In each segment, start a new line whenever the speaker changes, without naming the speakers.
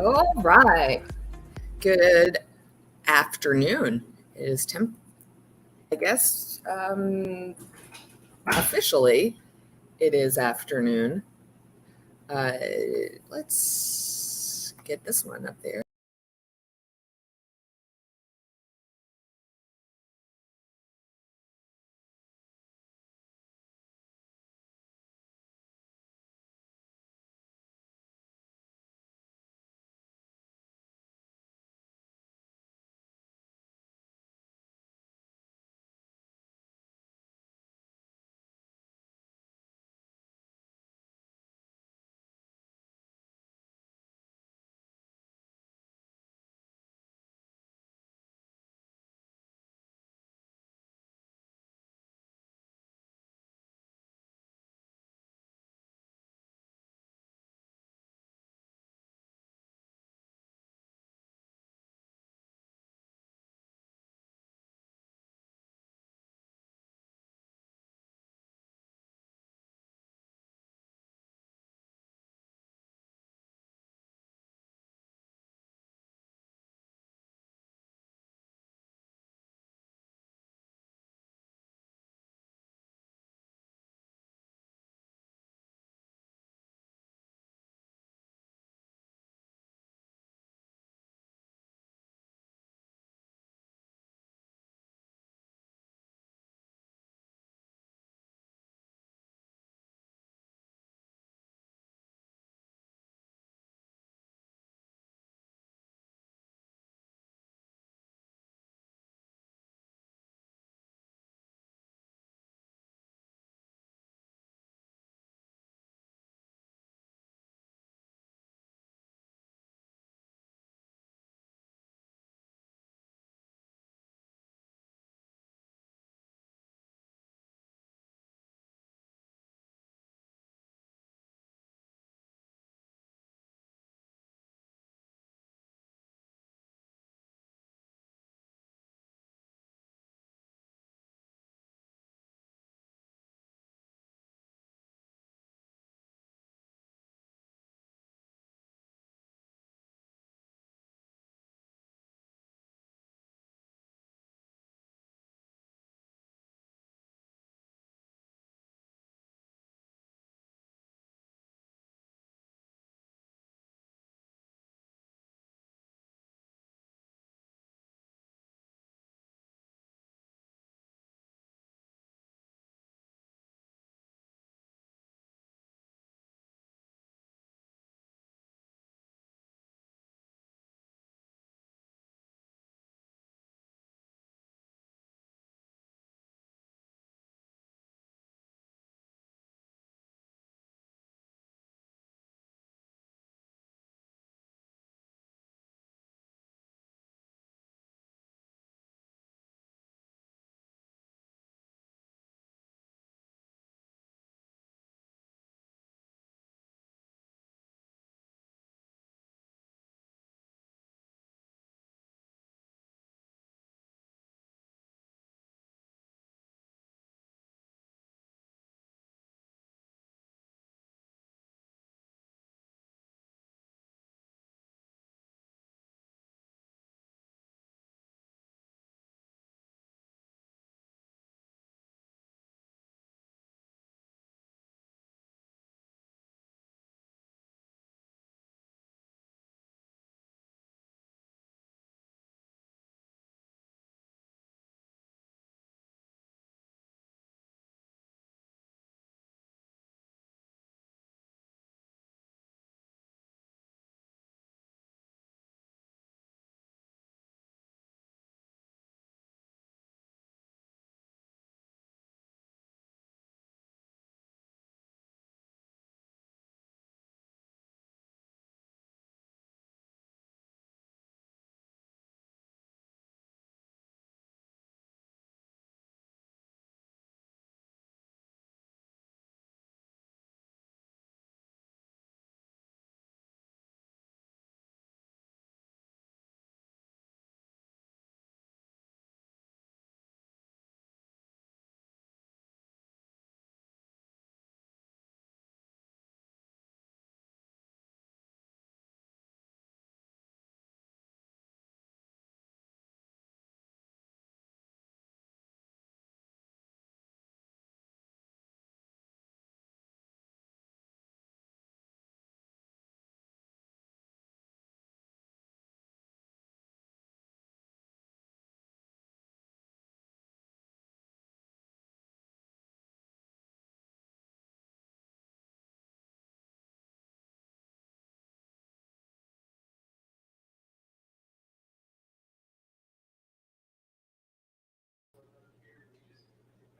All right. Good afternoon. It is I guess officially it is afternoon. Let's get this one up there.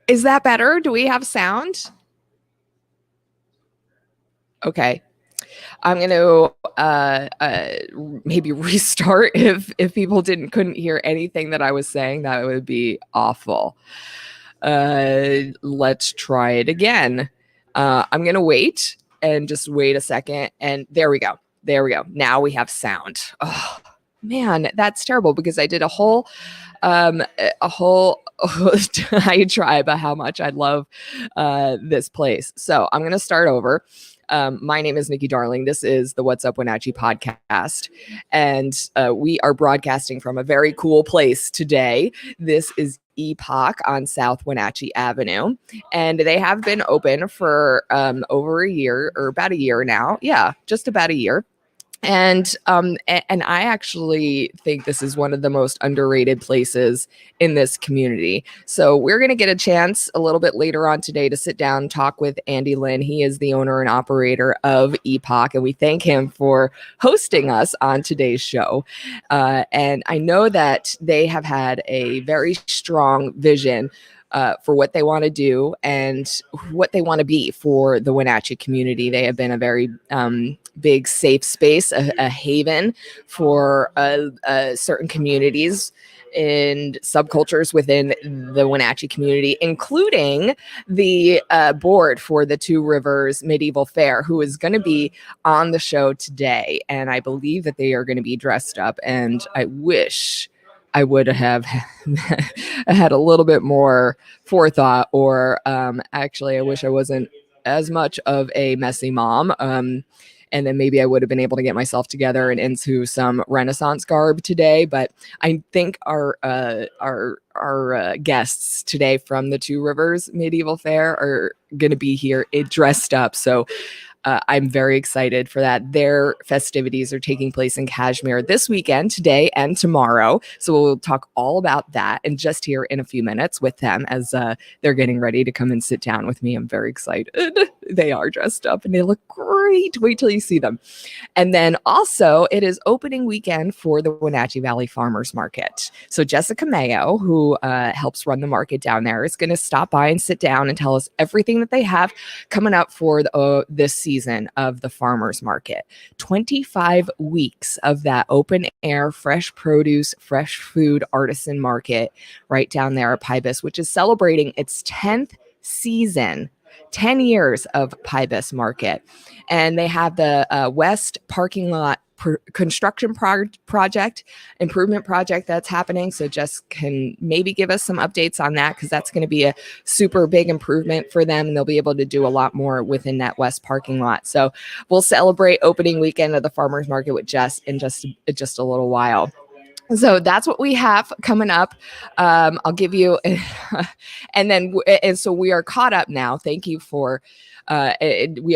Is that better? Do we have sound? Okay. I'm going to maybe restart if people couldn't hear anything that I was saying. That would be awful. Let's try it again. I'm going to wait and just wait a second. And there we go. There we go. Now we have sound. Oh, man, that's terrible because I did a whole diatribe of how much I love this place. So I'm going to start over. My name is Nikki Darling. This is the What's Up Wenatchee podcast. And we are broadcasting from a very cool place today. This is Epoch on South Wenatchee Avenue. And they have been open for over a year or about a year now. Yeah, just about a year. And I actually think this is one of the most underrated places in this community. So we're going to get a chance a little bit later on today to sit down and talk with Andy Lynn. He is the owner and operator of Epoch, and we thank him for hosting us on today's show. And I know that they have had a very strong vision for what they want to do and what they want to be for the Wenatchee community. They have been a very big safe space, a haven for certain communities and subcultures within the Wenatchee community, including the board for the Two Rivers Medieval Faire, who is going to be on the show today. And I believe that they are going to be dressed up, and I wish I would have had a little bit more forethought, or actually, I wish I wasn't as much of a messy mom. And then maybe I would have been able to get myself together and into some Renaissance garb today. But I think our guests today from the Two Rivers Medieval Faire are going to be here dressed up. So I'm very excited for that. Their festivities are taking place in Kashmir this weekend, today and tomorrow. So we'll talk all about that and just here in a few minutes with them as they're getting ready to come and sit down with me. I'm very excited. They are dressed up and they look great. Wait till you see them. And then also it is opening weekend for the Wenatchee Valley Farmers Market. So Jessica Mayo, who helps run the market down there, is going to stop by and sit down and tell us everything that they have coming up for this season of the farmers market. 25 weeks of that open air, fresh produce, fresh food artisan market right down there at Pybus, which is celebrating its 10th season. 10 years of Pybus Market. And they have the West parking lot construction improvement project that's happening. So Jess can maybe give us some updates on that, because that's going to be a super big improvement for them, and they'll be able to do a lot more within that West parking lot. So we'll celebrate opening weekend of the farmers market with Jess in just a little while. So that's what we have coming up. I'll give you, and so we are caught up now. Thank you for, we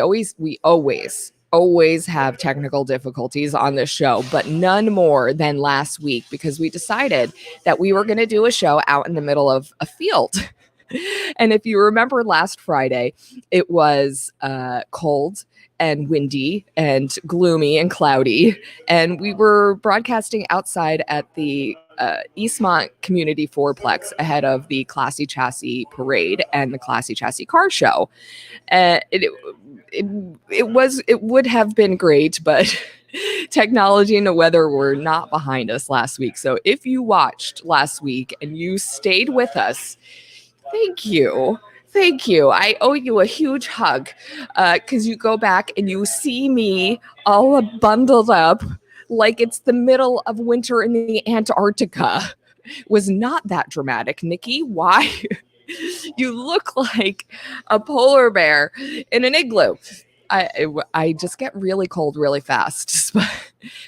always have technical difficulties on this show, but none more than last week, because we decided that we were going to do a show out in the middle of a field. And if you remember last Friday, it was cold and windy and gloomy and cloudy. And we were broadcasting outside at the Eastmont Community Fourplex ahead of the Classy Chassis Parade and the Classy Chassis Car Show. It would have been great, but technology and the weather were not behind us last week. So if you watched last week and you stayed with us, thank you. Thank you. I owe you a huge hug, because you go back and you see me all bundled up like it's the middle of winter in the Antarctica. Was not that dramatic, Nikki. Why? You look like a polar bear in an igloo. I just get really cold really fast.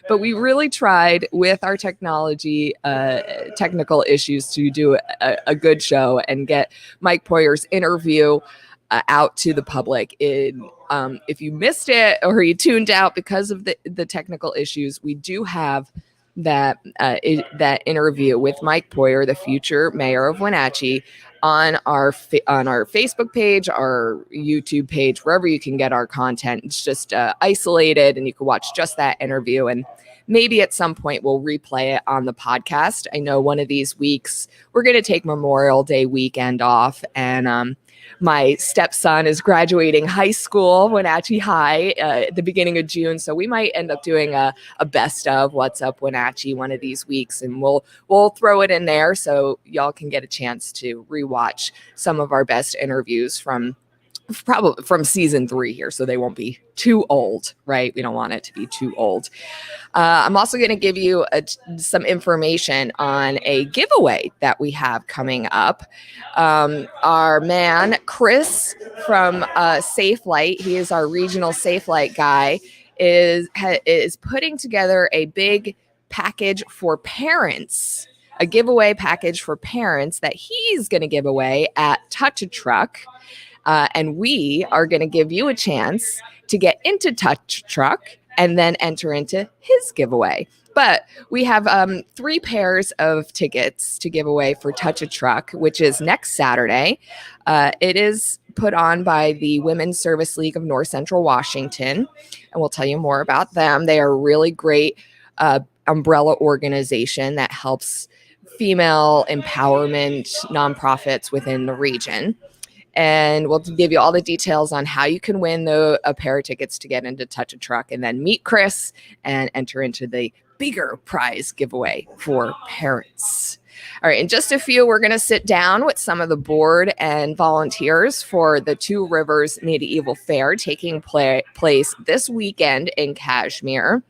But we really tried with our technical issues to do a good show and get Mike Poyer's interview out to the public. If you missed it or you tuned out because of the technical issues, we do have that interview with Mike Poyer, the future mayor of Wenatchee, on our Facebook page, our YouTube page, wherever you can get our content. It's just isolated, and you can watch just that interview. And maybe at some point we'll replay it on the podcast. I know one of these weeks we're going to take Memorial Day weekend off, and my stepson is graduating high school, Wenatchee High, at the beginning of June. So we might end up doing a best of What's Up Wenatchee one of these weeks, and we'll throw it in there so y'all can get a chance to rewatch some of our best interviews from season 3 here, so they won't be too old, right? We don't want it to be too old. I'm also going to give you some information on a giveaway that we have coming up. Our man, Chris from Safe Light, he is our regional Safe Light guy, is putting together a big package for parents, a giveaway package for parents that he's going to give away at Touch a Truck. And we are going to give you a chance to get into Touch Truck and then enter into his giveaway. But we have 3 pairs of tickets to give away for Touch a Truck, which is next Saturday. It is put on by the Women's Service League of North Central Washington, and we'll tell you more about them. They are a really great umbrella organization that helps female empowerment nonprofits within the region. And we'll give you all the details on how you can win a pair of tickets to get into Touch a Truck, and then meet Chris and enter into the bigger prize giveaway for parents. All right, in just a few, we're going to sit down with some of the board and volunteers for the Two Rivers Medieval Faire taking place this weekend in Kashmir.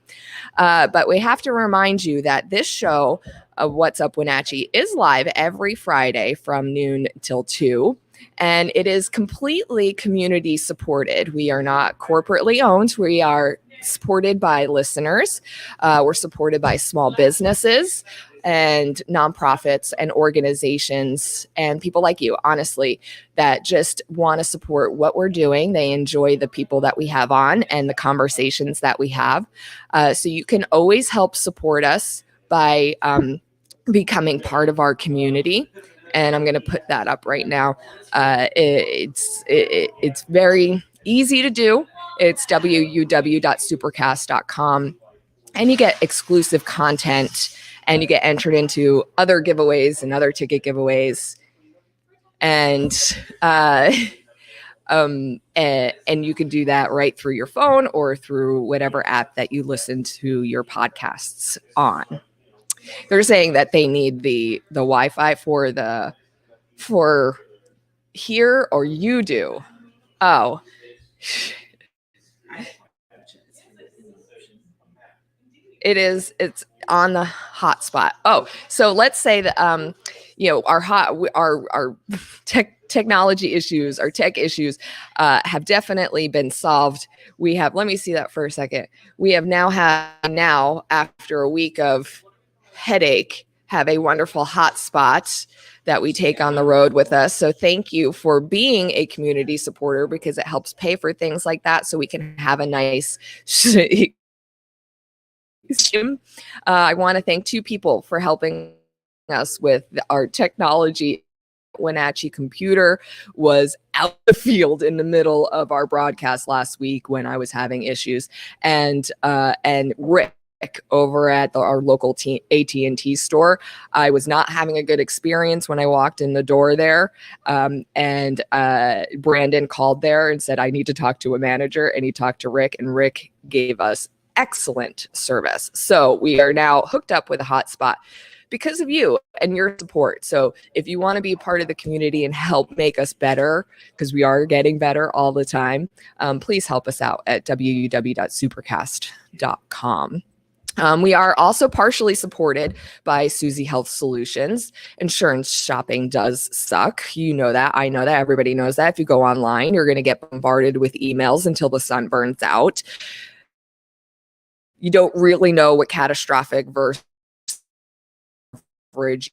But we have to remind you that this show, What's Up Wenatchee, is live every Friday from noon till 2. And it is completely community supported. We are not corporately owned. We are supported by listeners. We're supported by small businesses and nonprofits and organizations and people like you, honestly, that just want to support what we're doing. They enjoy the people that we have on and the conversations that we have. So you can always help support us by becoming part of our community. And I'm going to put that up right now. It's very easy to do. It's www.supercast.com. And you get exclusive content, and you get entered into other giveaways and other ticket giveaways. And you can do that right through your phone or through whatever app that you listen to your podcasts on. They're saying that they need the Wi-Fi for here, or you do. Oh, it's on the hotspot. Oh, so let's say that our technology issues, our tech issues, have definitely been solved. We have. Let me see that for a second. We have now after a week of headache, have a wonderful hotspot that we take on the road with us. So thank you for being a community supporter, because it helps pay for things like that, so we can have a nice I want to thank 2 people for helping us with our technology. Wenatchee Computer was out the field in the middle of our broadcast last week when I was having issues, and Rick over at our local AT&T store. I was not having a good experience when I walked in the door there. And Brandon called there and said, I need to talk to a manager. And he talked to Rick, and Rick gave us excellent service. So we are now hooked up with a hotspot because of you and your support. So if you want to be a part of the community and help make us better, because we are getting better all the time, please help us out at www.supercast.com. We are also partially supported by Susie Health Solutions. Insurance shopping does suck. You know that. I know that. Everybody knows that. If you go online, you're going to get bombarded with emails until the sun burns out. You don't really know what catastrophic versus average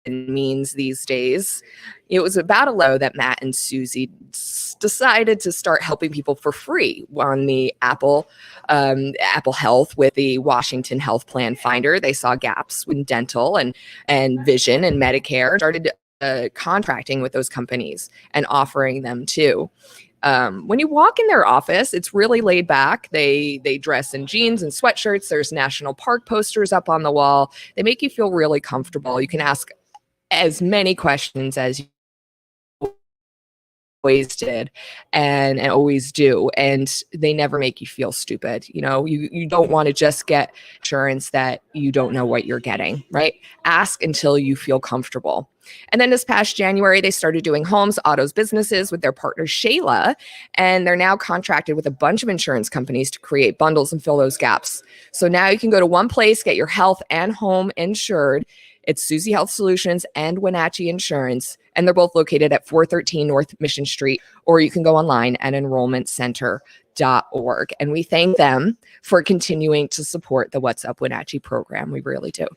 means these days. It was about a low that Matt and Susie decided to start helping people for free on the Apple Health with the Washington Health Plan Finder. They saw gaps in dental and vision and Medicare, started contracting with those companies and offering them too. When you walk in their office, it's really laid back. They dress in jeans and sweatshirts. There's national park posters up on the wall. They make you feel really comfortable. You can ask as many questions as you always did and always do, and they never make you feel stupid. You don't want to just get insurance that you don't know what you're getting, right? Ask until you feel comfortable. And then this past January, they started doing homes, autos, businesses with their partner Shayla, and they're now contracted with a bunch of insurance companies to create bundles and fill those gaps. So now you can go to one place, get your health and home insured. It's Susie Health Solutions and Wenatchee Insurance, and they're both located at 413 North Mission Street, or you can go online at enrollmentcenter.org. And we thank them for continuing to support the What's Up Wenatchee program. We really do.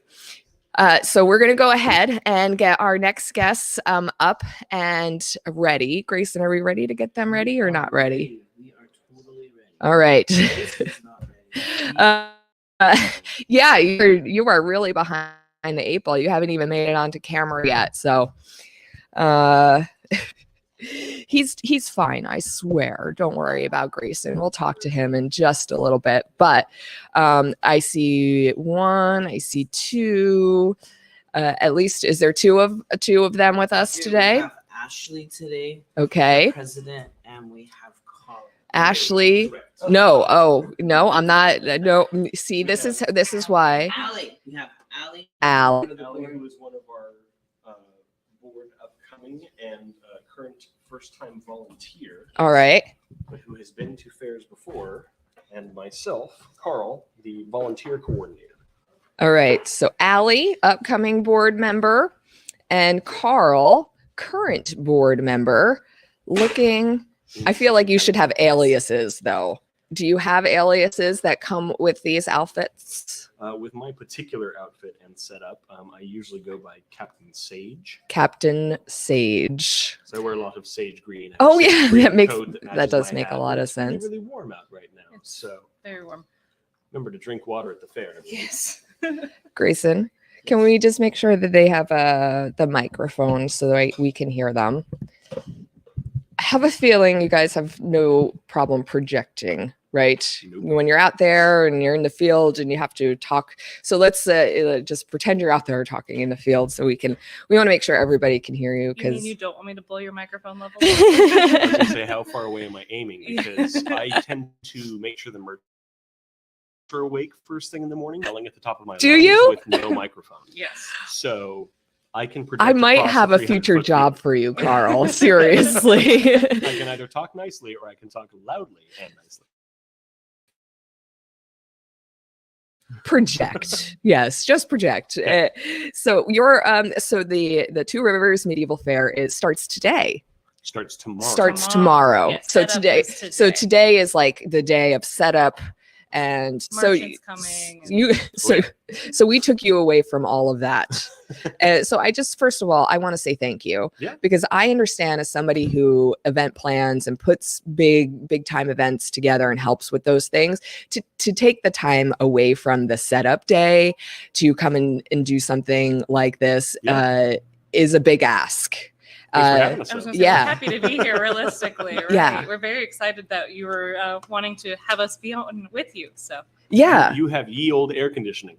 So we're going to go ahead and get our next guests up and ready. Grayson, are we ready to get them ready or not ready?
We are totally ready.
All right. Yeah, you are really behind the eight ball. You haven't even made it onto camera yet. So he's fine, I swear. Don't worry about Grayson. We'll talk to him in just a little bit. But I see one, I see two. At least, is there two of them with us today?
We have Ashley today.
Okay.
President, and we have Carl.
Ashley. No. Oh, no, I'm not. No. See, this is why.
Allie. We have Allie.
Al.
Allie, who is one of our board upcoming and current first-time volunteer.
All right.
Who has been to fairs before, and myself, Carl, the volunteer coordinator.
All right. So Allie, upcoming board member, and Carl, current board member. I feel like you should have aliases, though. Do you have aliases that come with these outfits?
With my particular outfit and setup, I usually go by Captain Sage.
Captain Sage.
So I wear a lot of sage green.
Oh yeah, that
matches
does
my
make a
hat.
lot of
It's
sense.
really warm out right now, so
Very warm.
remember to drink water at the fair.
Yes.
Grayson, can we just make sure that they have the microphone so that we can hear them? I have a feeling you guys have no problem projecting, right?
Nope.
When you're out there and you're in the field and you have to talk. So let's just pretend you're out there talking in the field so we want to make sure everybody can hear you.
You
Because
mean you don't want me to blow your microphone level?
I was going to say, how far away am I aiming? Because I tend to make sure the merchants are awake first thing in the morning, yelling at the top of my
Do
lungs
you?
with no microphone.
Yes.
So I can project
I might
across
have
the
a future
300-foot
job
field.
for you, Carl. Seriously.
I can either talk nicely or I can talk loudly and nicely.
Project. Yes, just project. So the Two Rivers Medieval Faire starts today.
Starts tomorrow.
Starts tomorrow.
Yes,
So
setup
today,
is
so today is like the day of setup, and
Merchants coming and-
you so we took you away from all of that. So I just, first of all, I want to say thank you.
Yeah.
Because I understand, as somebody who event plans and puts big time events together and helps with those things, to take the time away from the setup day to come and do something like this is a big ask.
Thanks for having us,
I was
though.
going to say,
Yeah.
we're happy to be here realistically. Right?
Yeah.
We're very excited that you were wanting to have us be on with you. So
Yeah.
You have ye old air conditioning.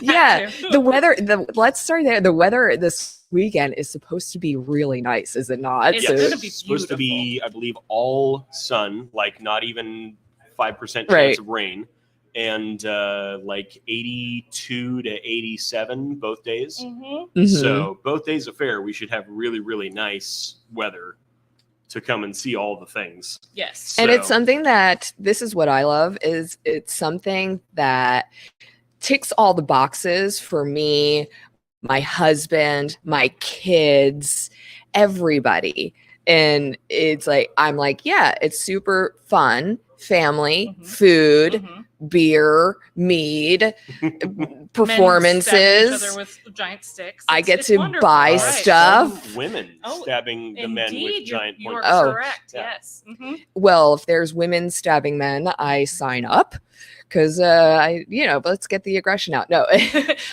Yeah. Let's start there. The weather this weekend is supposed to be really nice, is it not?
It's
Yes.
gonna be
supposed to be,
beautiful.
I believe, all sun, like not even 5% chance
Right.
of rain, and like 82 to 87 both days.
Mhm.
So both days of fair, we should have really, really nice weather to come and see all the things.
Yes.
And it's
So-
something that, this is what I love, is it's something that ticks all the boxes for me, my husband, my kids, everybody. And it's like, I'm like, yeah, it's super fun, family,
Mhm.
food,
Mhm.
beer, mead,
Men
performances.
stabbing each other with giant sticks.
I get
It's
to
wonderful,
buy
right?
stuff.
Some women
Oh,
stabbing the men
Indeed,
with giant
you're
points.
Oh.
correct.
Yeah.
Yes. Mhm.
Well, if there's women stabbing men, I sign up because let's get the aggression out. No,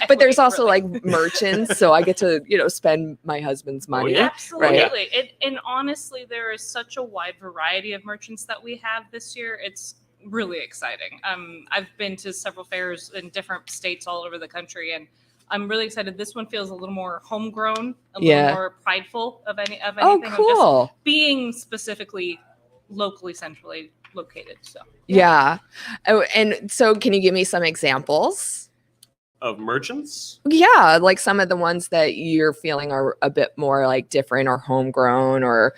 but there's
Equity,
also
really.
like merchants, so I get to spend my husband's money.
yeah.
Absolutely. And honestly, there is such a wide variety of merchants that we have this year. It's really exciting. I've been to several fairs in different states all over the country, and I'm really excited. This one feels a little more homegrown, a
Yeah.
little more prideful of anything.
Oh,
of just
cool.
being specifically locally, centrally located. So
Yeah. Oh, and so can you give me some examples?
Of merchants?
Yeah, like some of the ones that you're feeling are a bit more like different or homegrown, or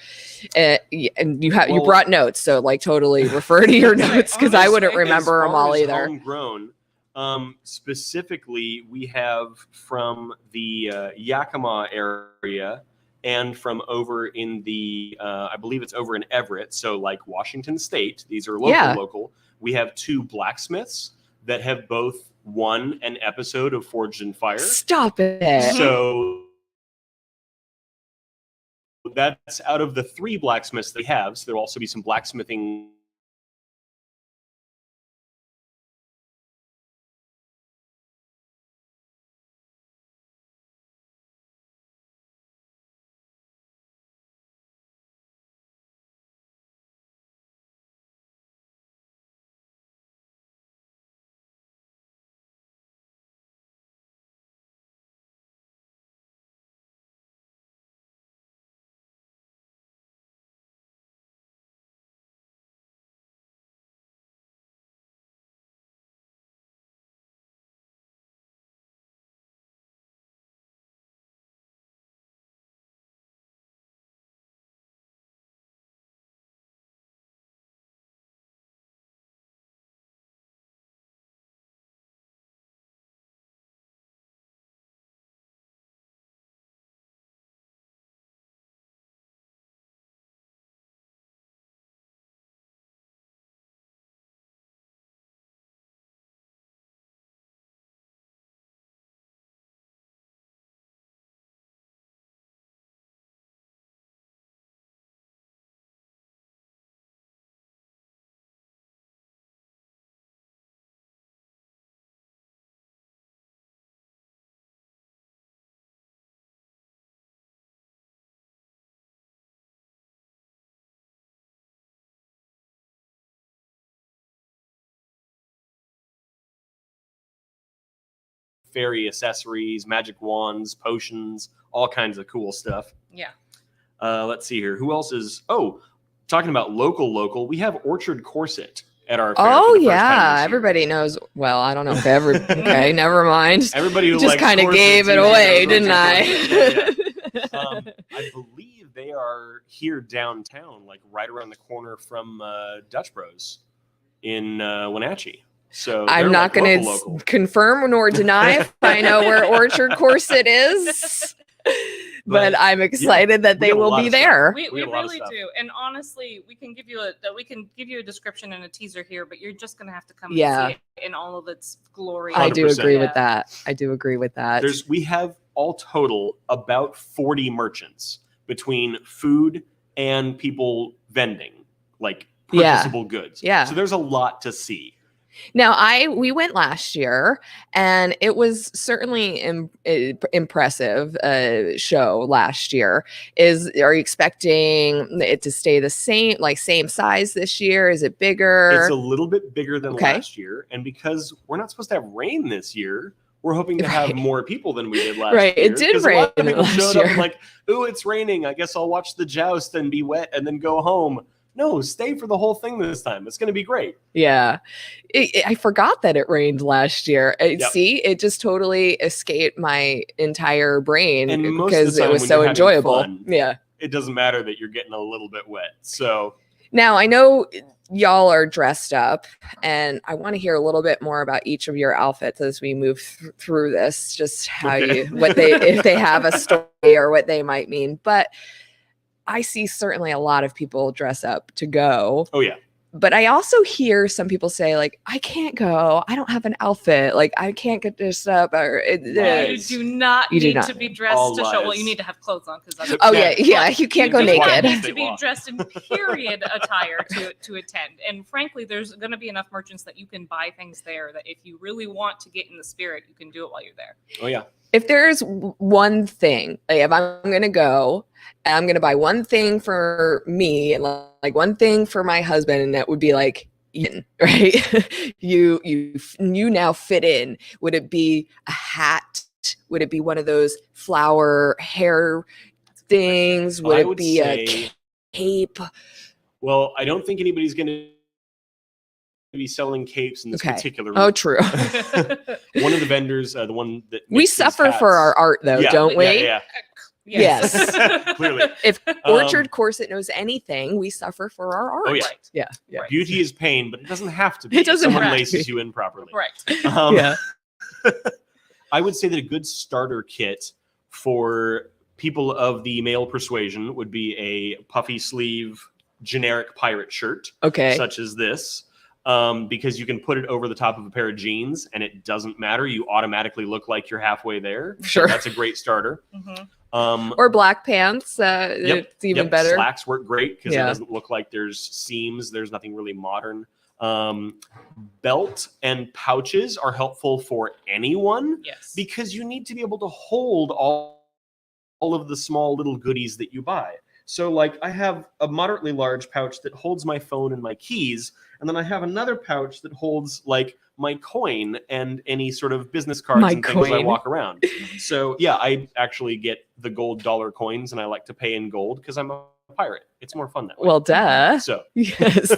and you
Well-
brought notes, so like totally refer to your notes because I wouldn't
Honestly,
remember
As
them
far
all
as
either.
Homegrown, specifically, we have from the Yakima area and from over in the, I believe it's over in Everett, so like Washington State. These are local. We have 2 blacksmiths that have both won an episode of Forged in Fire.
Stop it.
So that's out of the 3 blacksmiths they have. So there'll also be some blacksmithing. Fairy accessories, magic wands, potions, all kinds of cool stuff.
yeah.
Let's see here. Who else is? Oh, talking about local. We have Orchard Corset at our fair.
Oh
for the first time
yeah,
this year.
everybody knows. Well, I don't know if ever. Okay, never mind.
Everybody who
Just
likes
kind of
corsets
gave it
usually
away,
knows
didn't
Orchard Corset.
I?
I believe they are here downtown, like right around the corner from Dutch Bros in Wenatchee. So
I'm
they're,
not
like,
going to
local.
confirm nor deny if I know where Orchard Corset is, but I'm excited that
we
they
have a
will
lot
be
of stuff.
there.
We
have a lot of
really
stuff.
do. And honestly, we can give you a description and a teaser here, but you're just gonna have to come
Yeah.
and see it in all of its glory.
I do
100%.
agree with that. I do agree with that.
We have all total about 40 merchants between food and people vending, like
Yeah.
purchasable goods.
Yeah.
So there's a lot to see.
Now, we went last year, and it was certainly impressive show last year. Are you expecting it to stay the same, like same size this year? Is it bigger?
It's a little bit bigger than
Okay.
last year, and because we're not supposed to have rain this year, we're hoping to have
Right.
more people than we did last
Right,
year.
it did
'Cause a lot of
rain
people
last
showed up
year.
and like, "Ooh, it's raining. I guess I'll watch the joust and be wet and then go home." No, stay for the whole thing this time. It's going to be great.
Yeah. I forgot that it rained last year.
Yep.
See, it just totally escaped my entire brain
And most of
because
the
it
time
was
when
so
you're having
enjoyable.
fun,
Yeah.
it doesn't matter that you're getting a little bit wet. So
Now, I know y'all are dressed up, and I want to hear a little bit more about each of your outfits as we move through this, just how
Okay.
if they have a story or what they might mean. But I see certainly a lot of people dress up to go.
oh yeah,
But I also hear some people say, like, I can't go. I don't have an outfit. Like, I can't get dressed up. Or
You do not
You do
need
not.
to be dressed
All
to show. Well,
lies.
you need to have clothes on because that's.
Oh yeah, yeah.
But
You can't go
you do not
naked.
need to be dressed in period attire to attend. And frankly, there's going to be enough merchants that you can buy things there that if you really want to get in the spirit, you can do it while you're there.
Oh yeah.
If there's one thing, like if I'm gonna go and I'm gonna buy one thing for me and like one thing for my husband, and that would be like Ian, right? you now fit in. Would it be a hat? Would it be one of those flower hair things? Would
I
it
would
be
say,
a cape?
well, I don't think anybody's going to be selling capes in this
Okay.
particular.
Oh, true.
One of the vendors, the one that
We
makes these
suffer for
hats-
our art, though,
Yeah,
don't we?
Yeah,
Yes.
clearly.
If
Um,
Orchard Corset knows anything, we suffer for our art.
Oh, yeah.
Right.
Yeah. Yeah.
Right.
Beauty is pain, but it doesn't have to be.
It doesn't
Someone
have to
laces
be.
you in properly.
Right.
Yeah.
I would say that a good starter kit for people of the male persuasion would be a puffy sleeve generic pirate shirt,
Okay.
such as this, because you can put it over the top of a pair of jeans and it doesn't matter. You automatically look like you're halfway there. So
Sure.
that's a great starter.
Or black pants.
Yep,
It's even
yep,
better.
Slacks work great because
Yeah.
it doesn't look like there's seams. There's nothing really modern. Belt and pouches are helpful for anyone
Yes.
because you need to be able to hold all of the small little goodies that you buy. So like I have a moderately large pouch that holds my phone and my keys, and then I have another pouch that holds like my coin and any sort of business cards
My
and things I
coin.
walk around. So yeah, I actually get the gold dollar coins and I like to pay in gold because I'm a pirate. It's more fun that way.
Well, duh.
So
Yes.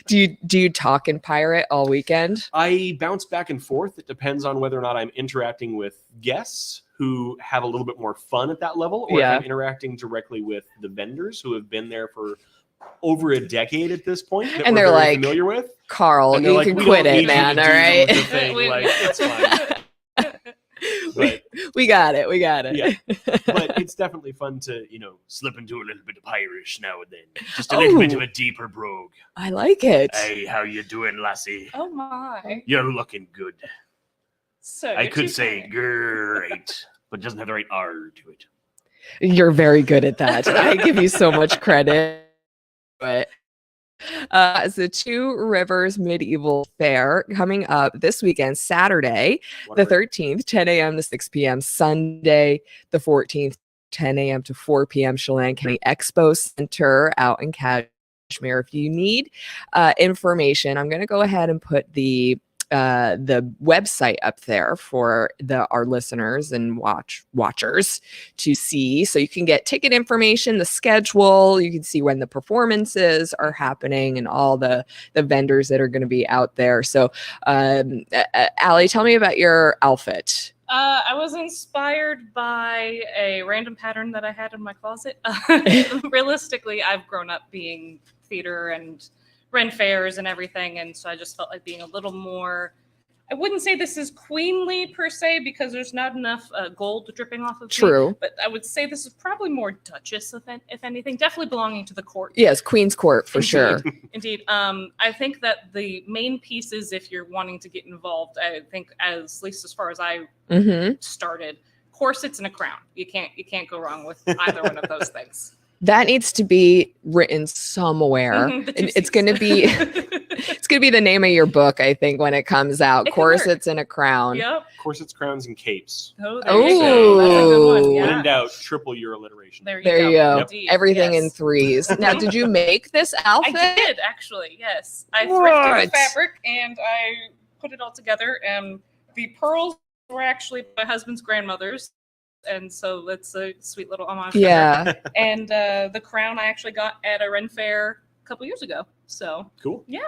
do you talk in pirate all weekend?
I bounce back and forth. It depends on whether or not I'm interacting with guests who have a little bit more fun at that level, or
Yeah.
if I'm interacting directly with the vendors who have been there for over a decade at this point that
And
we're
they're
very
like,
familiar with.
Carl,
And they're
you
like,
can
"We
quit
don't need
it,
you
man.
to
All
do
right.
the thing." Like, it's fine. But
we got it. We got it.
yeah, but it's definitely fun to, slip into a little bit of Irish now and then. Just a
Oh.
little bit of a deeper brogue.
I like it.
Hey, how you doing, lassie?
Oh my.
You're looking good.
So
I
good
could
to
say
see.
great, but it doesn't have the right R to it.
You're very good at that. I give you so much credit. But it's the Two Rivers Medieval Fair coming up this weekend, Saturday, the 13th, 10 a.m. to 6 p.m. Sunday, the 14th, 10 a.m. to 4 p.m. Chelan County Expo Center out in Kashmir. If you need information, I'm going to go ahead and put the website up there for our listeners and watchers to see, so you can get ticket information, the schedule, you can see when the performances are happening and all the vendors that are going to be out there. So Allie, tell me about your outfit.
I was inspired by a random pattern that I had in my closet. Realistically, I've grown up being theater and Ren fairs and everything, and so I just felt like being a little more, I wouldn't say this is queenly per se because there's not enough gold dripping off of me,
True.
but I would say this is probably more Duchess, if anything, definitely belonging to the court.
Yes, Queen's Court for sure.
Indeed. I think that the main pieces, if you're wanting to get involved, I think at least as far as I started, corsets and a crown. You can't go wrong with either one of those things.
That needs to be written somewhere.
Mhm, the two
It's going to be it's going to be the name of your book, I think, when it comes out.
It could work.
Corsets and a crown.
Yep.
Corsets, crowns, and capes.
Oh, there you go. That's a good one.
Ooh.
When
Yeah.
in doubt, triple your alliteration.
There
There you go.
Indeed.
Everything in
Yes.
threes. Now, did you make this outfit?
I did actually. Yes, I thrifted
What?
the fabric and I put it all together. And the pearls were actually my husband's grandmother's, and so that's a sweet little homage. to her.
Yeah.
And the crown I actually got at a Ren fair a couple years ago. So
Cool.
yeah.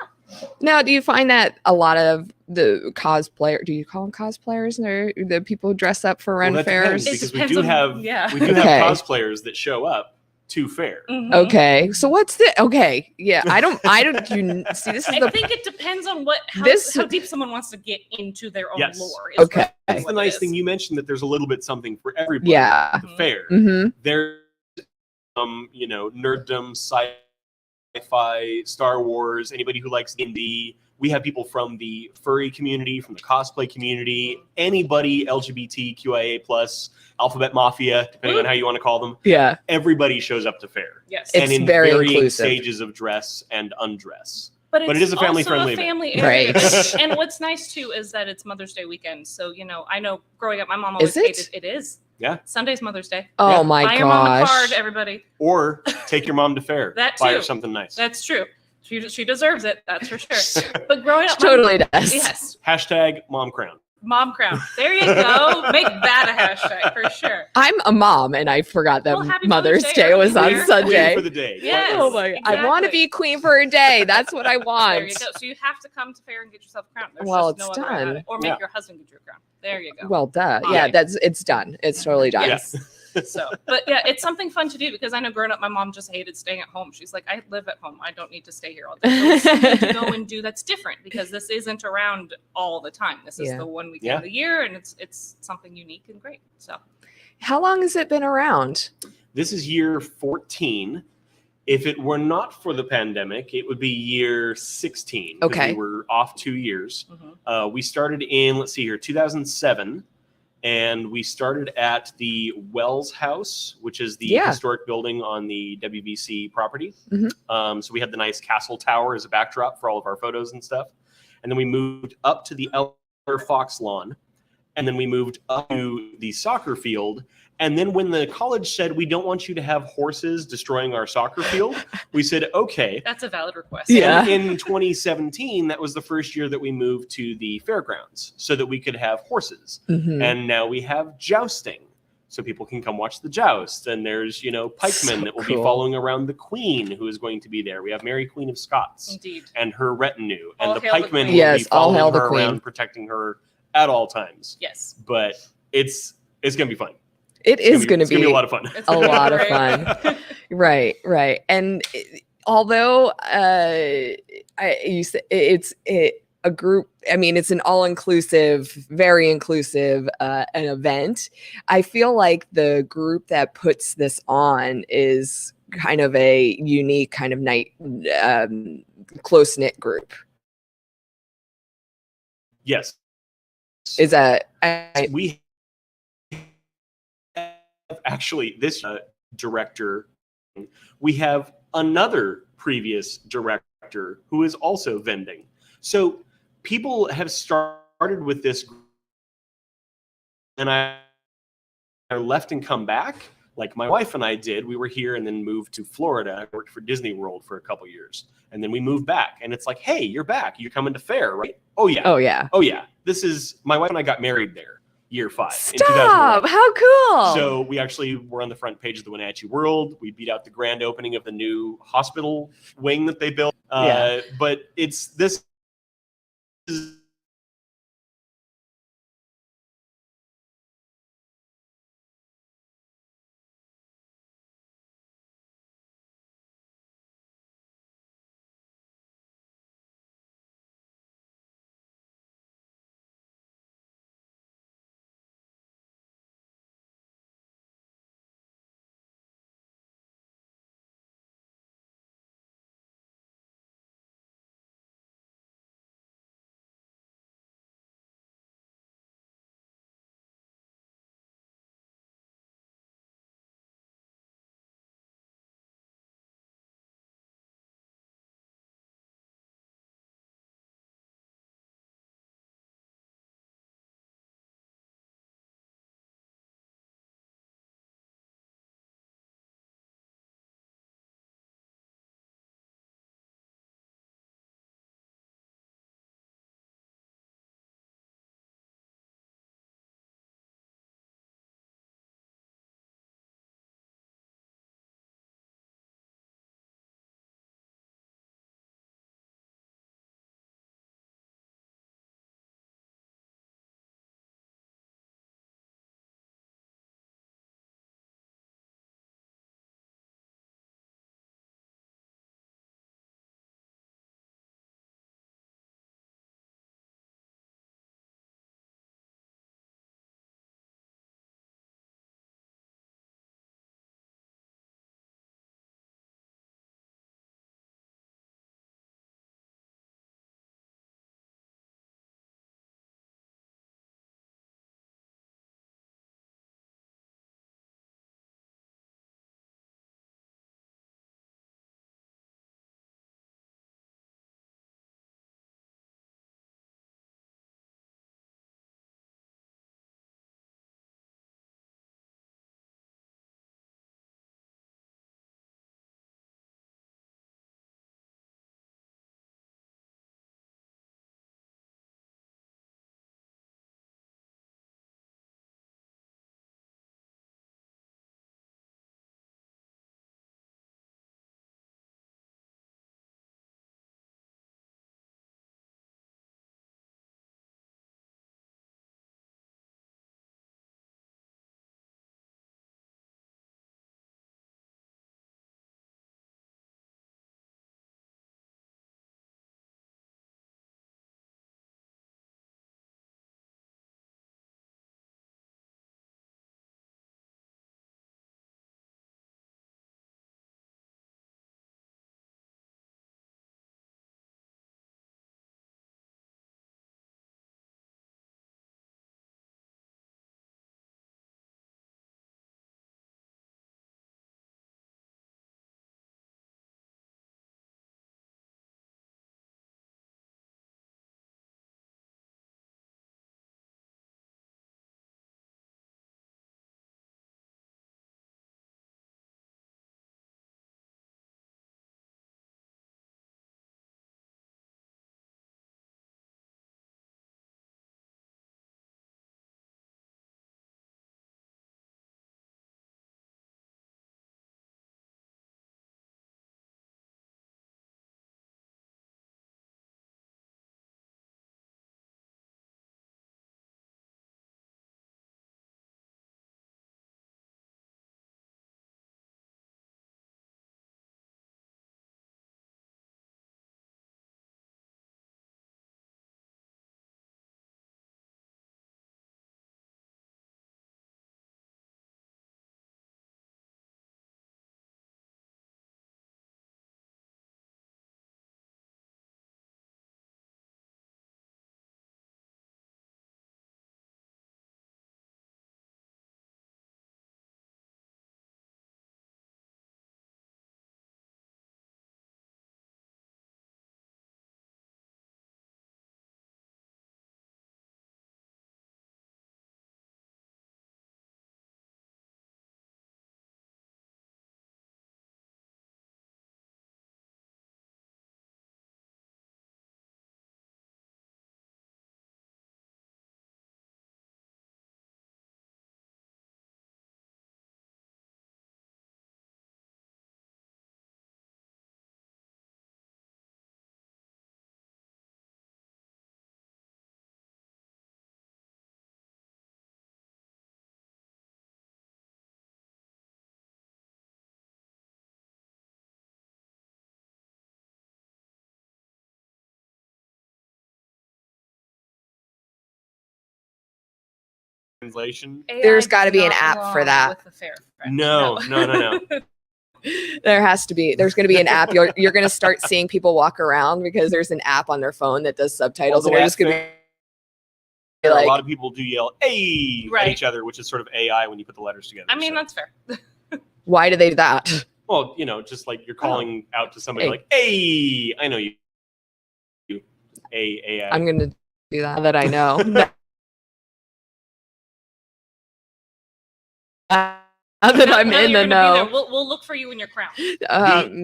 Now, do you find that a lot of the cosplayer, do you call them cosplayers, or the people who dress up for Ren
Well, that
fairs?
depends,
It
because we
depends
do
on-
have
yeah.
Okay.
cosplayers that show up to fair.
Mhm.
Okay. So what's the okay? Yeah, I don't you see this is
I
the
think it depends on how deep someone wants to get into their own
Yes.
lore.
Okay.
That's the nice thing. You mentioned that there's a little bit something for everybody
Yeah.
at the fair.
Mm-hmm.
There's nerddom, sci sci-fi, Star Wars, anybody who likes D&D. We have people from the furry community, from the cosplay community, anybody LGBTQIA plus, Alphabet Mafia, depending on how you want to call them.
Yeah.
Everybody shows up to fair.
Yes.
It's
and in
very
varying
inclusive.
stages of dress and undress.
But
it is a family-friendly event.
family area.
Right.
And what's nice too is that it's Mother's Day weekend. So, you know, I know growing up, my mom always
Is it?
hated it. Is.
Yeah.
Sunday's Mother's Day.
Oh
Yeah.
my
Buy your mom a
gosh.
card, everybody.
Or take your mom to fair.
That
Buy her
too.
something nice.
That's true. She deserves it. That's for sure. But growing up,
She totally does.
yes,
Hashtag mom crown.
mom crown. There you go. Make that a hashtag for sure.
I'm a mom, and I forgot that
Well, happy
Mother's
Mother's Day
Day was on
earlier.
Waiting
Sunday.
for the day.
Yes.
Oh my! I want to
exactly.
be queen for a day. That's what I want.
There you go. So you have to come to fair and get yourself a crown. There's
Well,
just no
it's
other way about
done.
it. Or make
Yeah.
your husband get you a crown. There you go.
Well, duh.
Yeah.
Yeah, it's done. It's totally done.
Yes. So, but yeah, it's something fun to do because I know growing up, my mom just hated staying at home. She's like, I live at home. I don't need to stay here all day. So it's something to go and do that's different because this isn't around all the time. This is
Yeah.
the one weekend
Yeah.
of the year, and it's something unique and great. So
How long has it been around?
This is year 14. If it were not for the pandemic, it would be year 16. 'cause
Okay.
We were off 2 years.
mhm.
We started in, let's see here, 2007. And we started at the Wells House, which is the
Yeah.
historic building on the WBC property.
Mhm.
So we had the nice castle tower as a backdrop for all of our photos and stuff. And then we moved up to the Elmer Fox lawn. And then we moved up to the soccer field. And then when the college said, we don't want you to have horses destroying our soccer field, we said, okay.
That's a valid request.
Yeah.
And in 2017, that was the first year that we moved to the fairgrounds so that we could have horses.
Mhm.
And now we have jousting. So people can come watch the joust. And there's, pikemen
So
that will be
cool.
following around the queen who is going to be there. We have Mary Queen of Scots
Indeed.
and her retinue.
All
And the
hail the
pikemen
queen.
will
Yes,
be
all hail
following
the
her
queen.
around, protecting her at all times.
Yes.
But it's going to be fun.
It is going to
It's going to
be
be a lot of fun.
It's
a
gonna be
lot of
great.
fun. Right. And although it's a group, I mean, it's an all-inclusive, very inclusive an event. I feel like the group that puts this on is kind of a unique kind of close-knit group.
Yes.
Is that
We have actually this director. We have another previous director who is also vending. So people have started with this, and I left and come back. Like my wife and I did. We were here and then moved to Florida. I worked for Disney World for a couple years, and then we moved back. And it's like, hey, you're back. You're coming to fair, right? Oh yeah.
Oh yeah.
Oh yeah. This is my wife and I got married there, year 5 in
Stop!
2001.
How cool!
So we actually were on the front page of the Wenatchee World. We beat out the grand opening of the new hospital wing that they built.
Yeah.
But this is translation.
There's
AI
gotta
does
be an
not
app for
belong
that.
with the fair, friend.
No.
There's going to be an app. You're going to start seeing people walk around because there's an app on their phone that does subtitles, and
Although
we're just going to be
a
like,
lot of people do yell "ay" at
Right.
each other, which is sort of AI when you put the letters together.
I mean,
so.
that's fair.
why do they do that?
Well, just like you're calling out to somebody
Hey.
like, "Hey, I know you." AI.
I'm going to do that now that I know. Now that I'm
Now
in
you're
the
gonna be there.
know.
We'll look for you in your crown.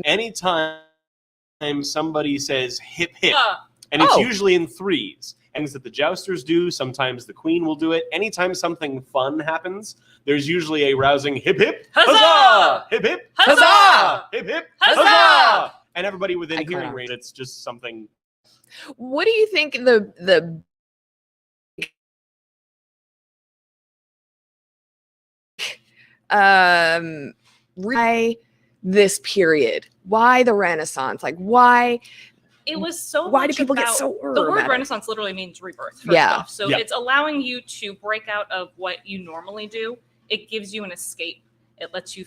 Anytime somebody says "hip hip,"
Uh,
and it's
Oh.
usually in threes. Things that the jousters do. Sometimes the queen will do it. Anytime something fun happens, there's usually a rousing "hip hip,
Huzzah!
hip hip,
Huzzah!
hip hip,
Huzzah!
and everybody within
I
hearing
can't.
range. It's just something.
What do you think the why this period? Why the Renaissance? Like why
it was so
why do
much
people get
about-
so
the word
about it?
Renaissance literally means rebirth. First
Yeah.
off. So
Yeah.
it's allowing you to break out of what you normally do. It gives you an escape. It lets you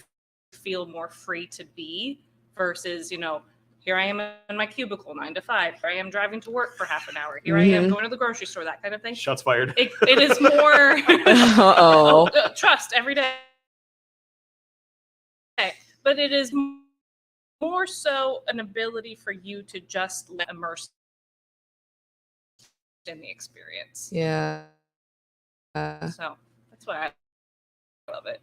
feel more free to be versus, here I am in my cubicle 9 to 5. Here I am driving to work for half an hour. Here I am going to the grocery store, that kind of thing.
Shots fired.
It is more
Uh-oh.
trust every day. But it is more so an ability for you to just immerse in the experience.
Yeah.
So that's why I love it.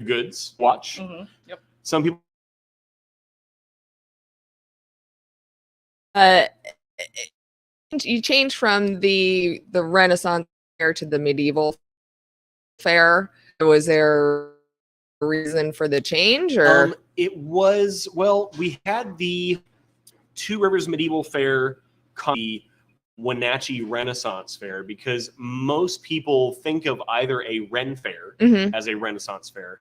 Goods. Watch.
Yep.
Some people.
You changed from the Renaissance fair to the medieval fair. Was there a reason for the change, or
It was, we had the Two Rivers Medieval Faire, the Wenatchee Renaissance Fair, because most people think of either a Ren Fair as a Renaissance fair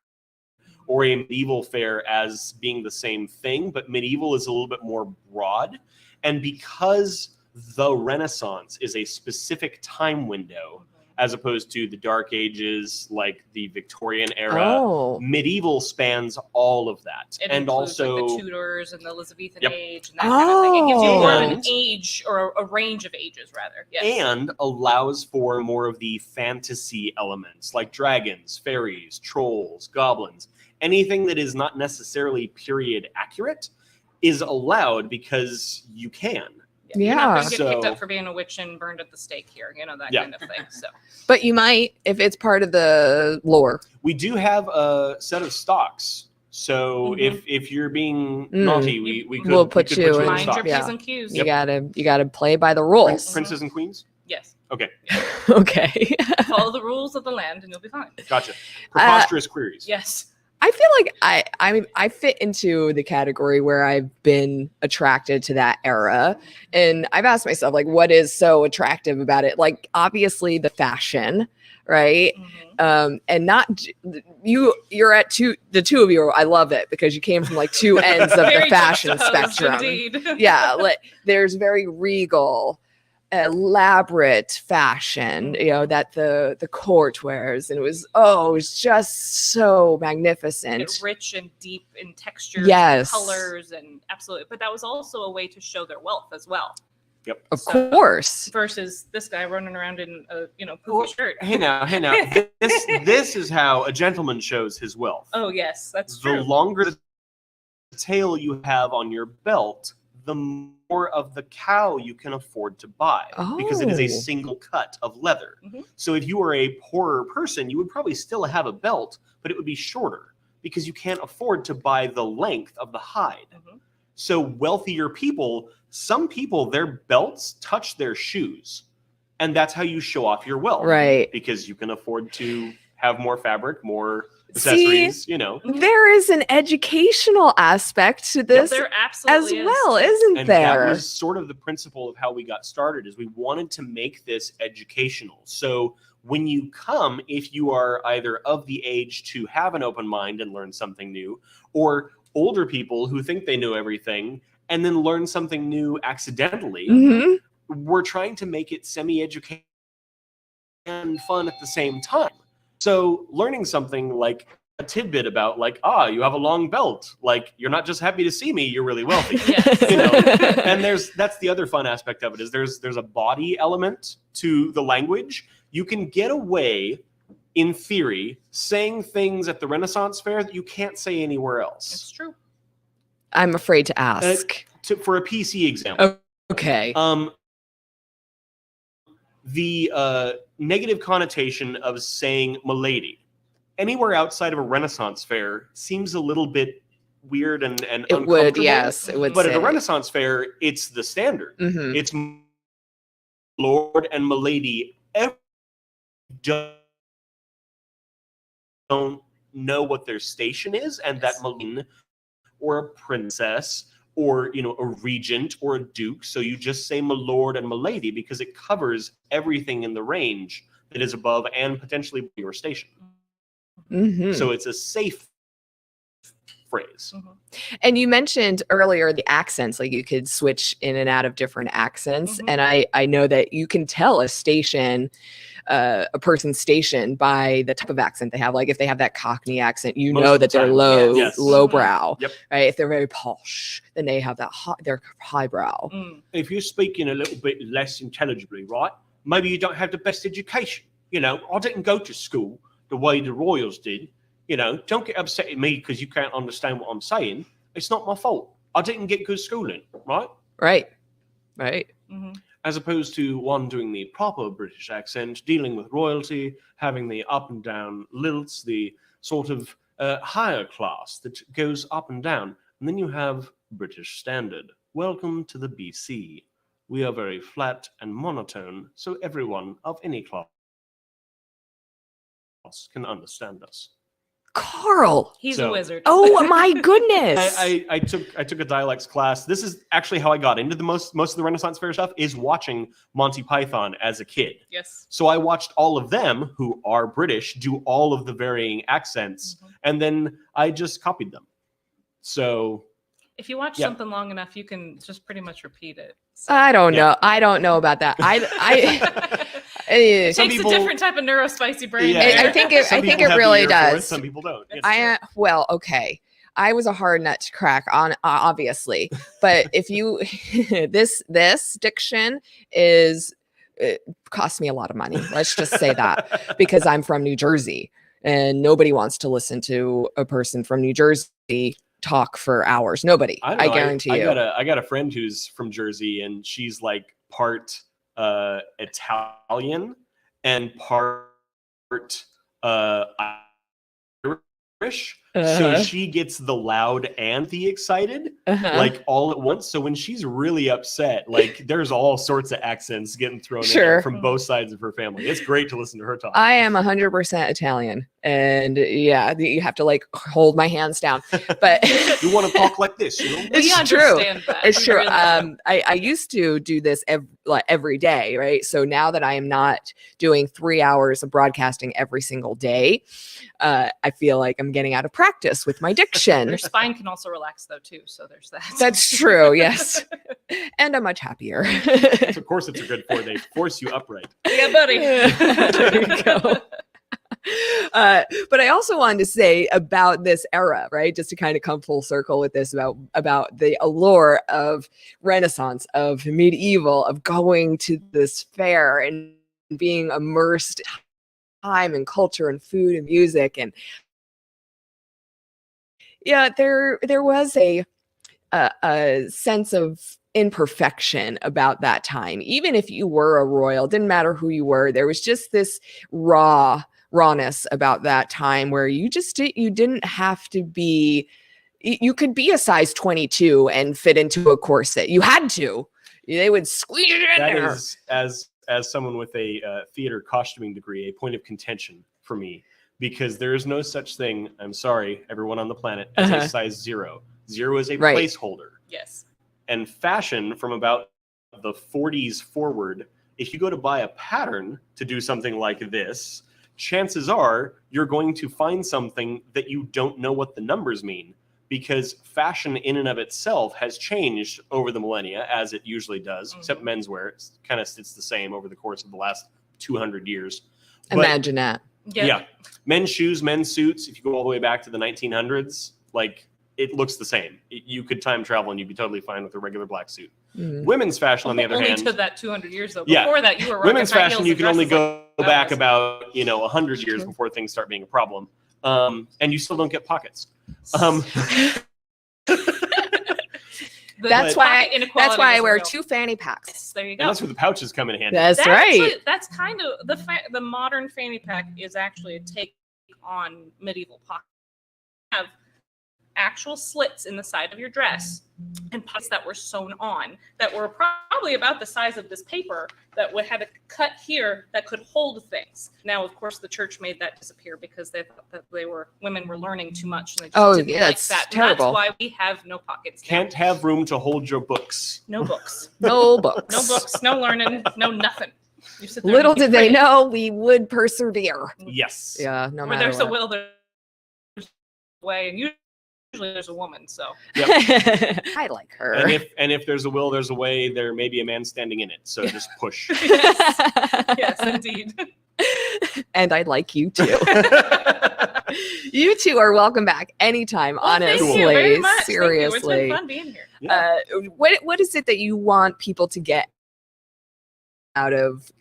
or a medieval fair as being the same thing, but medieval is a little bit more broad. And because the Renaissance is a specific time window, as opposed to the Dark Ages, like the Victorian era, medieval spans all of that.
It
and
includes,
also
like, the Tudors and the Elizabethan
Yep.
age and that kind of thing. It gives you more of an
And-
age or a range of ages, rather. Yes.
and allows for more of the fantasy elements like dragons, fairies, trolls, goblins. Anything that is not necessarily period accurate is allowed because you can.
You're not going to get
So-
kicked up for being a witch and burned at the stake here, that
Yeah.
kind of thing. So
but you might if it's part of the lore.
We do have a set of stocks. So if you're being naughty, we could,
We'll
we
put
could
you
put you
in-
in
mind your
stocks.
Yeah.
P's and Q's.
You gotta play by the rules.
Princes and queens?
Yes.
Okay,
Okay.
Follow the rules of the land and you'll be fine.
gotcha. Preposterous queries.
Yes.
I feel like I fit into the category where I've been attracted to that era, and I've asked myself, like, what is so attractive about it? Like, obviously the fashion, right? And not you're at the two of you. I love it because you came from like two ends of the
Very
fashion
juxtaposed,
spectrum.
indeed.
Yeah, there's very regal, elaborate fashion, that the court wears, and it was just so magnificent.
Get rich and deep in textures,
Yes.
and colors, and absolutely. But that was also a way to show their wealth as well.
Yep.
Of course.
Versus this guy running around in a poofy shirt.
Hey now. This is how a gentleman shows his wealth.
Oh yes, that's
The
true.
longer the tail you have on your belt, the more of the cow you can afford to buy, because it is a
Oh.
single cut of leather.
Mhm.
So if you were a poorer person, you would probably still have a belt, but it would be shorter because you can't afford to buy the length of the hide.
Mhm.
So wealthier people, some people, their belts touch their shoes, and that's how you show off your wealth,
Right.
because you can afford to have more fabric, more
See?
accessories,
There is an educational aspect to this
There
as
absolutely is.
well, isn't
And
there?
that was sort of the principle of how we got started, is we wanted to make this educational. So when you come, if you are either of the age to have an open mind and learn something new, or older people who think they know everything and then learn something new accidentally. We're trying to make it semi-educational and fun at the same time. So learning something like a tidbit about like, you have a long belt. Like, you're not just happy to see me, you're really wealthy.
Yes.
You know? And that's the other fun aspect of it is there's a body element to the language. You can get away, in theory, saying things at the Renaissance Fair that you can't say anywhere else.
It's true.
I'm afraid to ask.
For a PC example.
Okay.
The negative connotation of saying "milady" anywhere outside of a Renaissance fair seems a little bit weird and uncomfortable.
Would, yes, it would.
But
say.
at a Renaissance fair, it's the standard. It's Lord and Milady. Don't know what their station is, and that Milady or a princess or a regent or a duke. So you just say my lord and my lady because it covers everything in the range that is above and potentially your station. So it's a safe phrase.
And you mentioned earlier the accents, like you could switch in and out of different accents. And I know that you can tell a station, a person's station by the type of accent they have. Like if they have that Cockney accent, you know that they're lowbrow, right? If they're very posh, then they have that they're highbrow.
If you're speaking a little bit less intelligibly, right? Maybe you don't have the best education. I didn't go to school the way the royals did. Don't get upset at me because you can't understand what I'm saying. It's not my fault. I didn't get good schooling, right?
Right.
As opposed to one doing the proper British accent, dealing with royalty, having the up and down lilts, the sort of higher class that goes up and down. And then you have British Standard. Welcome to the BC. We are very flat and monotone, so everyone of any class can understand us.
Carl,
he's a wizard.
Oh my goodness!
I took a dialects class. This is actually how I got into the most of the Renaissance Fair stuff, is watching Monty Python as a kid.
Yes.
So I watched all of them, who are British, do all of the varying accents, and then I just copied them. So
if you watch something long enough, you can just pretty much repeat it. So.
I don't know. I don't know about that.
It takes a different type of neurospicy brain.
I think it really does.
Some people don't.
Okay. I was a hard nut to crack on, obviously, but if you this diction it cost me a lot of money. Let's just say that, because I'm from New Jersey and nobody wants to listen to a person from New Jersey talk for hours. Nobody. I guarantee you.
I got a friend who's from Jersey, and she's like part Italian and part Irish. So she gets the loud and the excited like all at once. So when she's really upset, like there's all sorts of accents getting thrown in from both sides of her family. It's great to listen to her talk.
I am 100% Italian, and you have to like hold my hands down. But
you want to talk like this,
It's true. It's true. I used to do this every day, right? So now that I am not doing 3 hours of broadcasting every single day, I feel like I'm getting out of practice with my diction.
Your spine can also relax though too, so there's that.
That's true, yes. And I'm much happier.
Of course it's a good for. They force you upright.
Yeah, buddy.
There you go. But I also wanted to say about this era, right? Just to kind of come full circle with this about the allure of Renaissance, of medieval, of going to this fair and being immersed in time and culture and food and music. And yeah, there was a sense of imperfection about that time. Even if you were a royal, didn't matter who you were, there was just this rawness about that time where you didn't have to be, you could be a size 22 and fit into a corset. You had to. They would squeeze it in there.
That is, as someone with a theater costuming degree, a point of contention for me, because there is no such thing, I'm sorry, everyone on the planet, as a size 0. 0 is a placeholder.
Yes.
And fashion from about the 40s forward, if you go to buy a pattern to do something like this, chances are you're going to find something that you don't know what the numbers mean. because fashion in and of itself has changed over the millennia, as it usually does, except menswear. It kind of sits the same over the course of the last 200 years. But,
Imagine that.
yeah. Men's shoes, men's suits, if you go all the way back to the 1900s, like it looks the same. You could time travel and you'd be totally fine with a regular black suit. Women's fashion, on the other
only
hand,
to that 200 years though.
Yeah.
Before that, you were rocking
women's
high
fashion,
heels
you
and
can only
dresses
go
like
back
that.
about 100 years before things start being a problem, and you still don't get pockets.
That's
The
why.
pocket
That's
inequality
why I
is
wear
real.
2 fanny packs.
There you go.
And that's where the pouches come in handy.
That's right.
Actually, that's kind of the modern fanny pack is actually a take on medieval pocket. You have actual slits in the side of your dress and pockets that were sewn on that were probably about the size of this paper that had a cut here that could hold things. Now, of course, the church made that disappear because they thought that women were learning too much. And they just didn't like
it's
that.
terrible.
And that's why we have no pockets. Now.
Can't have room to hold your books.
No books.
No books.
No books. No learning. No nothing. You sit there
Little
and you
did they
pray.
know we would persevere.
Yes.
Yeah, no
Where
matter
there's a
what.
will, there's a way, and usually there's a woman. So
I like her.
And if there's a will, there's a way. There may be a man standing in it. So just push.
yes, indeed.
And I like you too. You two are welcome back anytime.
Well,
honestly,
thank you very much. Thank you.
seriously.
It's been fun being here.
Yeah.
What is it that you want people to get out of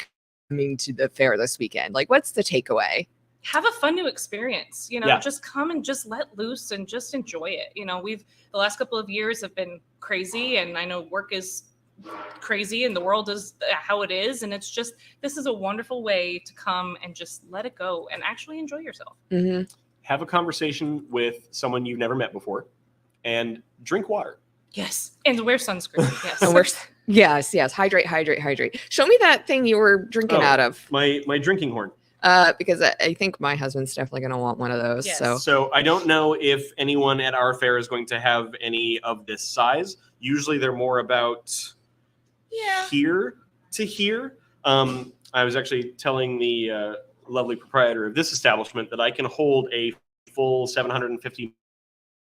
coming to the fair this weekend? Like, what's the takeaway?
Have a fun new experience.
Yeah.
Just come and just let loose and just enjoy it. The last couple of years have been crazy, and I know work is crazy and the world is how it is, and it's just, this is a wonderful way to come and just let it go and actually enjoy yourself.
Have a conversation with someone you've never met before, and drink water.
Yes, and wear sunscreen. Yes.
And yes. Hydrate. Show me that thing you were drinking out of.
My drinking horn.
Because I think my husband's definitely going to want one of those.
Yes.
So I don't know if anyone at our fair is going to have any of this size. Usually they're more about here to here. I was actually telling the lovely proprietor of this establishment that I can hold a full 750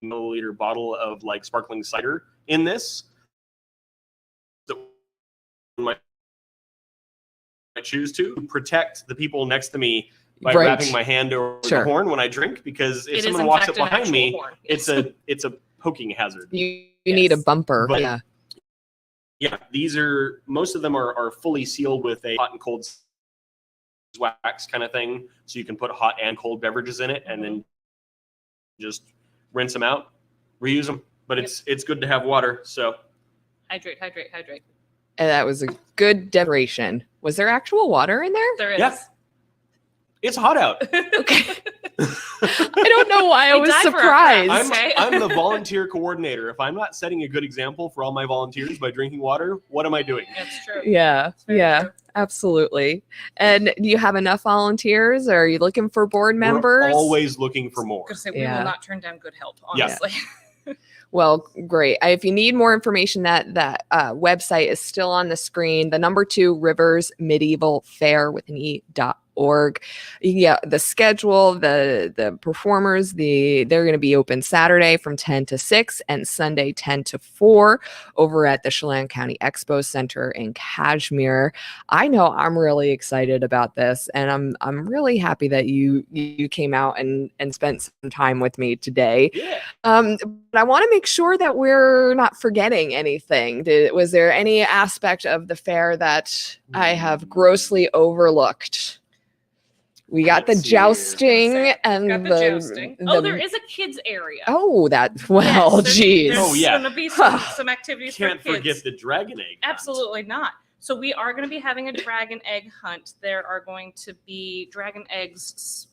milliliter bottle of like sparkling cider in this. I choose to protect the people next to me by wrapping my hand over the horn when I drink, because if someone walks up behind me, it's a poking hazard.
You need a bumper.
But,
yeah.
Yeah, most of them are fully sealed with a hot and cold wax kind of thing, so you can put hot and cold beverages in it and then just rinse them out, reuse them. But it's good to have water. So
hydrate.
And that was a good decoration. Was there actual water in there?
There is.
Yeah. It's hot out.
Okay. I don't know why I
We
was
died for our
surprised.
craft. Okay.
I'm the volunteer coordinator. If I'm not setting a good example for all my volunteers by drinking water, what am I doing?
That's true.
Yeah,
Very
yeah,
true.
absolutely. And do you have enough volunteers? Or are you looking for board members?
We're always looking for more.
I was gonna say, we will not turn down good help,
Yeah.
honestly.
Well, great. If you need more information, that website is still on the screen. The number 2 Rivers Medieval Faire with an E.org. Yeah, the schedule, the performers, they're going to be open Saturday from 10 to 6 and Sunday 10 to 4 over at the Chelan County Expo Center in Kashmir. I know I'm really excited about this, and I'm really happy that you came out and spent some time with me today.
Yeah.
But I want to make sure that we're not forgetting anything. Was there any aspect of the fair that I have grossly overlooked? We got the
Let's see here.
jousting and
Got the jousting. There is a kids area.
Oh, that
Yes,
geez.
Oh, yeah.
There's going to be some activities
Can't
for kids.
forget the dragon egg hunt.
Absolutely not. So we are going to be having a dragon egg hunt. There are going to be dragon eggs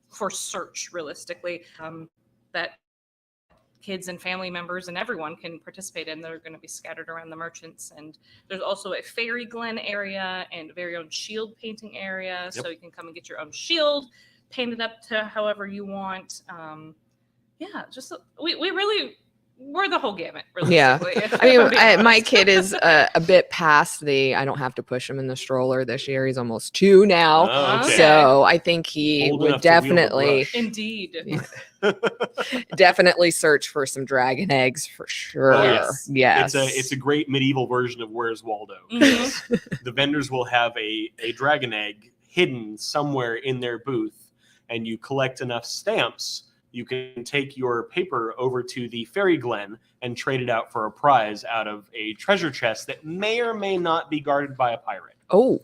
for search, realistically, that kids and family members and everyone can participate in. They're going to be scattered around the merchants. And there's also a fairy glen area and a very own shield painting area.
Yep.
So you can come and get your own shield, paint it up to however you want. We really we're the whole gamut,
Yeah.
realistically. if
I mean,
I'm being
my
honest.
kid is a bit past I don't have to push him in the stroller this year. He's almost 2 now.
Oh, okay.
So I think he
Old
would
enough to wield a
definitely,
brush.
Indeed.
definitely search for some dragon eggs for sure.
Oh,
yes.
Yes.
It's a great medieval version of Where's Waldo.
Mhm.
The vendors will have a dragon egg hidden somewhere in their booth, and you collect enough stamps, you can take your paper over to the fairy glen and trade it out for a prize out of a treasure chest that may or may not be guarded by a pirate.
Oh,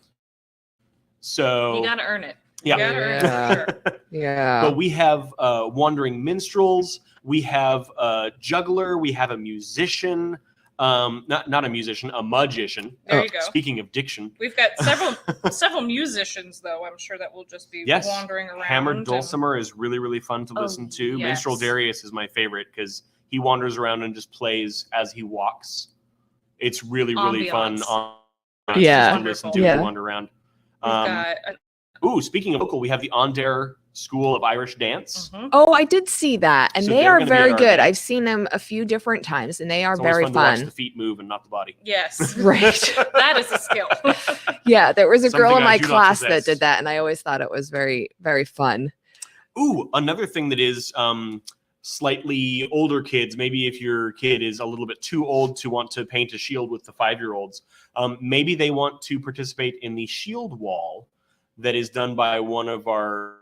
So
You gotta earn it.
Yeah.
You gotta earn it
Yeah.
for sure.
yeah.
but we have wandering minstrels, we have a juggler, we have a musician, not a musician, a magician.
There you go.
Speaking of diction,
We've got several musicians, though. I'm sure that will just be
yes,
wandering around.
hammered
and-
dulcimer is really, really fun to
Oh,
listen to.
yes.
Minstrel Darius is my favorite because he wanders around and just plays as he walks. It's really, really fun.
Ambiance.
Yeah.
Just to listen to
Yeah.
and wander around.
We've got
Speaking of vocal, we have the Ondare School of Irish Dance.
Oh, I did see that, and
So
they
they're
are
gonna be at
very
our
good.
event.
I've seen them a few different times, and they are
It's always
very
fun to watch
fun.
the feet move and not the body.
yes,
Right.
that is a skill.
Yeah, there was a girl
Something
in
I
my
do not
class that
possess.
did that, and I always thought it was very, very fun.
Ooh, another thing that is slightly older kids, maybe if your kid is a little bit too old to want to paint a shield with the 5-year-olds, maybe they want to participate in the shield wall that is done by one of our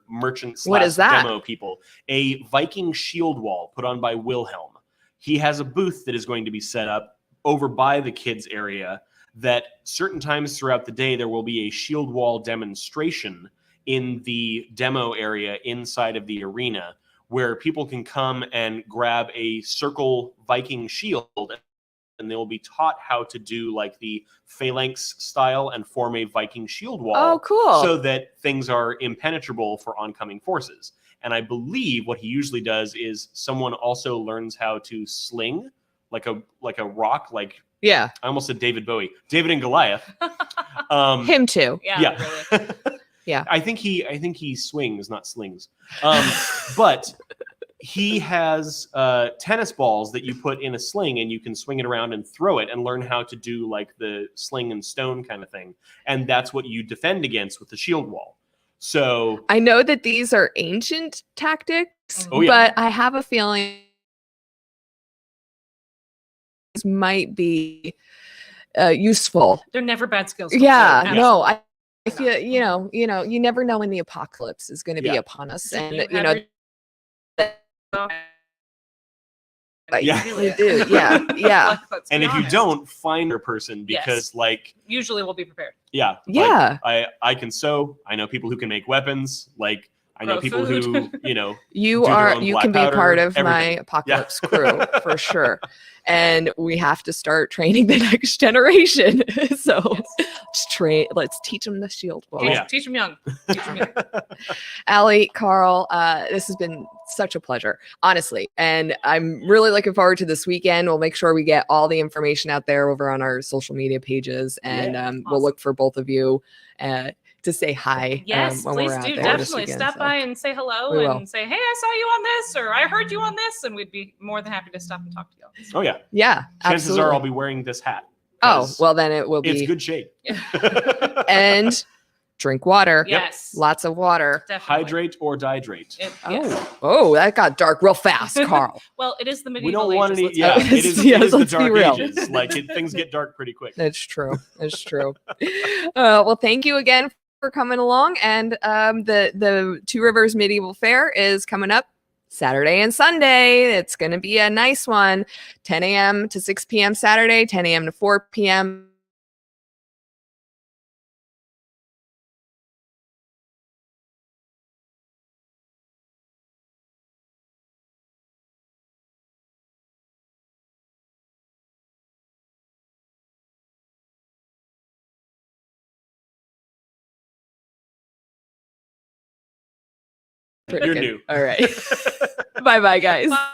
merchant
What is that?
demo people. A Viking shield wall put on by Wilhelm. He has a booth that is going to be set up over by the kids area that certain times throughout the day there will be a shield wall demonstration in the demo area inside of the arena where people can come and grab a circle Viking shield and they will be taught how to do like the phalanx style and form a Viking shield wall.
Oh, cool.
So that things are impenetrable for oncoming forces. And I believe what he usually does is someone also learns how to sling like a rock, like
Yeah,
I almost said David Bowie, David and Goliath.
him too.
Yeah, really.
Yeah.
I think he swings, not slings. But he has tennis balls that you put in a sling and you can swing it around and throw it and learn how to do like the sling and stone kind of thing. And that's what you defend against with the shield wall. So
I know that these are ancient tactics,
Oh, yeah.
but I have a feeling these might be useful.
They're never bad skills. to
Yeah,
learn.
no, I feel you never know when the apocalypse is going to be
Yeah.
upon us,
Do
and
you
you
have
know
your-
Yeah.
you do, yeah.
Let's be
and if you
honest.
don't, find your person because like
usually we'll be prepared.
yeah.
Yeah.
Like, I can sew. I know people who can make weapons. Like I know
Grow
people
food.
who,
You
do their
are
own
you
black
can be a
powder,
part of my
everything.
apocalypse crew for sure, and we have to start training the next generation. So let's teach them the shield wall.
Oh, yeah.
Teach them young. Teach 'em young.
Allie, Carl, this has been such a pleasure, honestly. And I'm really looking forward to this weekend. We'll make sure we get all the information out there over on our social media pages. And we'll
Awesome.
look for both of you to say hi.
Yes,
when
please
we're out
do.
there this
Definitely
weekend,
stop
so.
by and say hello
We will.
and say, hey, I saw you on this, or I heard you on this. And we'd be more than happy to stop and talk to you.
Oh yeah.
Yeah,
Chances
absolutely.
are I'll be wearing this hat.
Oh,
'cause
well, then it will
it's
be.
good shade.
And drink water.
Yes.
Lots of water.
Definitely.
Hydrate or dihydrate.
Yes.
Oh, that got dark real fast, Carl.
Well, it is the
We
medieval
don't want
ages.
any.
let's
Yeah,
go.
it is,
Yes,
it is the
let's be
dark
real.
ages. Like things get dark pretty quick.
That's true. That's true. Well, thank you again for coming along. And the Two Rivers Medieval Fair is coming up Saturday and Sunday. It's going to be a nice one. 10 a.m. to 6 p.m. Saturday, 10 a.m. to 4 p.m.
You're new.
All right. Bye-bye, guys.
Bye.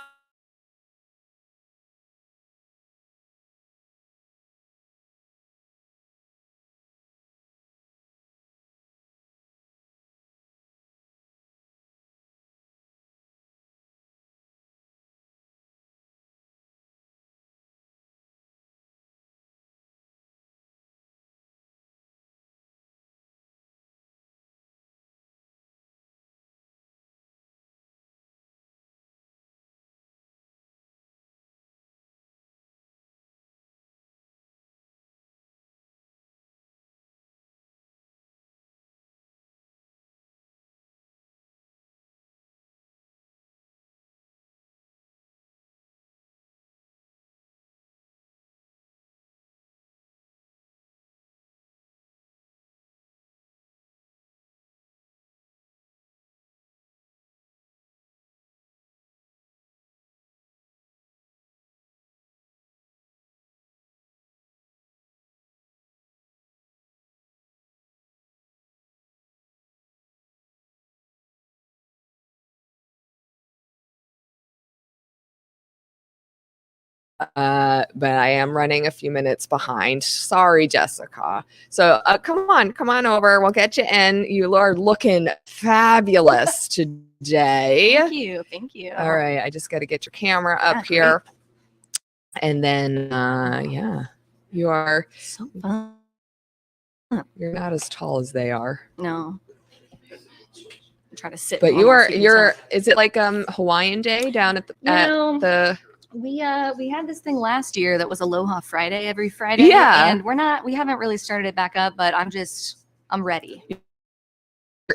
but I am running a few minutes behind. Sorry, Jessica. So come on over. We'll get you in. You are looking fabulous today.
Thank you.
All right, I just got to get your camera up
Yeah,
here, and then yeah, you are.
So fun.
You're not as tall as they are.
No. Try to sit.
But
almost even
you're.
so.
Is it like Hawaiian Day down at the?
We had this thing last year that was Aloha Friday every Friday.
Yeah.
And we haven't really started it back up, but I'm ready.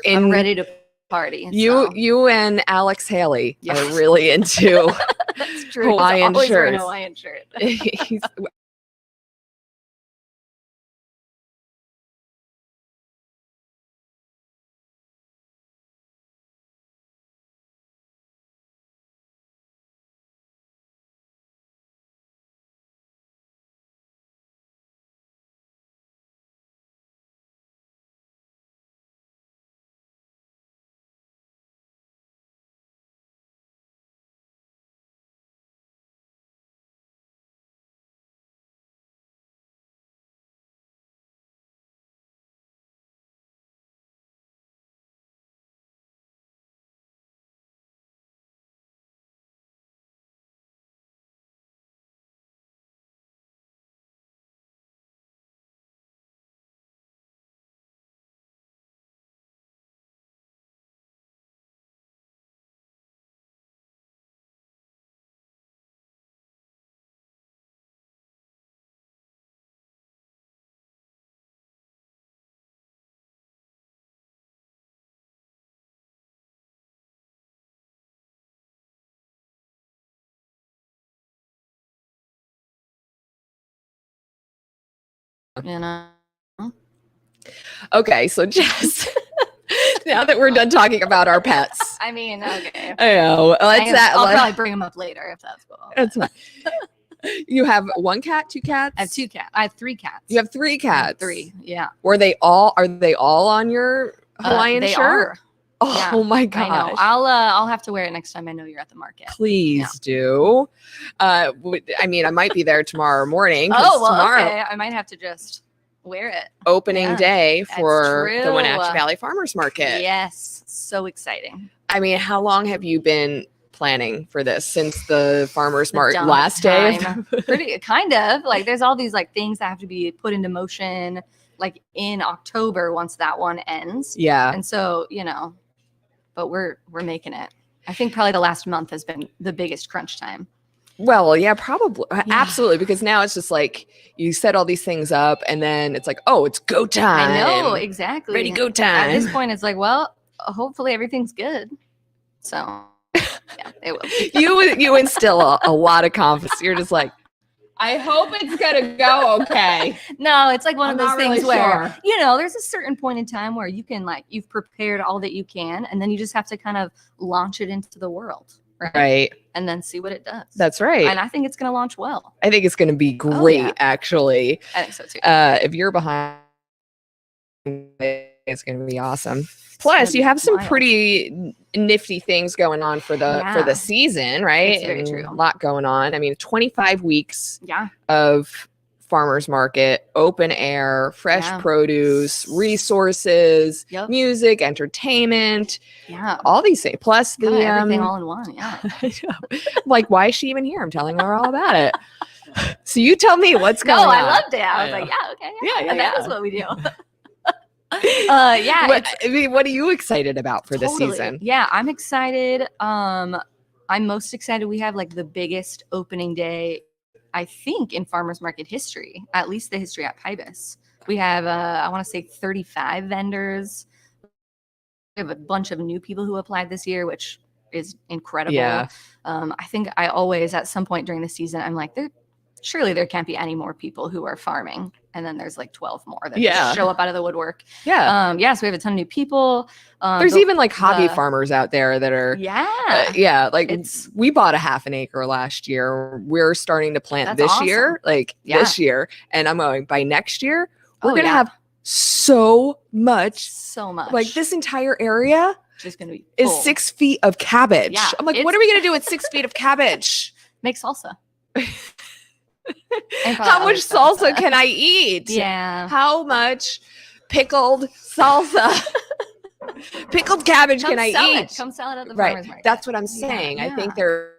I'm
I'm ready to party.
You and Alex Haley
Yes.
are really into
That's true.
Hawaiian
He's always wearing a
shirts.
Hawaiian shirt.
He's-
You know?
okay, so Jess, now that we're done talking about our pets,
I mean, okay.
I know.
I'll probably bring them up later if that's cool.
That's fine. You have one cat, two cats?
I have 2 cats. I have 3 cats.
You have 3 cats.
3. Yeah.
Are they all on your Hawaiian
they
shirt?
are.
Oh
Yeah,
my gosh.
I know. I'll have to wear it next time I know you're at the market.
Please do. I mean, I might be there tomorrow morning. 'Cause
Oh, well,
tomorrow,
okay. I might have to just wear it.
opening
Yeah,
day
that's
for the
true.
Wenatchee Valley Farmers Market.
Yes. So exciting.
I mean, how long have you been planning for this? Since the farmers
The
market
dump
last day?
time. Pretty kind of like there's all these like things that have to be put into motion like in October once that one ends.
Yeah.
And so, but we're making it. I think probably the last month has been the biggest crunch time.
Well, yeah, probably. Absolutely. Because now it's just like you set all these things up and then it's like, oh, it's go time.
I know, exactly.
Ready, go
At
time.
this point, it's like, well, hopefully everything's good. So, yeah, it will.
you instill a lot of confidence. You're just like, I hope it's gonna go okay.
No, it's like one
I'm
of those
not
things
really
where,
sure.
there's a certain point in time where you can you've prepared all that you can, and then you just have to kind of launch it into the world.
Right.
And then see what it does.
That's right.
And I think it's going to launch well.
I think it's going to be great,
yeah.
actually.
I think so too.
If you're behind, it's going to be awesome. Plus, you have some
wild.
pretty nifty things going on for the season, right?
It's very
And
true.
A lot going on. I mean, 25 weeks
Yeah.
of farmers market, open air, fresh
Yeah.
produce, resources,
Yep.
music, entertainment,
Yeah.
all these things. Plus the
Kinda everything all in one. Yeah.
I know. Like, why is she even here? I'm telling her all about it. So you tell me what's going
No,
on.
I loved it. I was
I
like,
know.
yeah, okay.
Yeah,
That
yeah.
is what we do. Yeah.
What are you excited about for this
Totally.
season?
Yeah, I'm excited. I'm most excited. We have like the biggest opening day, I think, in farmers market history, at least the history at Pybus. We have, I want to say 35 vendors. We have a bunch of new people who applied this year, which is incredible.
Yeah.
I think I always, at some point during the season, I'm like, surely there can't be any more people who are farming. And then there's like 12 more that just show up out of the woodwork.
Yeah.
So we have a ton of new people.
There's even like hobby farmers out there that are, like we bought a half an acre last year. We're starting to plant
That's
this year, this year. And I'm going, by next year, we're going to have so much, like this entire area
just going to be
is
full.
6 feet of cabbage.
Yeah,
I'm like, what are we going to do with 6 feet of cabbage?
Make salsa. And probably
How
other
much salsa
salsa.
can I eat?
Yeah.
How much pickled salsa, pickled cabbage
Come
can I
sell
eat?
it. Come sell it at the
Right.
farmer's market.
That's what I'm
Yeah,
saying. I think
yeah.
there are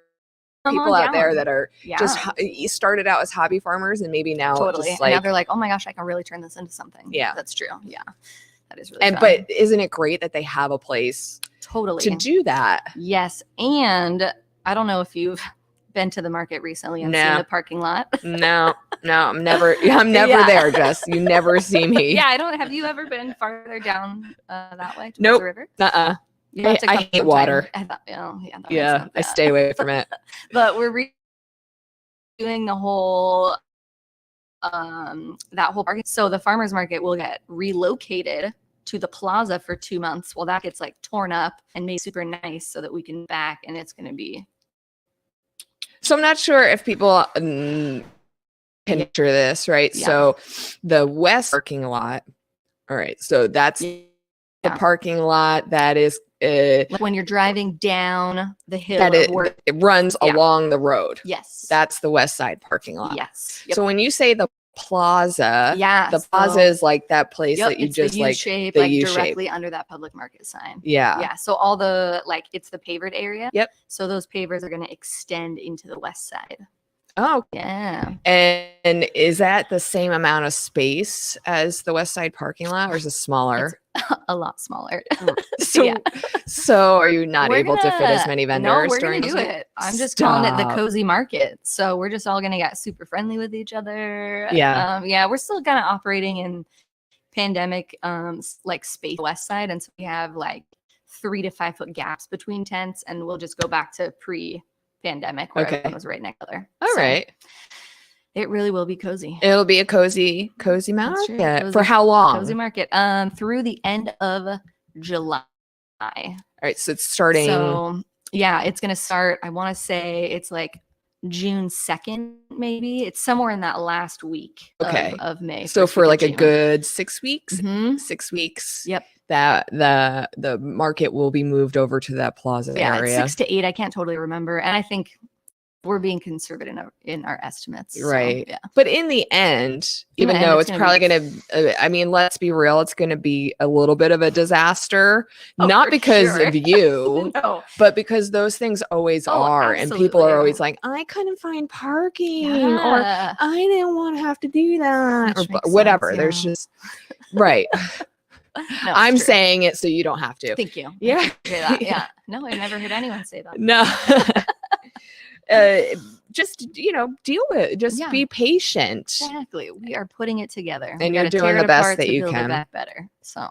Come
people
on
out there
down.
that are
Yeah.
just started out as hobby farmers and maybe now
Totally.
just
And now
like,
they're like, oh my gosh, I can really turn this into something.
Yeah.
That's true. Yeah. That is really
and
fun.
but isn't it great that they have a place
Totally.
to do that?
Yes. And I don't know if you've been to the market recently and seen
No.
the parking lot.
No, I'm never
Yeah.
there, Jess. You never see me.
Yeah, I don't. Have you ever been farther down that way towards
Nope.
the river?
Uh-uh.
You have to
I
come
hate
sometime.
water.
I thought, oh, yeah, that makes
Yeah,
sense,
I stay away from it.
But we're doing the whole that whole market. So the farmers market will get relocated to the plaza for 2 months while that gets like torn up and made super nice so that we can back, and it's going to be.
So I'm not sure if people can picture this, right?
Yeah.
So the west parking lot. All right. So that's the parking lot that is
Like when you're driving down the hill
that
of work.
it runs along the road.
Yes.
That's the west side parking lot.
Yes. Yep.
So when you say the plaza,
Yeah.
the plaza is like that place
Yep,
that you
it's
just
the
like
U-shape,
the
like
U-shape.
directly under that public market sign.
Yeah.
Yeah. So all the it's the pavered area.
Yep.
So those pavers are going to extend into the west side.
Oh,
Yeah.
and is that the same amount of space as the west side parking lot, or is it smaller?
A lot smaller.
So,
yeah.
so are you not
We're
able to fit as
gonna-
many vendors?
No, we're
during
gonna do
this week?
it. I'm just calling it the
Stop.
cozy market. So we're just all gonna get super friendly with each other.
Yeah.
Yeah. We're still kind of operating in pandemic like space west side, and so we have like 3 to 5 foot gaps between tents, and we'll just go back to pre-pandemic where
Okay.
everyone was right next to each other.
All
So
right.
it really will be cozy.
It'll be a cozy
That's
market.
true,
For
cozy-
how long?
Cozy market. Through the end of July.
All right. So it's starting.
So yeah, it's gonna start. I want to say it's like June 2nd, maybe. It's somewhere in that last week
Okay.
of May.
so
first
for
week of
like a
June.
good 6 weeks.
Mhm.
6 weeks.
Yep.
That the market will be moved over to that plaza
Yeah,
area.
it's 6 to 8. I can't totally remember, and I think we're being conservative in our estimates. so,
Right.
yeah.
But in the end,
In the
even
end,
though
it's
it's
gonna
probably
be-
going to, I mean, let's be real, it's going to be a little bit of a disaster,
Oh,
not
for
because
sure.
of you,
No.
but because those things always
Oh,
are. And people are
absolutely.
always like, I couldn't find parking or
Yeah.
I didn't want to have to do that
Which
or
makes
whatever.
sense,
There's
yeah.
just, right.
No, it's
I'm
true.
saying it so you don't have to.
Thank you. I
Yeah.
appreciate that. Yeah. No, I've never heard anyone say that.
No. Just, deal with it. Just
Yeah.
be patient.
Exactly. We are putting it together.
And
We
you're
gotta
doing
tear
the
it
best
apart
that
to
you
build
can.
it back better. So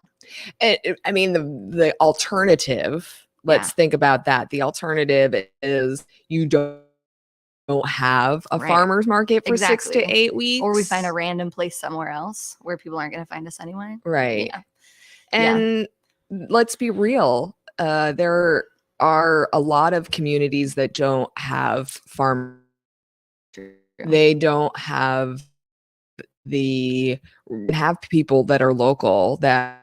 I mean, the alternative, let's
Yeah.
think about that. The alternative is you don't have a
Right.
farmer's market for 6 to
Exactly.
8 weeks.
or we find a random place somewhere else where people aren't going to find us anyway.
right.
Yeah.
And let's be real. There are a lot of communities that don't have farm. They don't have have people that are local that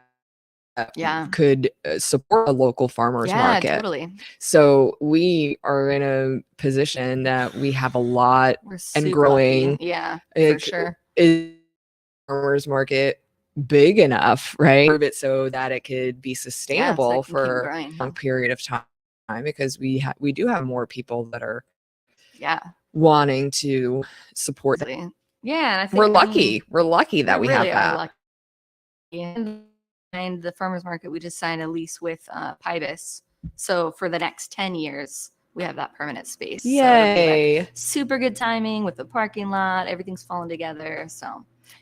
Yeah.
could support a local farmers
Yeah,
market.
totally.
So we are in a position that we have a lot
We're
and
super
growing.
lucky. Yeah,
Like,
for sure.
Is farmers market big enough, right? Prove it so that it could be
Yeah, so
sustainable
it can keep
for
growing.
a long period of time, because we do have more people that are
Yeah.
wanting to support that.
Exactly. Yeah, and I think
We're
I mean,
lucky. We're lucky that we have
really
that.
are lucky. And the farmers market, we just signed a lease with Pybus. So for the next 10 years, we have that permanent space. So it'll be, like,
Yay.
super good timing with the parking lot. Everything's falling together. So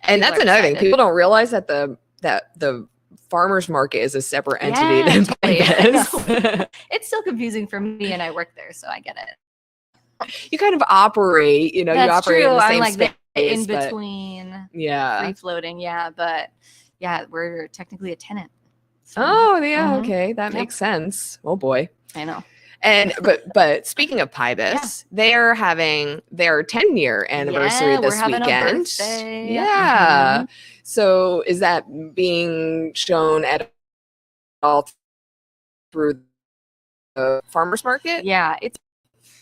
And
people
that's
are
another thing.
excited.
People don't realize that the farmers market is a separate entity
Yeah,
than
totally. I
Pybus.
it's still confusing for me, and I work there, so I get it.
You kind of operate, you
That's
operate
true.
in the
I'm
same
like
space.
in
but
between,
yeah.
free floating. Yeah, but yeah, we're technically a tenant. So,
Oh, yeah.
Mhm.
Okay. That
Yep.
makes sense. Oh boy.
I know.
And but speaking of Pybus, they're having their 10-year anniversary
Yeah, we're
this
having a
weekend.
birthday.
Yeah. So is that being shown at all through the farmers market?
Yeah, it's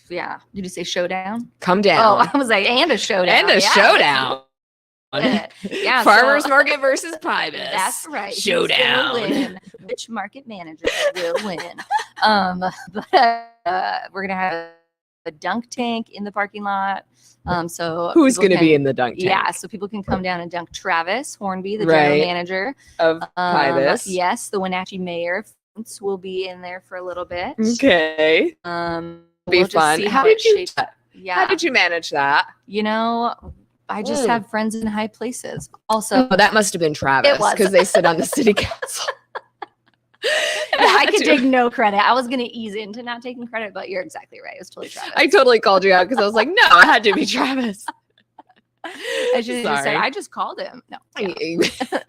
yeah. Did you say showdown?
Come
Oh,
down.
I was like, and a showdown.
And a
yeah.
showdown.
Yeah,
Farmers
so-
Market versus Pybus.
That's right. Who's
Showdown.
gonna win? Which market manager will win? But we're gonna have a dunk tank in the parking lot. So
Who's
people
going to be
can-
in the dunk tank?
Yeah, so people can come down and dunk Travis Hornby, the
Right.
general manager.
Of Pybus.
Yes, the Wenatchee mayor will be in there for a little bit.
Okay.
Be
Be fun. How did you?
Yeah.
How did you manage that?
You know, I just have friends in high places. Also,
Oh, that must have been Travis
was.
because they sit on the city council.
I could take no credit. I was gonna ease into not taking credit, but you're exactly right. It was totally Travis.
I totally called you out because I was like, no, it had to be Travis.
I should have just said
Sorry.
I just called him. No. yeah.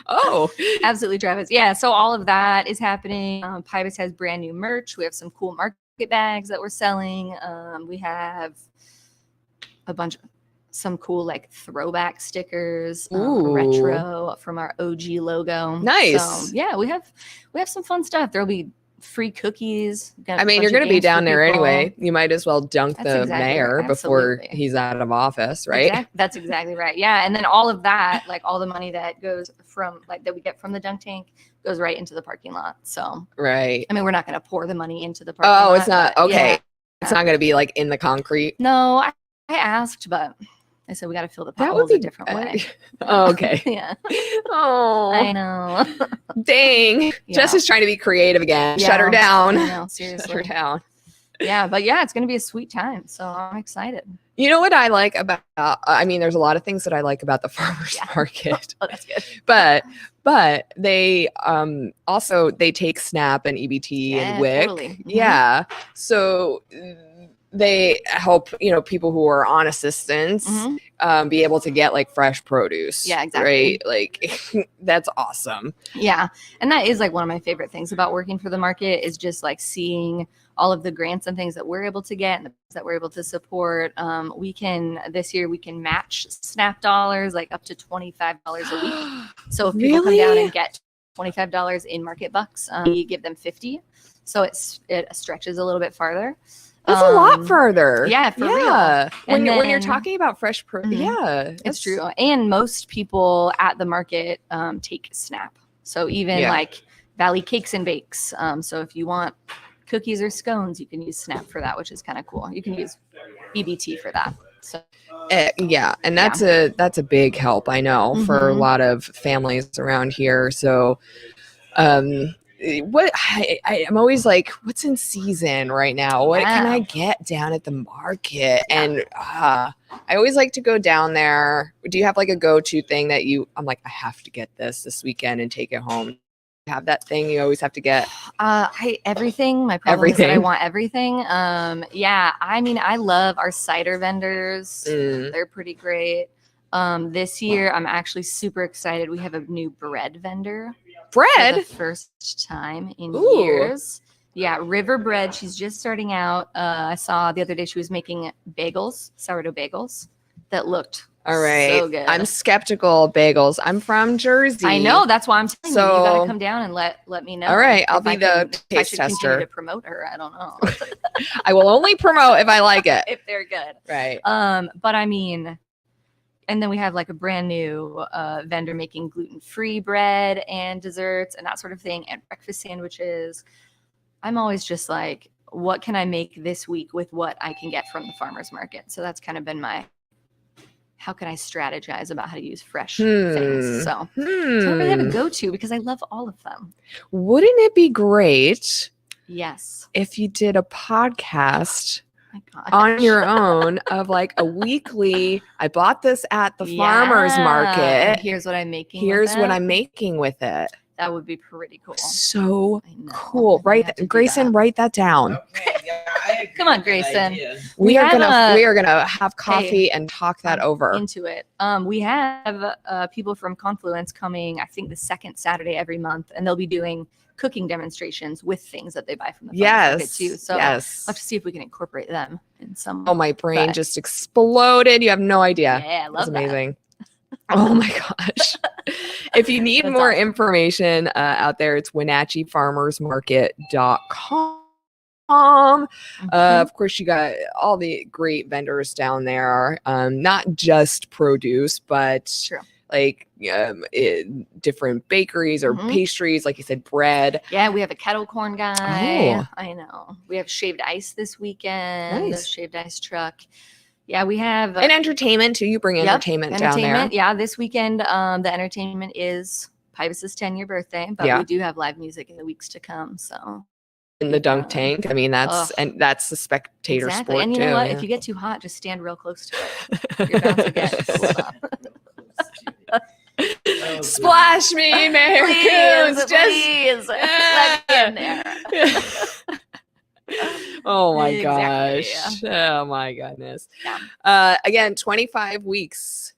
Oh,
Absolutely, Travis. Yeah, so all of that is happening. Pybus has brand new merch. We have some cool market bags that we're selling. We have a bunch of some cool like throwback stickers,
Ooh.
retro from our OG logo.
Nice.
So, yeah, we have some fun stuff. There'll be free cookies. Got
I
a
mean,
bunch
you're
of
going to be
games for
down there
people.
anyway. You might as well dunk
That's
the
exactly
mayor
right.
before
Absolutely.
he's out of office, right?
That's exactly right. Yeah, and then all of that, like all the money that goes from like that we get from the dunk tank goes right into the parking lot. So
Right.
I mean, we're not going to pour the money into the parking lot.
Oh, it's not
but
okay.
yeah.
It's not going to be like in the concrete.
No, I asked, but I said we got to fill the
That would
potholes
be
a different way.
Oh, okay.
Yeah,
Oh,
I know.
dang.
Yeah.
Jess is trying to be creative again. Shut her
Yeah,
down.
I know,
Shut her
seriously.
down.
Yeah, but yeah, it's going to be a sweet time. So I'm excited.
You know what I like about? I mean, there's a lot of things that I like about the farmers
Yeah.
market,
Oh, that's good.
but they also they take SNAP and EBT
Yeah,
and WIC.
totally. Mhm.
Yeah, so they help people who are on assistance
Mhm.
be able to get like fresh produce.
Yeah, exactly.
Right, like that's awesome.
Yeah. And that is like one of my favorite things about working for the market is just like seeing all of the grants and things that we're able to get and that we're able to support. This year we can match SNAP dollars like up to $25 a week. So if people come down
Really?
and get $25 in market bucks, we give them 50. So it stretches a little bit farther.
That's a lot further.
yeah, for real.
yeah. When
And
you're
then-
talking about fresh produce,
Mhm.
yeah,
It's
that's
true. And most people at the market take SNAP. So even
Yeah.
like Valley Cakes and Bakes. So if you want cookies or scones, you can use SNAP for that, which is kind of cool. You can use EBT for that. So
Yeah, and that's a big help, I know, for a
Mhm.
lot of families around here. So what I'm always like, what's in season right now? What can
Yeah.
I get down at the market? And I always like to go down there. Do you have like a go-to thing that I'm like, I have to get this weekend and take it home? Have that thing you always have to get?
everything. My problem is that I
Everything.
want everything. Yeah, I mean, I love our cider vendors.
Mm.
They're pretty great. This year, I'm actually super excited. We have a new bread vendor. For
Bread?
the first time in
Ooh.
years. Yeah, River Bread. She's just starting out. I saw the other day she was making bagels, sourdough bagels, that looked
All right.
so good.
I'm skeptical of bagels. I'm from Jersey.
I know. That's why I'm telling you. You got
So-
to come down and let me know.
All right, I'll
if
be
I
the
can- if I
taste
should continue
tester.
to promote her. I don't know
I will only promote if I like it.
if they're good.
Right.
But I mean, and then we have like a brand new vendor making gluten-free bread and desserts and that sort of thing, and breakfast sandwiches. I'm always just like, what can I make this week with what I can get from the farmer's market? So that's kind of been how can I strategize about how to use fresh things? So I don't really have a go-to because I love all of them.
Wouldn't it be great
Yes.
if you did a podcast
My God.
on your own of like a weekly, I bought this at the farmer's
Yeah.
market.
Here's what I'm making. with
Here's what
it.
I'm making with it.
That would be pretty cool.
So
I know.
cool.
We
Write
have to do
Grayson,
that.
write that down.
Okay, yeah, I agree.
Come on,
Good
Grayson.
idea.
We
We are
have
gonna have coffee and talk that over.
into it. We have people from Confluence coming, I think the second Saturday every month, and they'll be doing cooking demonstrations with things that they buy from the farmer's market
Yes.
too. So
yes.
I'll have to see if we can incorporate them in some.
Oh, my brain
but-
just exploded. You have no idea.
yeah, I love
That's
that.
amazing. Oh my gosh. If you need
That's
more
awesome.
information out there, it's WenatcheeFarmersMarket.com. welcome.
Mhm.
Of course, you got all the great vendors down there, not just produce, but
True.
like different bakeries or
Mhm.
pastries, like you said, bread.
Yeah, we have a kettle corn guy.
Oh.
I know. We have shaved ice this weekend.
Nice.
A shaved ice truck. Yeah, we have
And entertainment too. You bring
Yep,
entertainment down there.
Yeah, this weekend, the entertainment is Pybus's 10-year birthday, but
Yeah.
we do have live music in the weeks to come. So
In the dunk
Yeah.
tank. I mean, that's
Ugh.
and that's the spectator
exactly.
sport
And you
too.
know what?
yeah.
If you get too hot, just stand real close to it. You're about to get cooled up.
Oh,
Splash me, Mayor Coons.
please, let me in there.
Oh my
Exactly,
gosh. Oh my goodness.
Yeah.
Again, 25 weeks.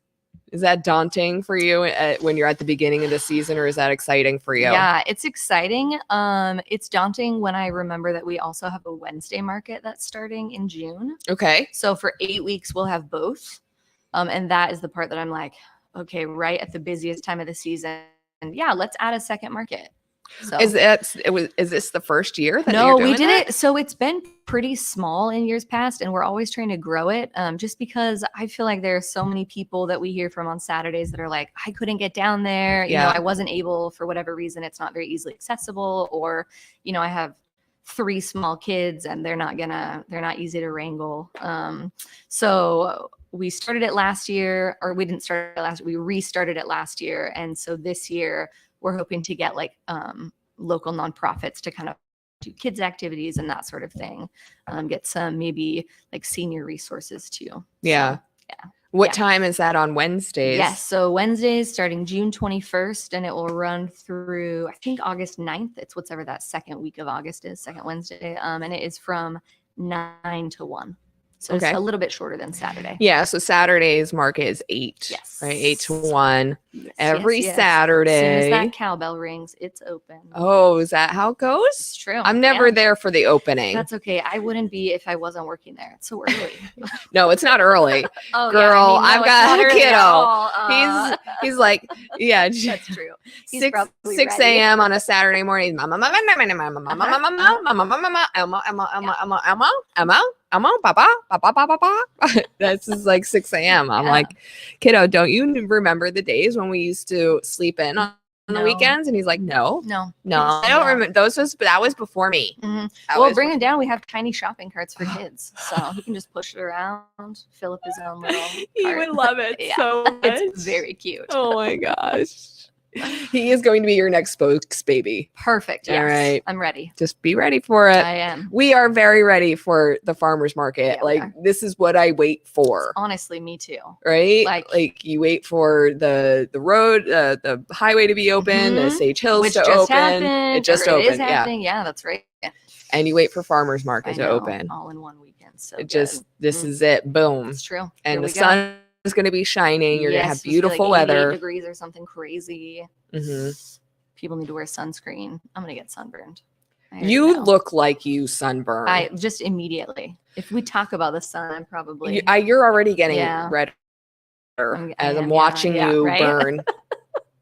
Is that daunting for you when you're at the beginning of the season, or is that exciting for you?
Yeah, it's exciting. It's daunting when I remember that we also have a Wednesday market that's starting in June.
Okay.
So for 8 weeks, we'll have both. And that is the part that I'm like, okay, right at the busiest time of the season. And yeah, let's add a second market. So
Is this the first year that
no,
you're
we
doing
did
that?
it. So it's been pretty small in years past, and we're always trying to grow it. Just because I feel like there are so many people that we hear from on Saturdays that are like, I couldn't get down there. You know,
Yeah.
I wasn't able for whatever reason. It's not very easily accessible, or, you know, I have 3 small kids and they're not easy to wrangle. So we started it last year, or we didn't start it last, we restarted it last year. And so this year we're hoping to get like local nonprofits to kind of do kids activities and that sort of thing. Get some maybe like senior resources too.
Yeah.
So, yeah.
What
Yeah.
time is that on Wednesdays?
Yes. So Wednesdays starting June 21st, and it will run through, I think, August 9th. It's whatever that second week of August is, second Wednesday. And it is from 9 to 1. So
Okay.
it's a little bit shorter than Saturday.
Yeah. So Saturday's market is 8.
Yes.
Right. 8 to 1.
Yes,
Every
yes.
Saturday.
As soon as that cowbell rings, it's open.
Oh, is that how it
It's
goes?
true.
I'm never
Yeah.
there for the opening.
That's okay. I wouldn't be if I wasn't working there. It's so early.
No, it's not early.
Oh,
Girl, I've
it's
got
not
a
early at
kiddo.
all.
He's like, yeah,
That's true. He's
6
probably
6
ready.
a.m. on a Saturday morning. Mama, mama, mama, mama, mama, mama, mama, mama, mama, Emma, Emma, Emma, Emma, Emma, Emma, Emma, Papa, Papa, Papa, Papa. This is like 6 a.m. I'm
Yeah.
like, kiddo, don't you remember the days when we used to sleep in on the
No.
weekends? And he's like, no,
No.
I don't remember. That was before me.
Mhm.
That
Well,
was
bring it down. We have tiny shopping carts for kids, so he can just push it around, fill up his own little.
He
cart.
would love it
Yeah.
so much.
It's very cute.
Oh my gosh. He is going to be your next spokes baby.
Perfect.
All
Yes.
right.
I'm ready.
Just be ready for it.
I am.
We are very ready for the farmers market.
Yeah, we
like
are.
this is what I wait for,
Honestly, me too.
right?
like-
you wait for the road, the highway to be open, the
Mhm.
Sage Hills
Which
to
just
open.
happened.
It just
or It is
opened, yeah.
happening. Yeah, that's right.
And you wait for farmers
I
market to
know,
open.
all in one weekend. So
It just this
Mm.
is it. Boom.
it's true.
And
Here
the
we go.
sun is going to be shining. You're going to
Yes,
have
it's gonna be
beautiful
like 88
weather.
degrees or something crazy.
Mhm.
People need to wear sunscreen. I'm gonna get sunburned. I already
You
know.
look like you sunburn.
I just immediately. If we talk about the sun, I'm probably.
You're already getting
Yeah.
redder
I
as I'm
am,
watching
yeah,
you
right?
burn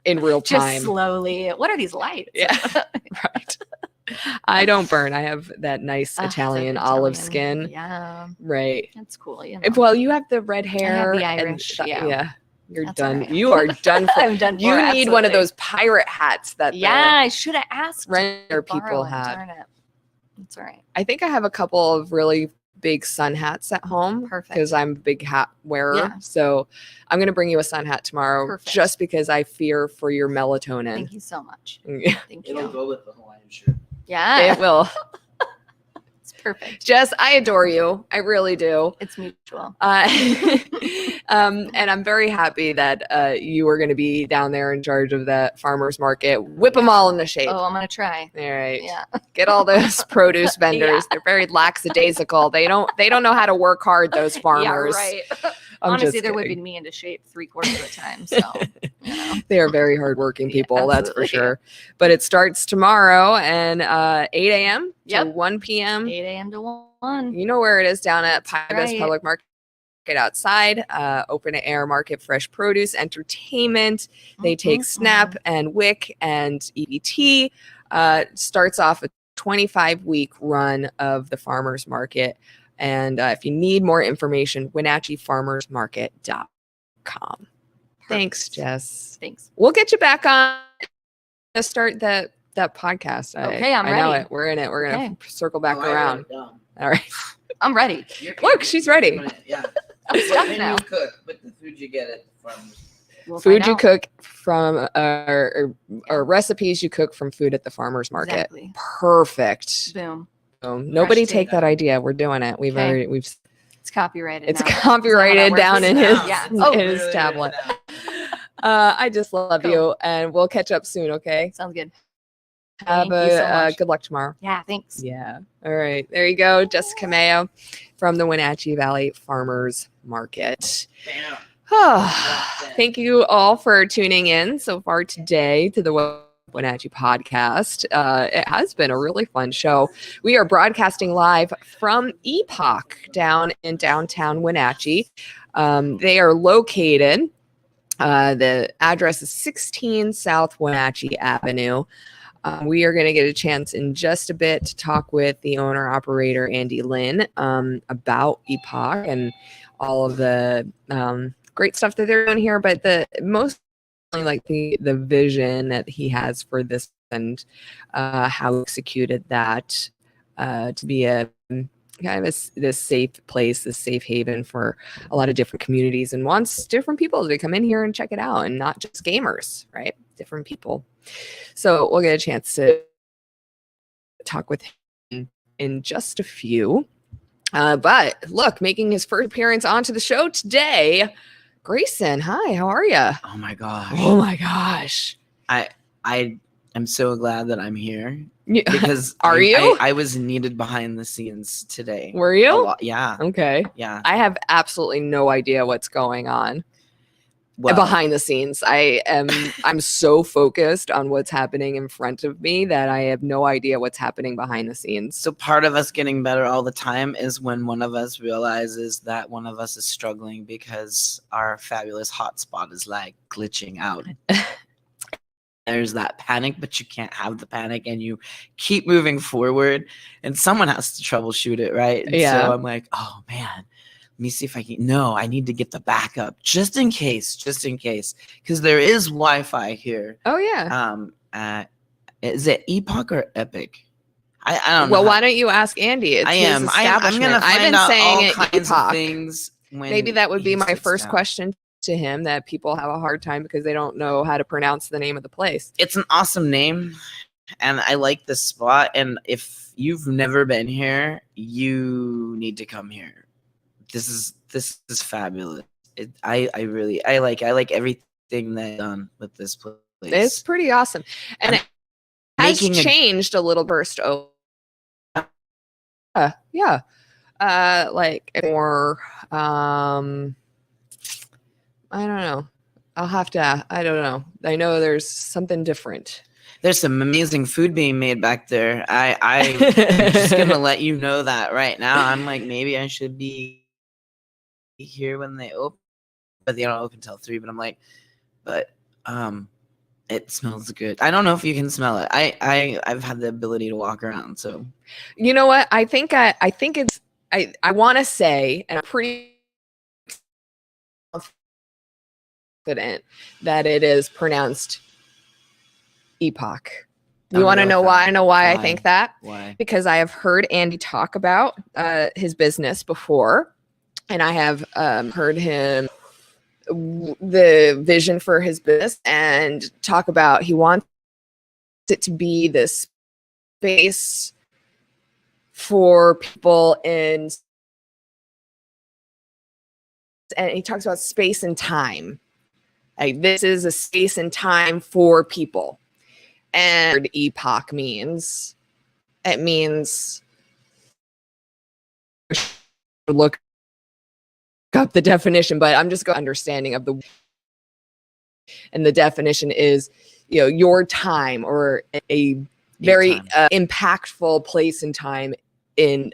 in real
just
time.
slowly. What are these lights?
Yeah, right. I don't burn. I have that nice
Ugh,
Italian
the
olive
Italian-
skin.
Yeah,
Right.
that's cool. You know.
Well, you have the red
I have
hair.
the
and
Irish, yeah.
yeah. You're
That's all
done.
right.
You are done for.
I'm done.
You
for,
need one of
absolutely.
those pirate hats that
Yeah, I should have asked.
the renter
to
people
borrow it,
had.
Darn it. That's all right.
I think I have a couple of really big sun hats at home
Perfect.
because I'm a big hat wearer.
Yeah.
So I'm going to bring you a sun hat tomorrow
Perfect.
just because I fear for your melatonin.
Thank you so much.
Yeah,
Thank
It'll
you.
go with the Hawaiian shirt.
Yeah,
it will.
it's perfect.
Jess, I adore you. I really do.
It's mutual.
And I'm very happy that you are going to be down there in charge of that farmers market. Whip them all into shape.
Oh, I'm gonna try.
All right.
Yeah.
Get all those produce vendors. They're very lackadaisical. They don't know how to work hard, those farmers.
Yeah, right.
I'm
Honestly,
just
they're
kidding.
whipping me into shape 3/4 of the time. So, you know.
They are very hardworking
Yeah,
people, that's for
absolutely.
sure. But it starts tomorrow and 8 a.m. to
Yep.
1 p.m.
8 a.m. to 1.
You know where it is, down at Pybus
right.
Public Market outside. Open air market, fresh produce, entertainment. They take
Mhm,
SNAP and WIC and EBT. Starts off at 25-week run of the farmers market. And if you need more information, WenatcheeFarmersMarket.com. Thanks, Jess.
Thanks.
We'll get you back on to start that podcast.
Okay, I'm
I know
ready.
it. We're in it. We're
Okay.
gonna circle back
Oh, I wrote
around.
it down.
All right.
I'm ready.
Look, she's ready.
Yeah.
I'm stuck
Then
now.
you cook with the food you get at the farmers.
We'll
Food
find
you
out.
cook from or recipes you cook from food at the farmers market.
Exactly.
Perfect.
Boom.
Nobody
Fresh
take
data.
that idea. We're doing it. We've
Okay.
already
It's copyrighted.
it's
now. Is that how
copyrighted
that
down
works?
in his
Yeah.
in
Oh,
his
Literally
tablet.
written down.
I just love
Cool.
you, and we'll catch up soon. Okay.
Sounds good.
Have
Thank you so much.
good luck tomorrow.
Yeah, thanks.
Yeah. All right. There you go, Jessica Mayo from the Wenatchee Valley Farmers Market.
Bam.
Thank you all for tuning in so far today to the Wenatchee podcast. It has been a really fun show. We are broadcasting live from Epoch down in downtown Wenatchee. They are located, the address is 16 South Wenatchee Avenue. We are going to get a chance in just a bit to talk with the owner operator, Andy Lynn, about Epoch and all of the great stuff that they're doing here. But the most like the vision that he has for this and how he executed that to be a kind of this safe place, this safe haven for a lot of different communities, and wants different people to come in here and check it out, and not just gamers, right? Different people. So we'll get a chance to talk with him in just a few. But look, making his first appearance onto the show today, Grayson. Hi, how are you?
Oh my gosh.
Oh my gosh.
I am so glad that I'm here
Yeah.
because
Are you?
I was needed behind the scenes today.
Were
A
you?
lot- Yeah.
Okay.
Yeah.
I have absolutely no idea what's going on
Well,
behind the scenes. I'm so focused on what's happening in front of me that I have no idea what's happening behind the scenes.
so part of us getting better all the time is when one of us realizes that one of us is struggling because our fabulous hotspot is like glitching out. There's that panic, but you can't have the panic, and you keep moving forward, and someone has to troubleshoot it, right? And
Yeah.
So I'm like, oh man, let me see if I can. No, I need to get the backup just in case, because there is Wi-Fi here.
Oh yeah.
Is it Epoch or Epic? I don't know.
Well,
how-
why don't you ask Andy? It's
I
his
am. I'm
establishment.
gonna
I've
find
been
out
saying
all
it
kinds of
Epoch.
things. When
Maybe that would be
he
my
sits
first
down.
question to him, that people have a hard time because they don't know how to pronounce the name of the place.
It's an awesome name, and I like this spot. And if you've never been here, you need to come here. This is fabulous. I like everything that's done with this place.
It's pretty awesome. And it has
Making a-
changed a little burst. Yeah. Like more, I don't know. I don't know. I know there's something different.
There's some amazing food being made back there. I'm just gonna let you know that right now. I'm like, maybe I should be here when they open, but they don't open till 3. But I'm like, it smells good. I don't know if you can smell it. I've had the ability to walk around, so
You know what? I think it's, I want to say, and I'm pretty confident that it is pronounced Epoch.
I'm
You want to
gonna
know
go with
why?
that.
I know why I
Why?
think that.
why?
Because I have heard Andy talk about his business before, and I have heard him the vision for his business and talk about he wants it to be this space for people and he talks about space and time. Like, this is a space and time for people. And epoch means, it means look up the definition, but I'm just going understanding of the, and the definition is, you know, your time or a very impactful place and time in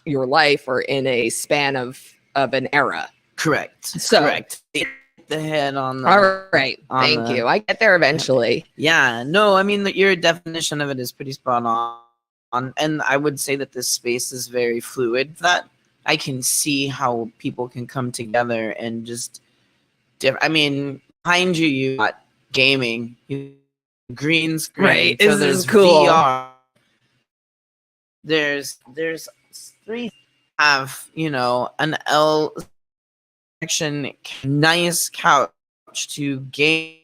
your life or in a span of an era.
Correct.
So-
Correct. Hit the head on the.
All right.
on
Thank
the-
you. I get there eventually.
Yeah. No, I mean your definition of it is pretty spot on. and I would say that this space is very fluid. That I can see how people can come together and just. I mean, behind you, you got gaming, green screen.
Right,
So
this
there's
is cool.
VR. There's 3 have an L section, nice couch to game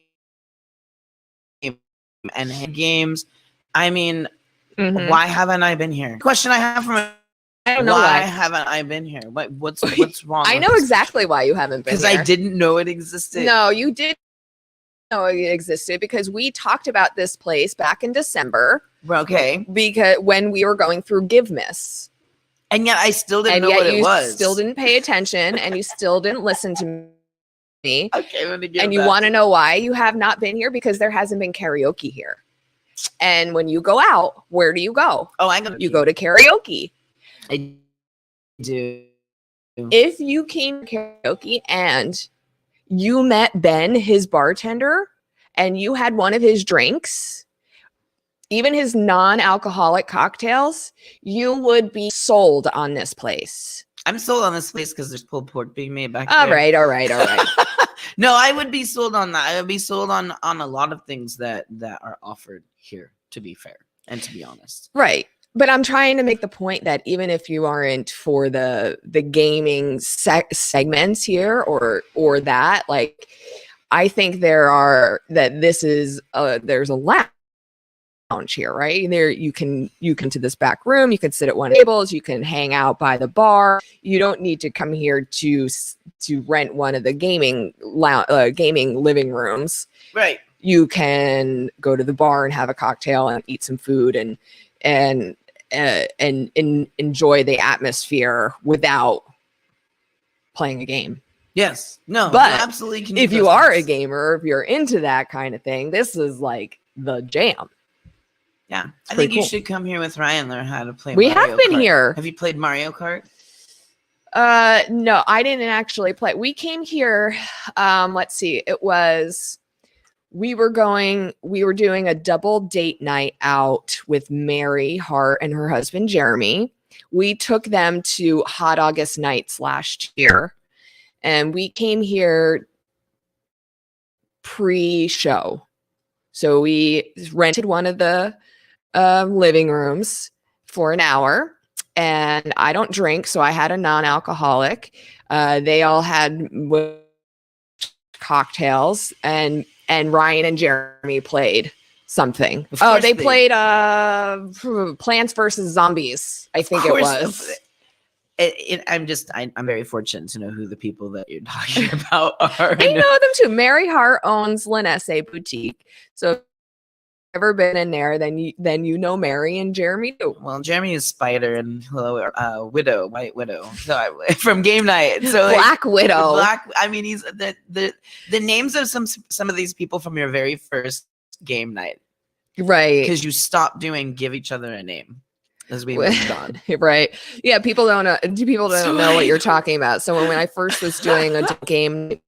and hit games. I mean, why haven't I been here? Question I have from
I don't know
why
why.
haven't I been here? What's wrong?
I
with
know
this?
exactly why you haven't been
Because
here.
I didn't know it existed.
No, you did know it existed because we talked about this place back in December.
Okay.
Because when we were going through Give Miss.
And yet I still didn't
And
know
yet
what it
you
was.
still didn't pay attention and you still didn't listen to me.
Okay, let me give
And you
that
want to
to
know why you have not been here? Because there hasn't been karaoke here. And when you go out, where do you go?
Oh, I go.
You go to karaoke.
I do.
If you came to karaoke and you met Ben, his bartender, and you had one of his drinks, even his non-alcoholic cocktails, you would be sold on this place.
I'm sold on this place because there's pulled pork being made back
All
there.
right.
No, I would be sold on that. I would be sold on a lot of things that are offered here, to be fair and to be honest.
Right. But I'm trying to make the point that even if you aren't for the gaming segments here or that, like, I think there's a lounge here, right? There you can to this back room, you can sit at one of the tables, you can hang out by the bar. You don't need to come here to rent one of the gaming living rooms.
Right.
You can go to the bar and have a cocktail and eat some food and enjoy the atmosphere without playing a game.
Yes. No,
But
you absolutely can.
If
do
you
those
are a
things.
gamer, if you're into that kind of thing, this is like the jam.
Yeah, I
pretty
think you
cool.
should come here with Ryan, learn how to play.
We
Mario
have been
Kart.
here.
Have you played Mario Kart?
No, I didn't actually play. We came here. Let's see. We were doing a double date night out with Mary Hart and her husband Jeremy. We took them to Hot August Nights last year, and we came here pre-show. So we rented one of the living rooms for an hour, and I don't drink, so I had a non-alcoholic. They all had cocktails, and Ryan and Jeremy played something. Oh, they played Plants vs. Zombies, I think it was.
I'm very fortunate to know who the people that you're talking about are.
I know them too. Mary Hart owns Lynn Boutique. So if you've ever been in there, then you know Mary and Jeremy too.
Well, Jeremy is Spider and White Widow. So from game night. So
Black Widow.
I mean, he's the names of some of these people from your very first game night.
Right.
Because you stopped doing give each other a name. As we moved on.
Right. Yeah, people don't know what you're talking about. So when I first was doing a game,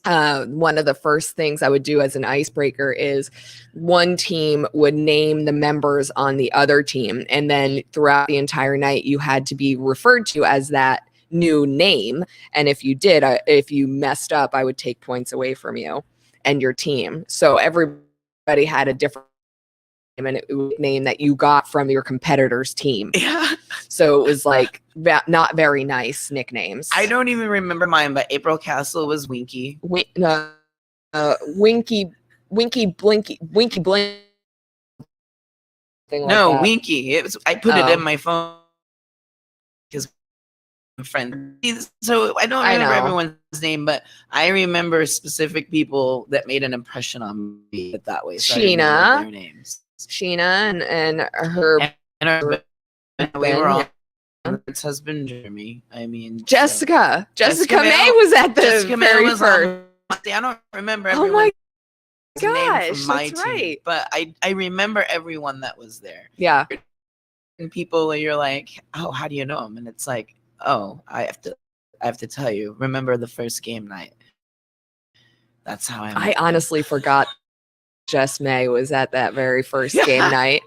one of the first things I would do as an icebreaker is one team would name the members on the other team. And then throughout the entire night, you had to be referred to as that new name. And if you did, if you messed up, I would take points away from you and your team. So everybody had a different and it was a name that you got from your competitor's team.
Yeah.
So it was like not very nice nicknames.
I don't even remember mine, but April Castle was Winky.
Winky, Blinky, Winky Blink.
No,
like
Winky. I put it in my phone because my friend. So I don't remember everyone's name, but I remember specific people that made an impression on me that way. So
Sheena.
Their names.
Sheena and her
we were all its husband Jeremy. I mean
Jessica May was at the
Jessica
very
May was
first.
I don't remember
Oh my
gosh,
gosh, that's
team,
right.
but I remember everyone that was there.
Yeah.
And people where you're like, oh, how do you know them? And it's like, oh, I have to tell you. Remember the first game night? That's how I
honestly forgot Jess May was at that very first game night.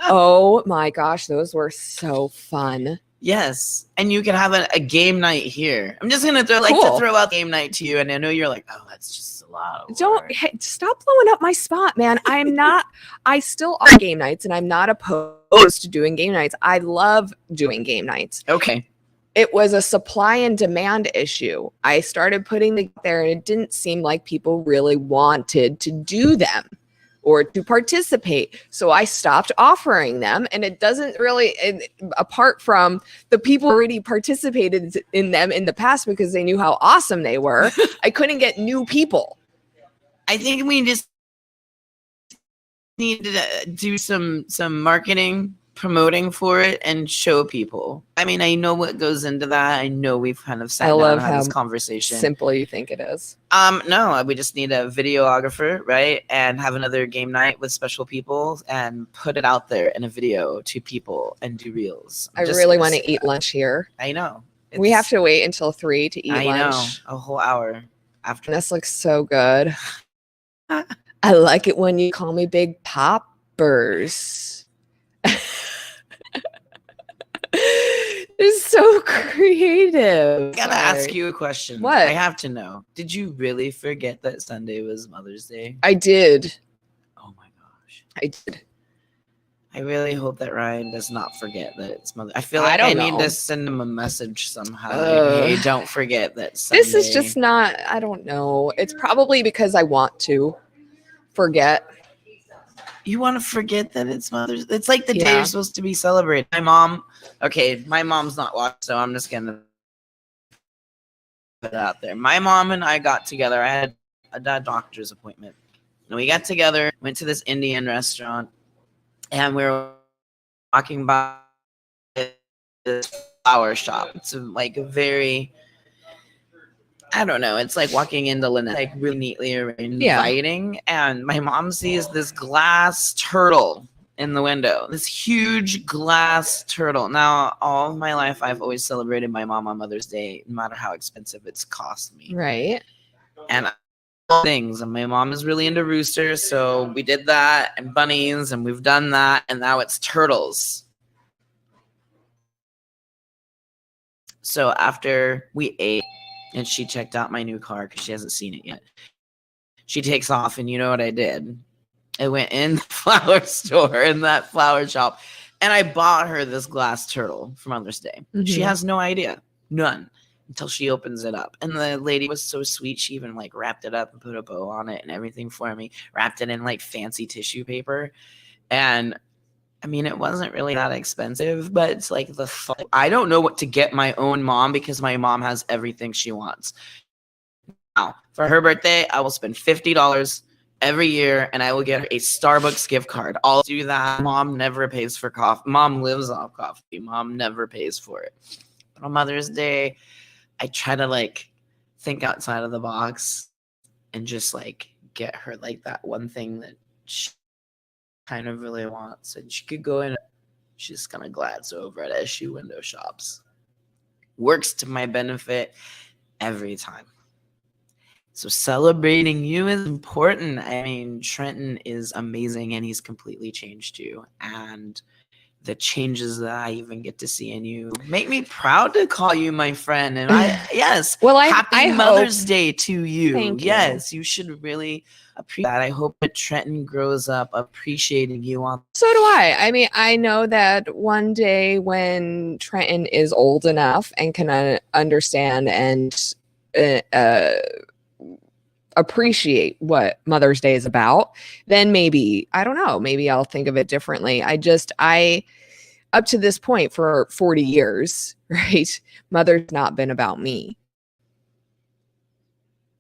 Oh my gosh, those were so fun.
Yes, and you can have a game night here. I'm just gonna throw out game night to you, and I know you're like, oh, that's just a lot. Of
Don't
work.
hey, stop blowing up my spot, man. I still are game nights, and I'm not opposed to doing game nights. I love doing game nights.
Okay.
It was a supply and demand issue. I started putting them there, and it didn't seem like people really wanted to do them or to participate. So I stopped offering them, and it doesn't really, apart from the people who already participated in them in the past because they knew how awesome they were, I couldn't get new people.
I think we just need to do some marketing, promoting for it, and show people. I mean, I know what goes into that. I know we've kind of sat down and had this conversation.
Simple you think it is.
No, we just need a videographer, right? And have another game night with special people and put it out there in a video to people and do reels.
I really want to eat lunch here.
I know.
We have to wait until 3 to eat lunch.
I know. A whole hour after.
This looks so good. I like it when you call me Big Poppers. It's so creative.
I gotta ask you a question.
What?
I have to know. Did you really forget that Sunday was Mother's Day?
I did.
Oh my gosh.
I did.
I really hope that Ryan does not forget that it's Mother's Day. I feel like I need to send him a message somehow. Like, hey, don't forget that Sunday.
This is just not, I don't know. It's probably because I want to forget.
You want to forget that it's Mother's Day? It's like the day you're supposed to be celebrating. My mom's not watching, so I'm just going to put it out there. My mom and I got together. I had a doctor's appointment. And we got together, went to this Indian restaurant, and we were walking by this flower shop. It's like a very, I don't know. It's like walking into Lynn, like really neatly arranged, inviting. And my mom sees this glass turtle in the window, this huge glass turtle. Now, all of my life, I've always celebrated my mom on Mother's Day, no matter how expensive it's cost me.
Right.
And things. And my mom is really into roosters. So we did that, and bunnies, and we've done that. And now it's turtles. So after we ate, and she checked out my new car because she hasn't seen it yet. She takes off, and you know what I did? I went in the flower store, in that flower shop, and I bought her this glass turtle for Mother's Day. Mm-hmm. She has no idea. None. Until she opens it up. And the lady was so sweet. She even like wrapped it up and put a bow on it and everything for me. Wrapped it in like fancy tissue paper. And I mean, it wasn't really that expensive, but it's like I don't know what to get my own mom because my mom has everything she wants. Now, for her birthday, I will spend $50 every year, and I will get her a Starbucks gift card. I'll do that. Mom never pays for coffee. Mom lives off coffee. Mom never pays for it. But on Mother's Day, I try to like think outside of the box and just like get her like that one thing that she kind of really wants, and she could go in. She's gonna glance over it as she window shops. Works to my benefit every time. So celebrating you is important. I mean, Trenton is amazing, and he's completely changed you. And the changes that I even get to see in you make me proud to call you my friend. And happy Mother's Day to you.
Thank you.
Yes, you should really appreciate that. I hope that Trenton grows up appreciating you.
So do I. I mean, I know that one day when Trenton is old enough and can understand and appreciate what Mother's Day is about, then maybe, I don't know, maybe I'll think of it differently. I up to this point for 40 years, right? Mother's not been about me.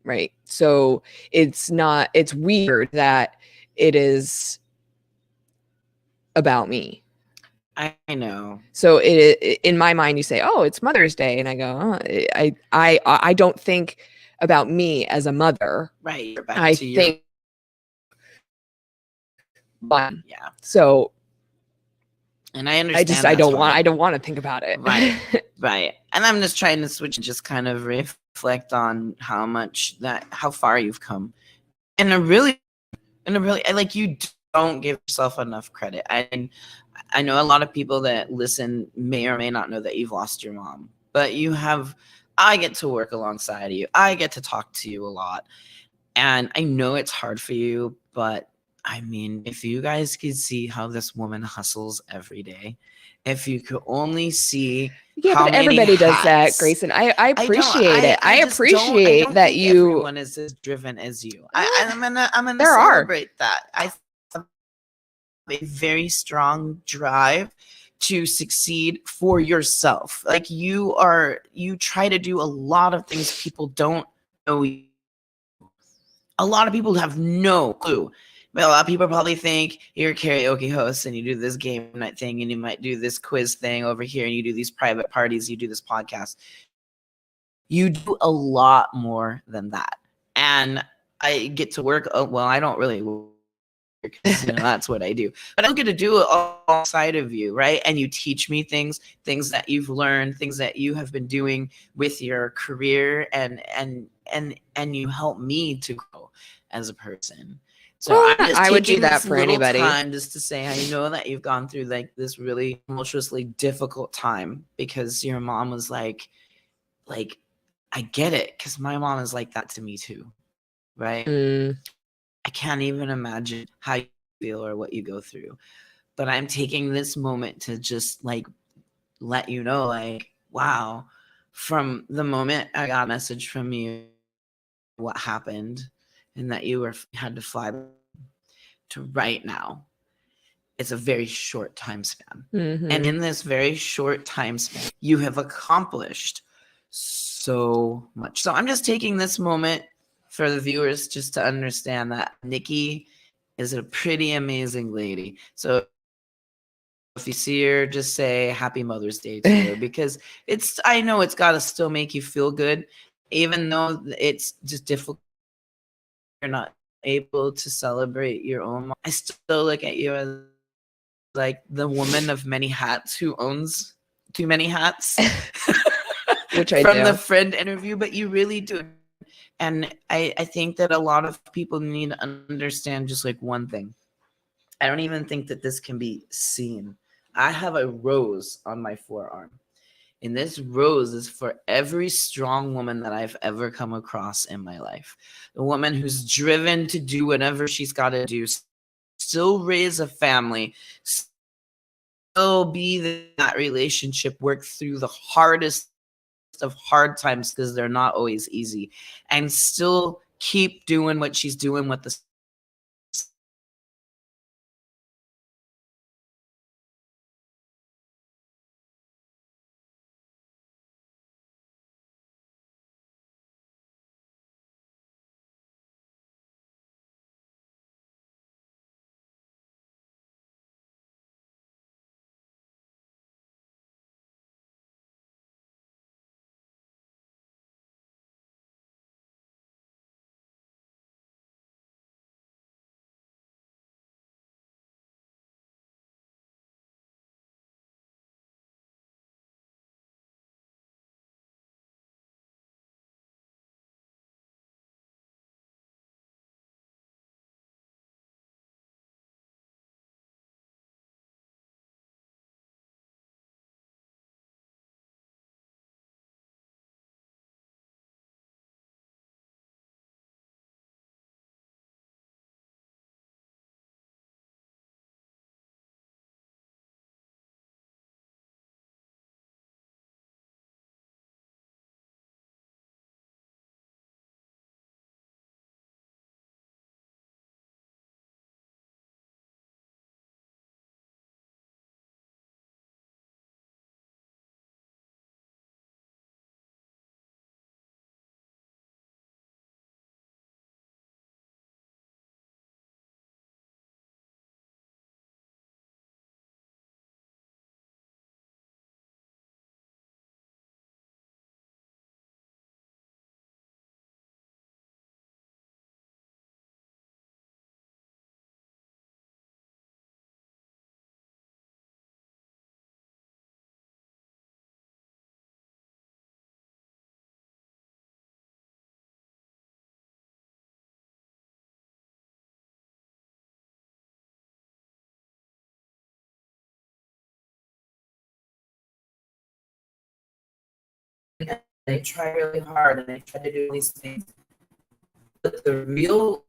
Right. So it's weird that it is about me.
I know.
So in my mind, you say, oh, it's Mother's Day. And I go, oh, I don't think about me as a mother.
Right.
I think. But
yeah.
So.
And I understand.
I don't want to think about it.
Right. Right. And I'm just trying to switch and just kind of reflect on how far you've come. And I like, you don't give yourself enough credit. I know a lot of people that listen may or may not know that you've lost your mom, but I get to work alongside you. I get to talk to you a lot. And I know it's hard for you, but I mean, if you guys could see how this woman hustles every day, if you could only see how
but
many
everybody does that,
hats-
Grayson. I
don't-
appreciate it. I
just don't-
appreciate
I don't
that
think
you.
everyone is as driven as you. I'm gonna
There are.
celebrate that. I have a very strong drive to succeed for yourself. Like you try to do a lot of things people don't know. A lot of people have no clue. But a lot of people probably think you're a karaoke host and you do this game night thing and you might do this quiz thing over here and you do these private parties, you do this podcast. You do a lot more than that. And I get to work. Well, I don't really work because that's what I do. But I'm going to do it alongside of you, right? And you teach me things that you've learned, things that you have been doing with your career, and you help me to grow as a person. So
Well,
I'm just
I would do
taking
that
this
for
little
anybody.
time just to say I know that you've gone through like this really tumultuously difficult time because your mom was like I get it because my mom is like that to me too, right? I can't even imagine how you feel or what you go through. But I'm taking this moment to just like let you know, like, wow, from the moment I got a message from you, what happened, and that you had to fly to right now, it's a very short time span. And in this very short time span, you have accomplished so much. So I'm just taking this moment for the viewers just to understand that Nikki is a pretty amazing lady. So if you see her, just say Happy Mother's Day to her because I know it's got to still make you feel good, even though it's just difficult. You're not able to celebrate your own mom. I still look at you as like the woman of many hats who owns too many hats.
Which I
from
do.
the friend interview, but you really do. And I think that a lot of people need to understand just like one thing. I don't even think that this can be seen. I have a rose on my forearm. And this rose is for every strong woman that I've ever come across in my life. The woman who's driven to do whatever she's got to do, still raise a family, still be in that relationship, work through the hardest of hard times because they're not always easy, and still keep doing what she's doing with the I try really hard and I try to do all these things. But the real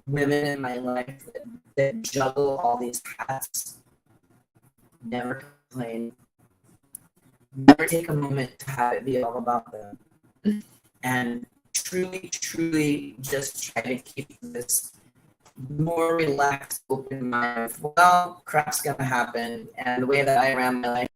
women in my life that juggle all these hats never complain, never take a moment to have it be all about them, and truly just try to keep this more relaxed, open mind. Well, crap's gonna happen, and the way that I ran my life.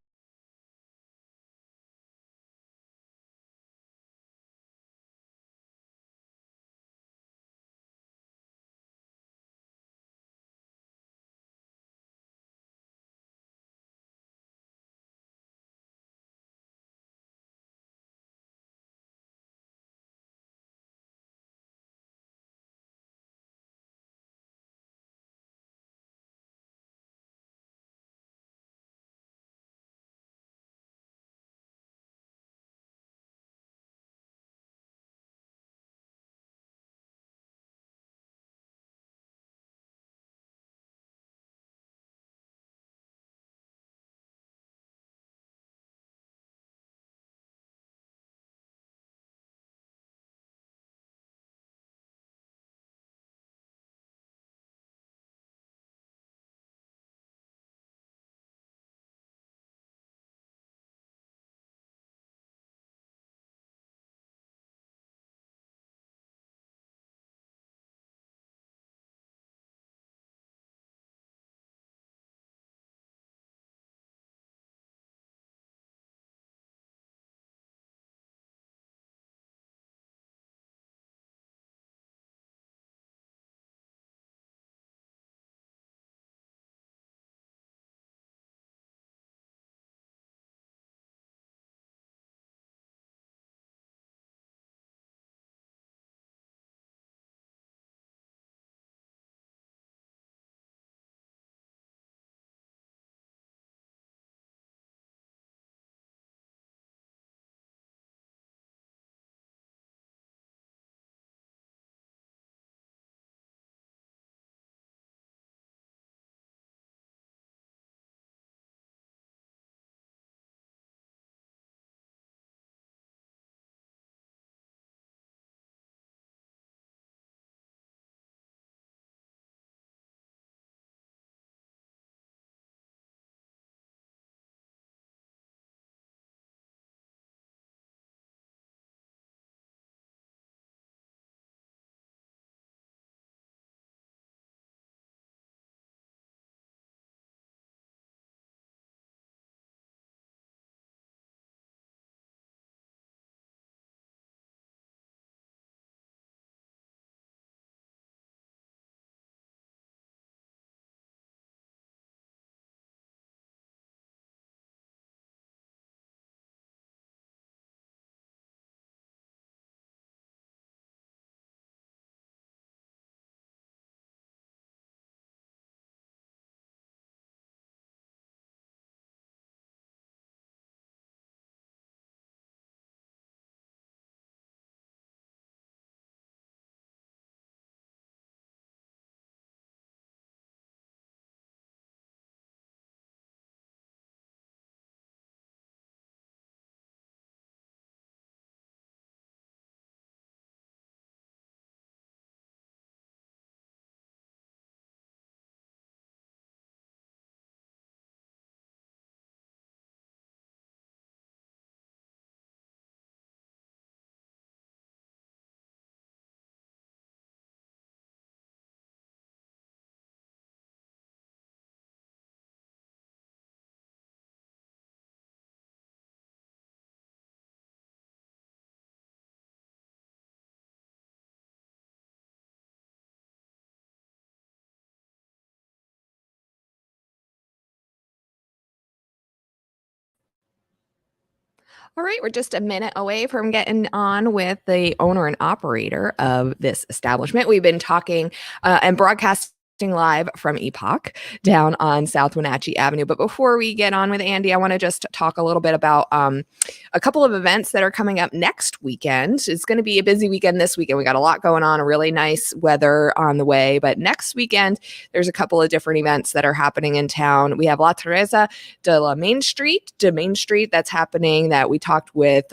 All right, we're just a minute away from getting on with the owner and operator of this establishment. We've been talking and broadcasting live from Epoch down on South Wenatchee Avenue. But before we get on with Andy, I want to just talk a little bit about a couple of events that are coming up next weekend. It's going to be a busy weekend this weekend. We got a lot going on, a really nice weather on the way. But next weekend, there's a couple of different events that are happening in town. We have La Teresa de Main Street, that's happening, that we talked with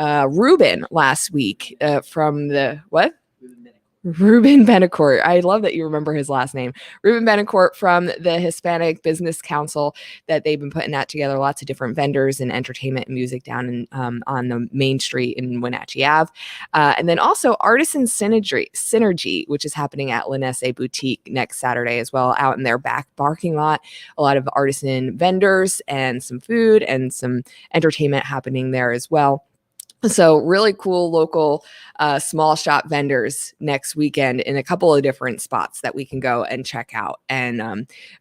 Ruben last week from the what? Ruben Benacourt. I love that you remember his last name. Ruben Benacourt from the Hispanic Business Council that they've been putting that together. Lots of different vendors and entertainment and music down in, on the main street in Wenatchee Ave. And then also Artisan Synergy, which is happening at Lynn Boutique next Saturday as well, out in their back parking lot. A lot of artisan vendors and some food and some entertainment happening there as well. So really cool local small shop vendors next weekend in a couple of different spots that we can go and check out and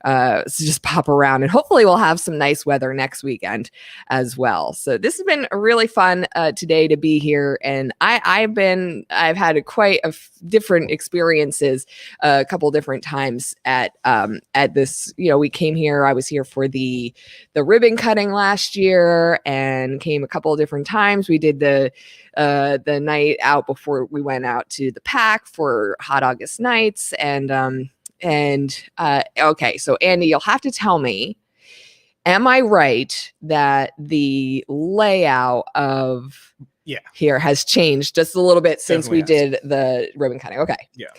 so just pop around, and hopefully we'll have some nice weather next weekend as well. So this has been a really fun today to be here, and I've had quite different experiences a couple different times at this. We came here. I was here for the ribbon cutting last year and came a couple of different times. We did the night out before we went out to the Pack for Hot August Nights. Okay, so Andy, you'll have to tell me, am I right that the layout of here has changed just a little bit since we did the ribbon cutting? Okay.
Yeah.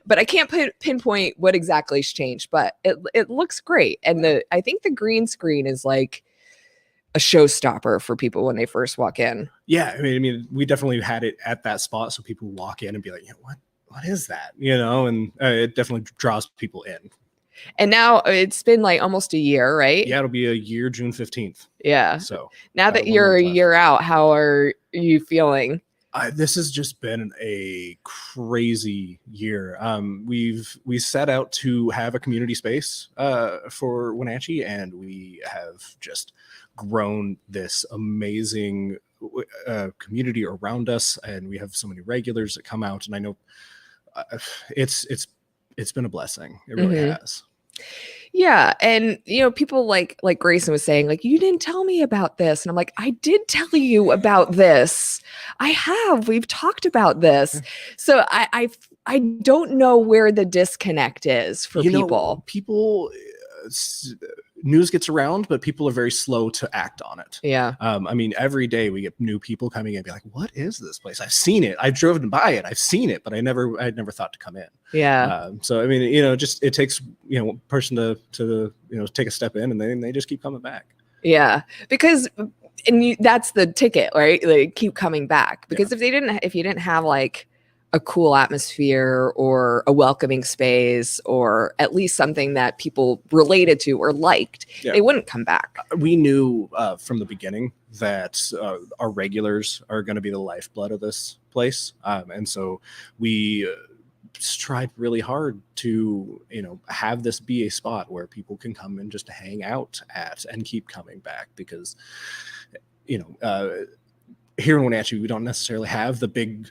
But I can't pinpoint what exactly has changed, but it looks great. And I think the green screen is like a showstopper for people when they first walk in.
Yeah, I mean, we definitely had it at that spot, so people walk in and be like, what is that? And it definitely draws people in.
And now it's been like almost a year, right?
Yeah, it'll be a year, June 15th.
Yeah.
So
now that you're a year out, how are you feeling?
This has just been a crazy year. We set out to have a community space for Wenatchee, and we have just grown this amazing community around us, and we have so many regulars that come out, and I know it's been a blessing. It really has.
Yeah. And, people like Grayson was saying, like, you didn't tell me about this. And I'm like, I did tell you about this. I have. We've talked about this. So I don't know where the disconnect is for people.
News gets around, but people are very slow to act on it.
Yeah.
I mean, every day we get new people coming in and be like, what is this place? I've seen it. I've driven by it. I've seen it, but I'd never thought to come in.
Yeah.
So, I mean, just, it takes, a person to take a step in, and then they just keep coming back.
Yeah. Because, that's the ticket, right? Like, keep coming back, because if you didn't have like a cool atmosphere or a welcoming space, or at least something that people related to or liked, they wouldn't come back.
We knew from the beginning that our regulars are going to be the lifeblood of this place. And so we tried really hard to, have this be a spot where people can come and just hang out at and keep coming back, because, here in Wenatchee, we don't necessarily have the big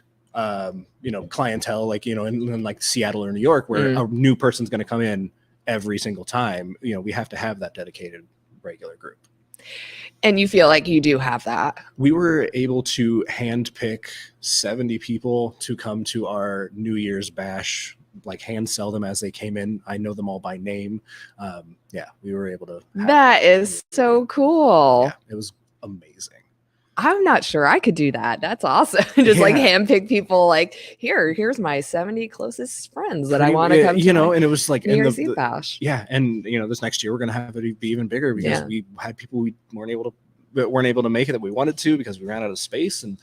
clientele like in like Seattle or New York, where a new person's going to come in every single time. We have to have that dedicated regular group.
And you feel like you do have that? We
were able to handpick 70 people to come to our New Year's bash, like hand sell them as they came in. I know them all by name. We were able to.
That is so cool.
Yeah, it was amazing.
I'm not sure I could do that. That's awesome. Just like handpick people, like, here's my 70 closest friends that I want to come to.
And it was like
New Year's Eve bash.
Yeah. And this next year we're going to have it be even bigger, because we had people we weren't able to make it that we wanted to, because we ran out of space. And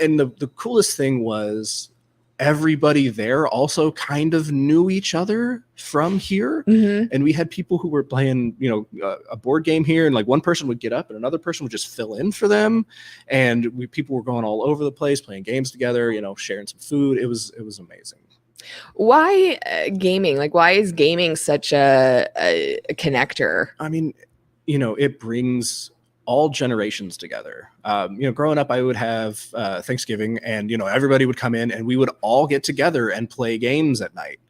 the coolest thing was everybody there also kind of knew each other from here. And we had people who were playing, a board game here, and like one person would get up and another person would just fill in for them. And people were going all over the place, playing games together, sharing some food. It was amazing.
Why gaming? Like, why is gaming such a connector?
I mean, it brings all generations together. Growing up, I would have Thanksgiving, and everybody would come in, and we would all get together and play games at night.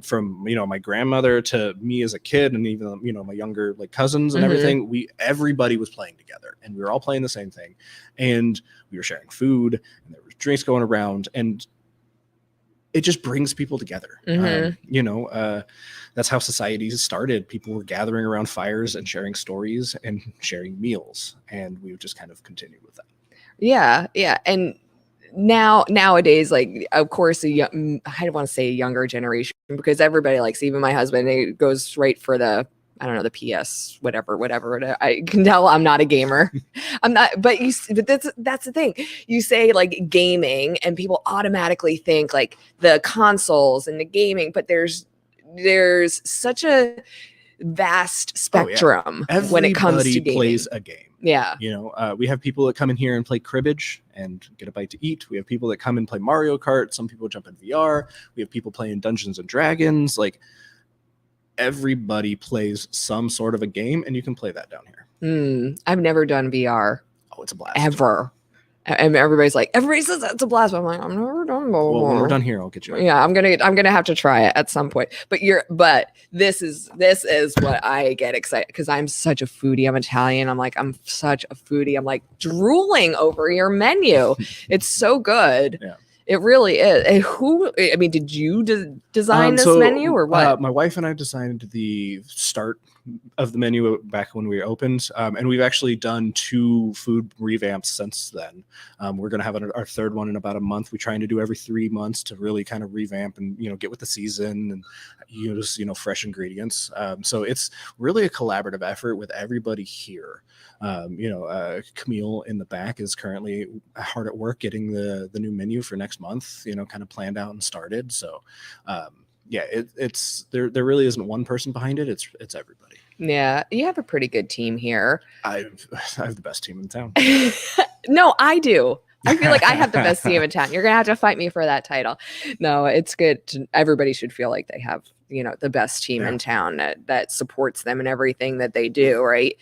From my grandmother to me as a kid, and even my younger like cousins and everything. Everybody was playing together, and we were all playing the same thing, and we were sharing food, and there were drinks going around, and it just brings people together.
Mhm.
That's how societies started. People were gathering around fires and sharing stories and sharing meals, and we would just kind of continue with that.
Yeah, yeah. And nowadays, like, of course, I don't want to say younger generation, because everybody likes, even my husband, it goes straight for the, I don't know, the PS, whatever. I can tell I'm not a gamer. I'm not, but that's the thing. You say like gaming and people automatically think like the consoles and the gaming, but there's such a vast spectrum when it comes to
Everybody
gaming.
plays a game.
Yeah.
We have people that come in here and play cribbage and get a bite to eat. We have people that come and play Mario Kart. Some people jump in VR. We have people playing Dungeons and Dragons. Like, everybody plays some sort of a game, and you can play that down here.
I've never done VR.
Oh, it's a blast.
Ever. And everybody says that's a blast. But I'm like, I've never done before.
Well, when we're done here, I'll get you.
Yeah, I'm gonna have to try it at some point. But this is what I get excited, because I'm such a foodie. I'm Italian. I'm such a foodie. I'm like drooling over your menu. It's so good.
Yeah.
It really is. And did you design this menu or what?
My wife and I designed the start of the menu back when we opened, and we've actually done 2 food revamps since then. We're going to have our third one in about a month. We're trying to do every 3 months to really kind of revamp and get with the season and use fresh ingredients. So it's really a collaborative effort with everybody here. Camille in the back is currently hard at work getting the new menu for next month, kind of planned out and started. So it's there really isn't one person behind it. It's everybody.
Yeah, you have a pretty good team here.
I have the best team in town.
No, I do. I feel like I have the best team in town. You're gonna have to fight me for that title. No, it's good. Everybody should feel like they have the best team in town that supports them in everything that they do, right?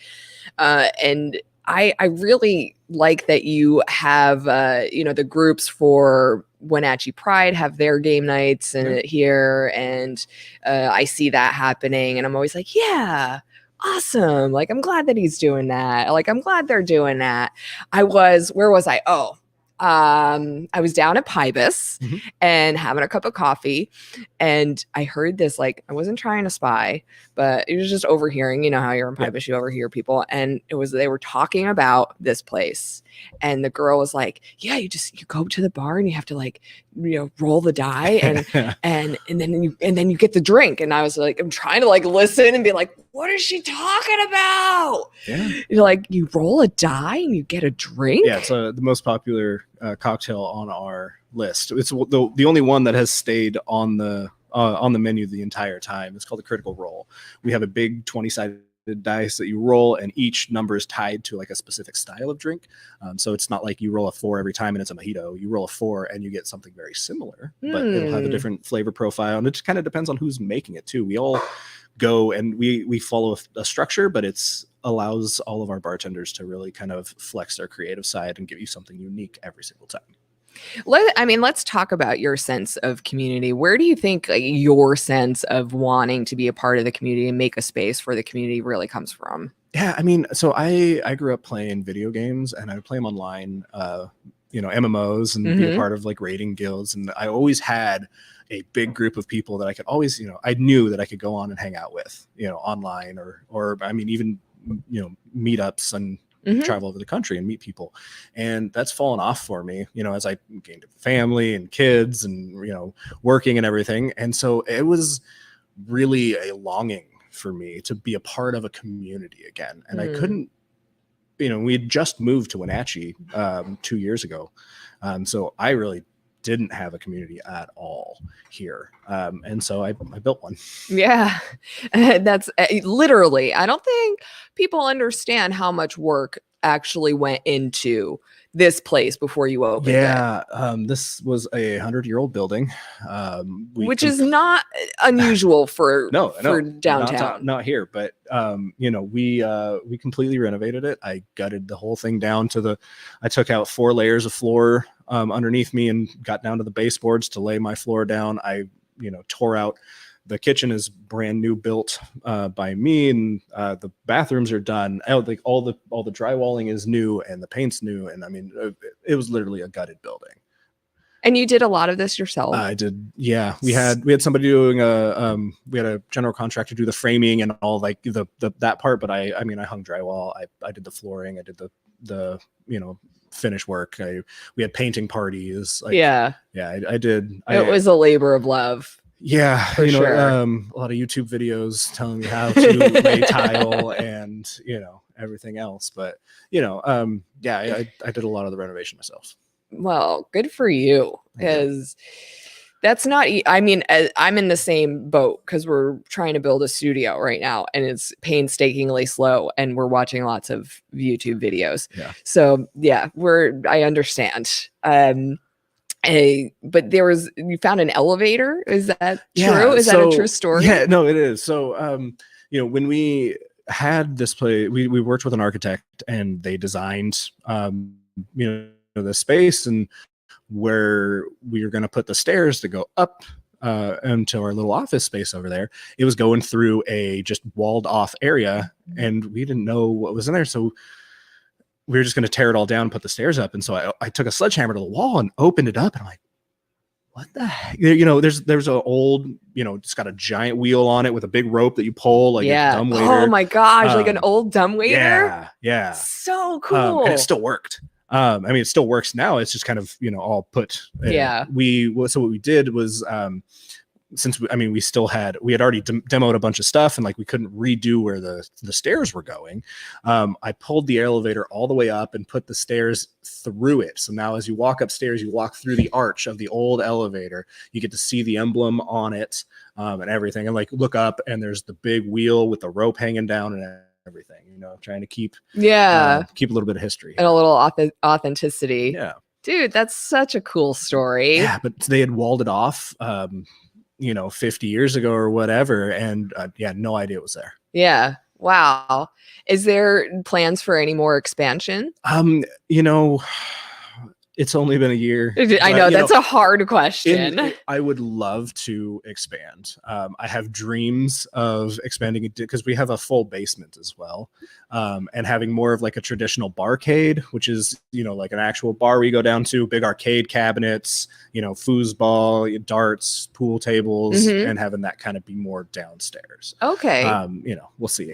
And I really like that you have the groups for Wenatchee Pride have their game nights here, and I see that happening, and I'm always like, yeah, awesome. Like, I'm glad that he's doing that. Like, I'm glad they're doing that. Where was I? I was down at Pybus and having a cup of coffee, and I heard this, like, I wasn't trying to spy, but it was just overhearing. How you're in Pybus, you overhear people, and they were talking about this place, and the girl was like, yeah, you go to the bar and you have to like roll the die and then you get the drink. And I was like, I'm trying to like listen and be like, what is she talking about? You roll a die and you get a drink.
Yeah, it's the most popular cocktail on our list. It's the only one that has stayed on the menu the entire time. It's called the Critical Roll. We have a big 20-sided dice that you roll, and each number is tied to like a specific style of drink. So it's not like you roll a 4 every time and it's a mojito. You roll a 4 and you get something very similar, but it'll have a different flavor profile, and it just kind of depends on who's making it too. We all go and we follow a structure, but it's allows all of our bartenders to really kind of flex their creative side and give you something unique every single time.
Let's talk about your sense of community. Where do you think your sense of wanting to be a part of the community and make a space for the community really comes from?
Yeah, so I grew up playing video games, and I play them online, MMOs, and be a part of like raiding guilds. And I always had a big group of people that I could always, I knew that I could go on and hang out with, online or even, meetups and travel over the country and meet people. And that's fallen off for me, as I gained a family and kids and, working and everything. And so it was really a longing for me to be a part of a community again. And I couldn't, we had just moved to Wenatchee 2 years ago. So I really didn't have a community at all here. And so I built one. Yeah.
That's literally, I don't think people understand how much work actually went into this place before you opened it.
This was a 100-year-old building,
which is not unusual for downtown.
Not here, but we completely renovated it. I gutted the whole thing down I took out 4 layers of floor underneath me and got down to the baseboards to lay my floor down. I tore out. The kitchen is brand new, built by me, and the bathrooms are done. Like all the drywalling is new and the paint's new, and it was literally a gutted building.
And you did a lot of this yourself?
I did. Yeah, we had somebody doing we had a general contractor do the framing and all like the that part. But I mean, I hung drywall. I did the flooring. I did the finish work. We had painting parties. Like,
yeah.
I did.
It was a labor of love.
Yeah,
For sure.
A lot of YouTube videos telling me how to lay tile and everything else. But I did a lot of the renovation myself.
Well, good for you, because that's not. I mean, I'm in the same boat because we're trying to build a studio right now, and it's painstakingly slow, and we're watching lots of YouTube videos.
Yeah.
So yeah, I understand. But you found an elevator. Is that true? Is that a true story?
Yeah, no, it is. So when we had this place, we worked with an architect, and they designed the space and where we were going to put the stairs to go up into our little office space over there. It was going through a just walled off area, and we didn't know what was in there. So we were just going to tear it all down and put the stairs up. And so I took a sledgehammer to the wall and opened it up, and I'm like, what the heck? There's an old, it's got a giant wheel on it with a big rope that you pull, like a dumbwaiter.
Oh my gosh, like an old dumbwaiter?
Yeah.
So cool.
And it still worked. I mean, it still works now. It's just kind of, all put.
Yeah.
So what we did was, since we had already demoed a bunch of stuff, and like we couldn't redo where the stairs were going. I pulled the elevator all the way up and put the stairs through it. So now as you walk upstairs, you walk through the arch of the old elevator. You get to see the emblem on it and everything, and like look up, and there's the big wheel with the rope hanging down and everything. Trying to keep a little bit of history
and a little authenticity.
Yeah,
dude, that's such a cool story.
Yeah, but they had walled it off 50 years ago or whatever, and no idea it was there.
Yeah. Wow. Is there plans for any more expansion?
It's only been a year.
I know that's a hard question.
I would love to expand. I have dreams of expanding it because we have a full basement as well, and having more of like a traditional barcade, which is like an actual bar we go down to, big arcade cabinets, foosball, darts, pool tables, and having that kind of be more downstairs.
Okay.
We'll see.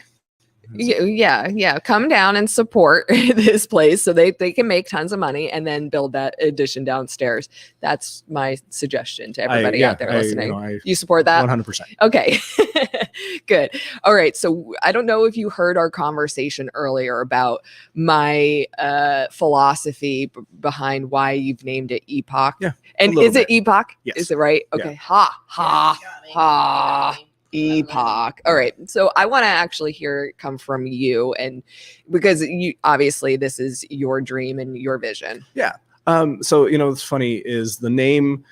Yeah. Come down and support this place so they can make tons of money and then build that addition downstairs. That's my suggestion to everybody out there listening. You support that?
100%.
Okay. Good. All right. So I don't know if you heard our conversation earlier about my philosophy behind why you've named it Epoch.
Yeah.
And is it Epoch?
Yes.
Is it right? Okay.
Yeah.
Ha. Epoch. All right. So I want to actually hear it come from you, and because you obviously this is your dream and your vision.
Yeah. So what's funny is the name,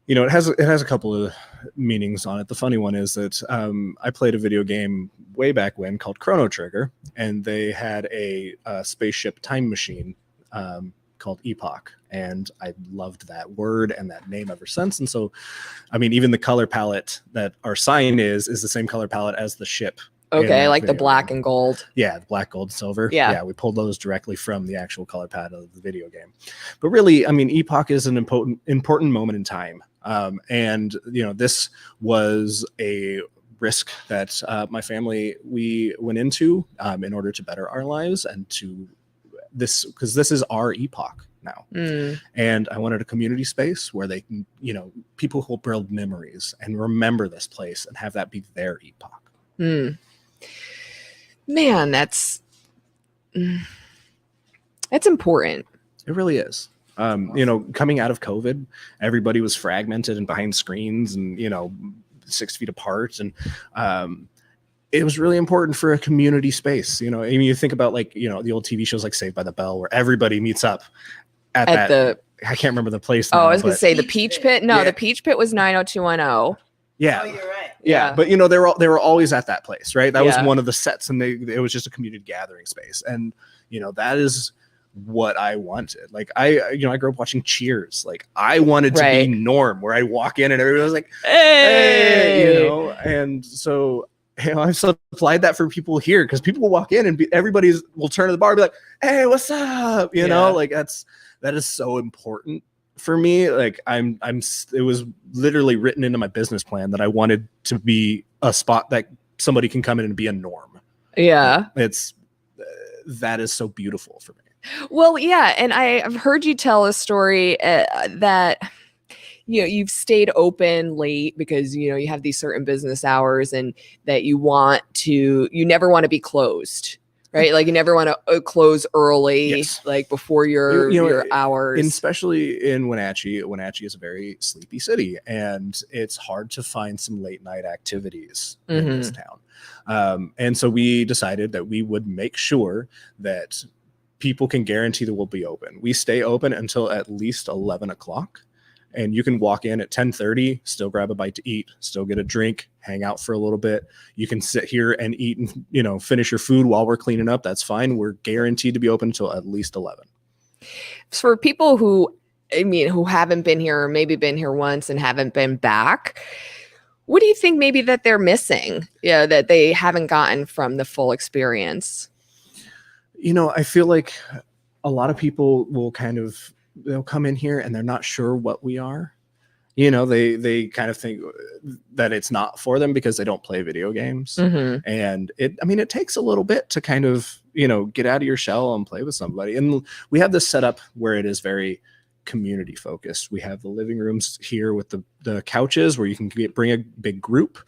it has a couple of meanings on it. The funny one is that I played a video game way back when called Chrono Trigger, and they had a spaceship time machine called Epoch, and I loved that word and that name ever since. And so, even the color palette that our sign is the same color palette as the ship.
Okay, like the black and gold.
Yeah, the black, gold, silver.
Yeah,
we pulled those directly from the actual color palette of the video game. But really, Epoch is an important moment in time. And this was a risk that my family, we went into in order to better our lives and because this is our epoch now. And I wanted a community space where they can, people will build memories and remember this place and have that be their epoch.
Man, that's important.
It really is. Coming out of COVID, everybody was fragmented and behind screens and 6 feet apart, and it was really important for a community space. You think about the old TV shows like Saved by the Bell, where everybody meets up at I can't remember the place now,
I was gonna say the Peach Pit. No, the Peach Pit was 90210.
Yeah.
Oh, you're right.
Yeah. But they were always at that place, right? That was one of the sets, and it was just a community gathering space. And that is what I wanted. Like I grew up watching Cheers. Like I wanted to be Norm, where I walk in and everybody was like, hey, and so I've supplied that for people here, because people will walk in and everybody will turn to the bar and be like, hey, what's up? Like that is so important for me, like it was literally written into my business plan that I wanted to be a spot that somebody can come in and be a norm.
Yeah.
It's that is so beautiful for me.
Well, yeah, and I've heard you tell a story that you've stayed open late because you have these certain business hours, and that you never want to be closed, right? Like you never want to close early,
Yes.
like before your hours.
Especially in Wenatchee. Wenatchee is a very sleepy city, and it's hard to find some late night activities in this town. And so we decided that we would make sure that people can guarantee that we'll be open. We stay open until at least 11 o'clock. And you can walk in at 10:30, still grab a bite to eat, still get a drink, hang out for a little bit. You can sit here and eat and finish your food while we're cleaning up. That's fine. We're guaranteed to be open until at least 11.
For people who haven't been here or maybe been here once and haven't been back, what do you think maybe that they're missing? That they haven't gotten from the full experience?
I feel like a lot of people will they'll come in here and they're not sure what we are. They kind of think that it's not for them because they don't play video games. And it takes a little bit to kind of, get out of your shell and play with somebody. And we have this set up where it is very community focused. We have the living rooms here with the couches where you can bring a big group.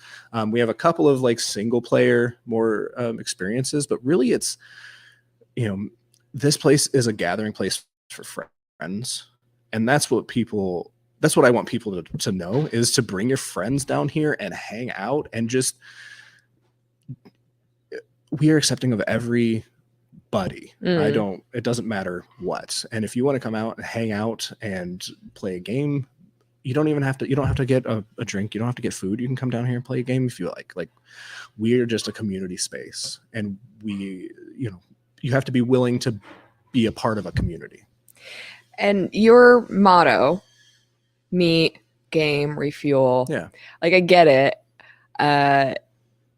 We have a couple of like single player more experiences, but really it's, this place is a gathering place for friends. And that's what I want people to know, is to bring your friends down here and hang out, and just, we are accepting of everybody. It doesn't matter what. And if you want to come out and hang out and play a game, you don't have to get a drink. You don't have to get food. You can come down here and play a game if you like we're just a community space, and you have to be willing to be a part of a community.
And your motto, meet, game, refuel.
Yeah.
Like I get it.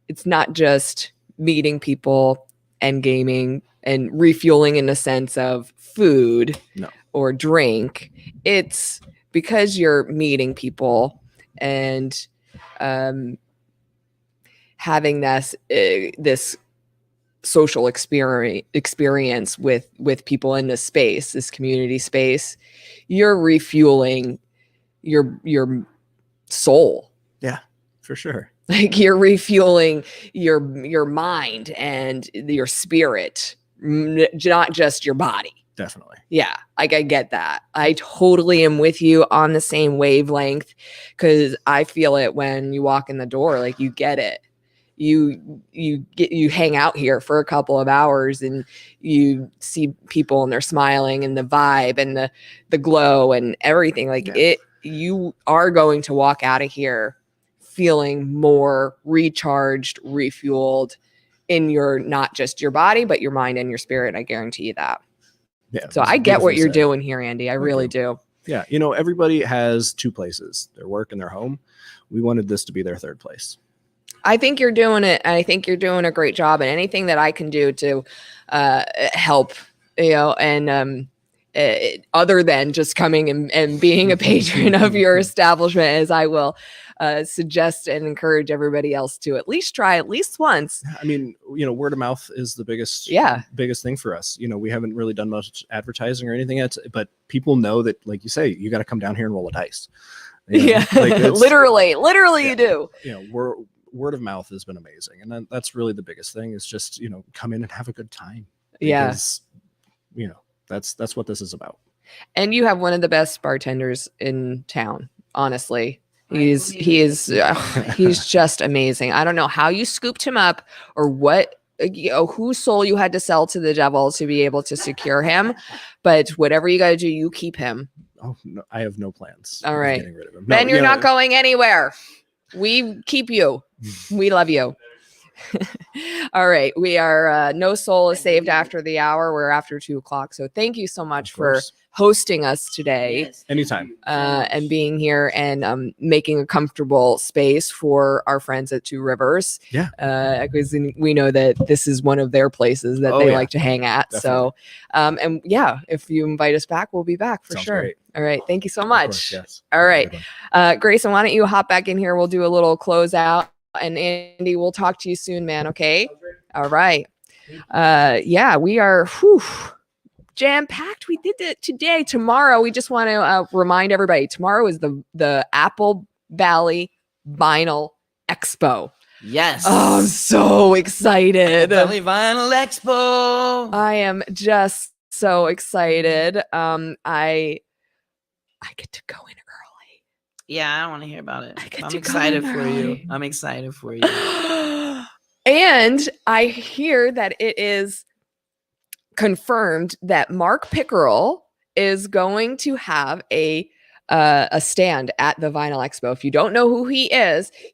It's not just meeting people and gaming and refueling in the sense of food or drink. It's because you're meeting people and having this social experience with people in this space, this community space. You're refueling your soul.
Yeah, for sure.
Like you're refueling your mind and your spirit, not just your body.
Definitely.
Yeah, like I get that. I totally am with you on the same wavelength, because I feel it when you walk in the door. Like you get it. You hang out here for a couple of hours and you see people and they're smiling, and the vibe and the glow and everything you are going to walk out of here feeling more recharged, refueled in not just your body, but your mind and your spirit. I guarantee you that.
Yeah.
So I get what you're doing here, Andy. I really do.
Yeah. Everybody has two places, their work and their home. We wanted this to be their third place.
I think you're doing it. I think you're doing a great job, and anything that I can do to help, and other than just coming and being a patron of your establishment, as I will suggest and encourage everybody else to at least try at least once.
Word of mouth is the biggest thing for us. We haven't really done much advertising or anything yet, but people know that, like you say, you got to come down here and roll a dice.
Literally, you do.
Word of mouth has been amazing, and that's really the biggest thing, is just come in and have a good time.
Yes,
that's what this is about.
And you have one of the best bartenders in town, honestly. He's just amazing. I don't know how you scooped him up or what whose soul you had to sell to the devil to be able to secure him, but whatever you got to do, you keep him.
Oh no, I have no plans.
All right,
getting rid of him.
Ben, you're not going anywhere. We keep you. We love you. All right. We are no soul is saved after the hour. We're after 2:00. So thank you so much for hosting us today.
Yes.
Anytime.
And being here and making a comfortable space for our friends at Two Rivers.
Yeah.
Because we know that this is one of their places that they like to hang at.
Definitely.
So, and yeah, if you invite us back, we'll be back for
Sounds
sure.
great.
All right. Thank you so
Of
much.
course, yes.
All right.
Everyone.
Grayson, why don't you hop back in here? We'll do a little closeout. And Andy, we'll talk to you soon, man. Okay. All right. Yeah, we are jam-packed. We did it today. Tomorrow, we just want to remind everybody, tomorrow is the Apple Valley Vinyl Expo.
Yes.
Oh, I'm so excited.
Valley Vinyl Expo.
I am just so excited. I get to go in early.
Yeah, I don't want to hear about it.
I get
I'm
to go
excited
in
for you.
early.
I'm excited for you.
And I hear that it is confirmed that Mark Pickerel is going to have a stand at the Vinyl Expo. If you don't know who he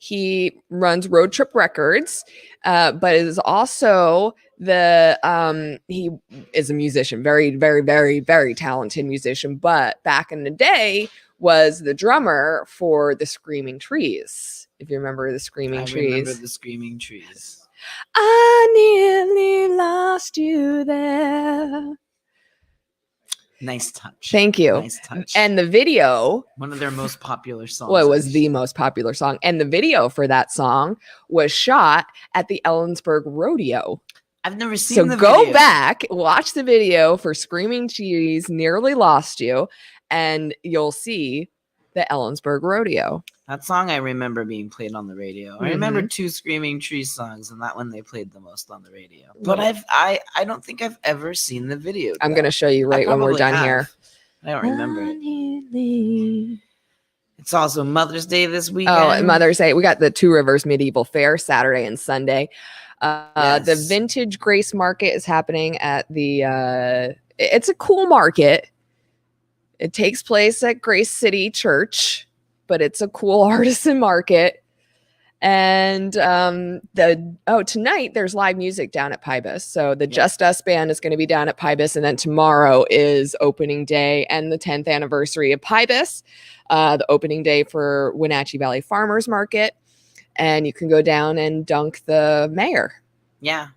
he runs Road Trip Records, but is also he is a musician, very, very, very, very talented musician. But back in the day, was the drummer for the Screaming Trees. If you remember the Screaming Trees.
I remember the Screaming Trees.
I nearly lost you there.
Nice touch.
Thank you.
Nice touch.
And the video,
one of their most popular songs.
well, it was the most popular song. And the video for that song was shot at the Ellensburg Rodeo.
I've never seen
So
the
go
video.
back, watch the video for Screaming Trees Nearly Lost You, and you'll see the Ellensburg Rodeo.
That song I remember being played on the radio. I remember two Screaming Trees songs, and that one they played the most on the radio. But I don't think I've ever seen the video.
I'm going to show you right when we're done here.
I don't remember it. It's also Mother's Day this weekend.
Oh, Mother's Day. We got the Two Rivers Medieval Faire Saturday and Sunday. The Vintage Grace Market is happening at the it's a cool market. It takes place at Grace City Church, but it's a cool artisan market. And tonight there's live music down at Pybus. So the Just Us band is going to be down at Pybus, and then tomorrow is opening day and the 10th anniversary of Pybus, the opening day for Wenatchee Valley Farmers Market. And you can go down and dunk the mayor.
Yeah.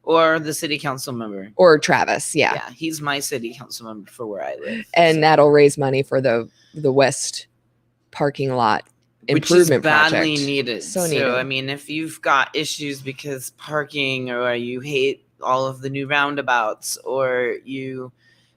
Or the city council member.
Or Travis,
Yeah, he's my city council member for where I live.
And that'll raise money for the West parking lot improvement
which is badly
project.
needed.
So needed.
I mean, if you've got issues because parking, or you hate all of the new roundabouts, or you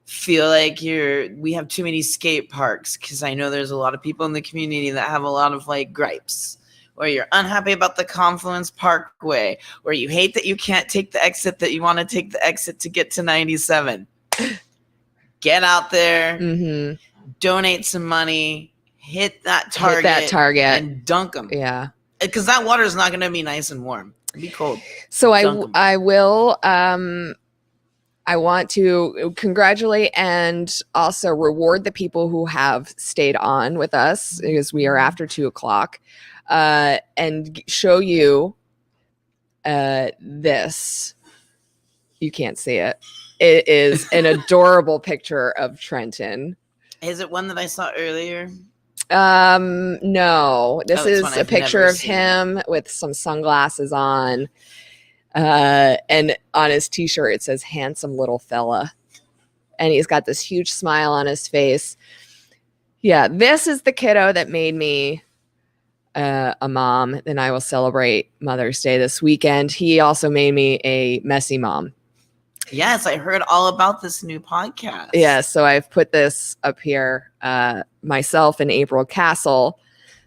feel like we have too many skate parks, because I know there's a lot of people in the community that have a lot of like gripes, or you're unhappy about the Confluence Parkway, or you hate that you can't take the exit that you want to take the exit to get to 97. Get out there, donate some money, hit that target, and dunk them.
Yeah.
Because that water is not going to be nice and warm. It'll be cold.
So I will I want to congratulate and also reward the people who have stayed on with us, because we are after 2:00, and show you this. You can't see it. It is an adorable picture of Trenton.
Is it one that I saw earlier?
No, this is a picture of him with some sunglasses on. And on his t-shirt, it says handsome little fella. And he's got this huge smile on his face. Yeah, this is the kiddo that made me a mom. And I will celebrate Mother's Day this weekend. He also made me a messy mom.
Yes, I heard all about this new podcast.
Yeah, so I've put this up here. Myself and April Castle,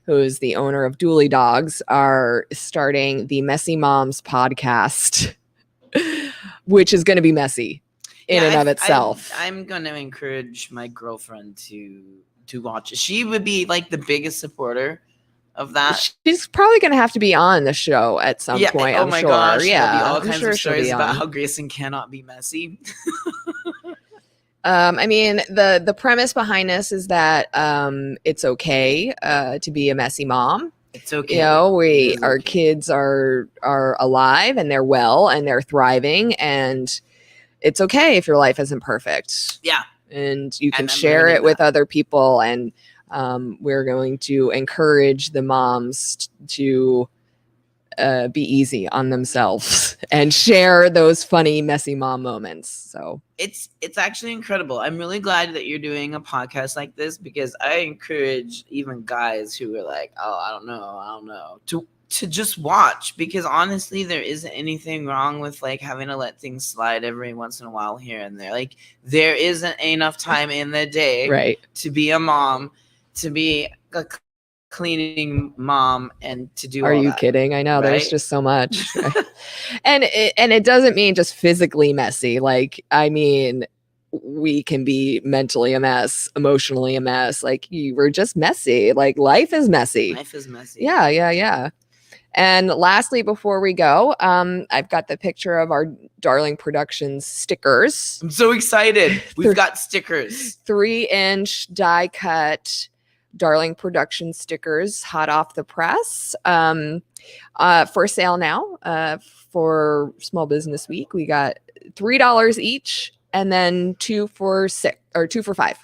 who is the owner of Dooley Dogs, are starting the Messy Moms podcast, which is going to be messy in and of itself.
I'm going to encourage my girlfriend to watch it. She would be like the biggest supporter of that.
She's probably going to have to be on the show at some point.
Oh my gosh.
Yeah,
there'll be all
I'm
kinds
sure
of stories
she'll be
about
on.
how Grayson cannot be messy.
I mean, the premise behind this is that it's okay to be a messy mom.
It's okay.
You know,
It is
our
okay.
kids are alive and they're well and they're thriving, and it's okay if your life isn't perfect.
Yeah.
And you can
And I'm
share
learning
it with
that.
other people, and we're going to encourage the moms to be easy on themselves and share those funny, messy mom moments. So
It's actually incredible. I'm really glad that you're doing a podcast like this, because I encourage even guys who are like, oh, I don't know, to just watch, because honestly, there isn't anything wrong with like having to let things slide every once in a while here and there. Like, there isn't enough time in the day
right.
to be a mom, to be a cleaning mom, and to do
Are
all
you
that,
kidding? I know there's
right?
just so much. and it doesn't mean just physically messy. Like, I mean, we can be mentally a mess, emotionally a mess. Like, you were just messy. Like, life is messy.
Life is messy.
Yeah. And lastly, before we go, I've got the picture of our Darling Productions stickers.
I'm so excited. We've got stickers.
3-inch die cut Darling Production stickers, hot off the press, for sale now. For Small Business Week, we got $3 each, and then 2 for $5.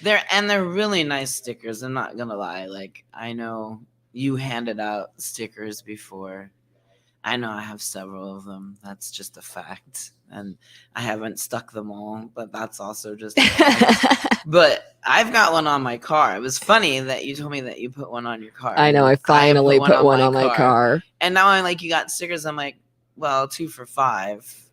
They're really nice stickers. I'm not gonna lie. Like, I know you handed out stickers before. I know I have several of them. That's just a fact. And I haven't stuck them all, but that's also just a fact. But I've got one on my car. It was funny that you told me that you put one on your car.
I know. I finally put one on my car.
And now I'm like, you got stickers. I'm like, well, 2 for $5.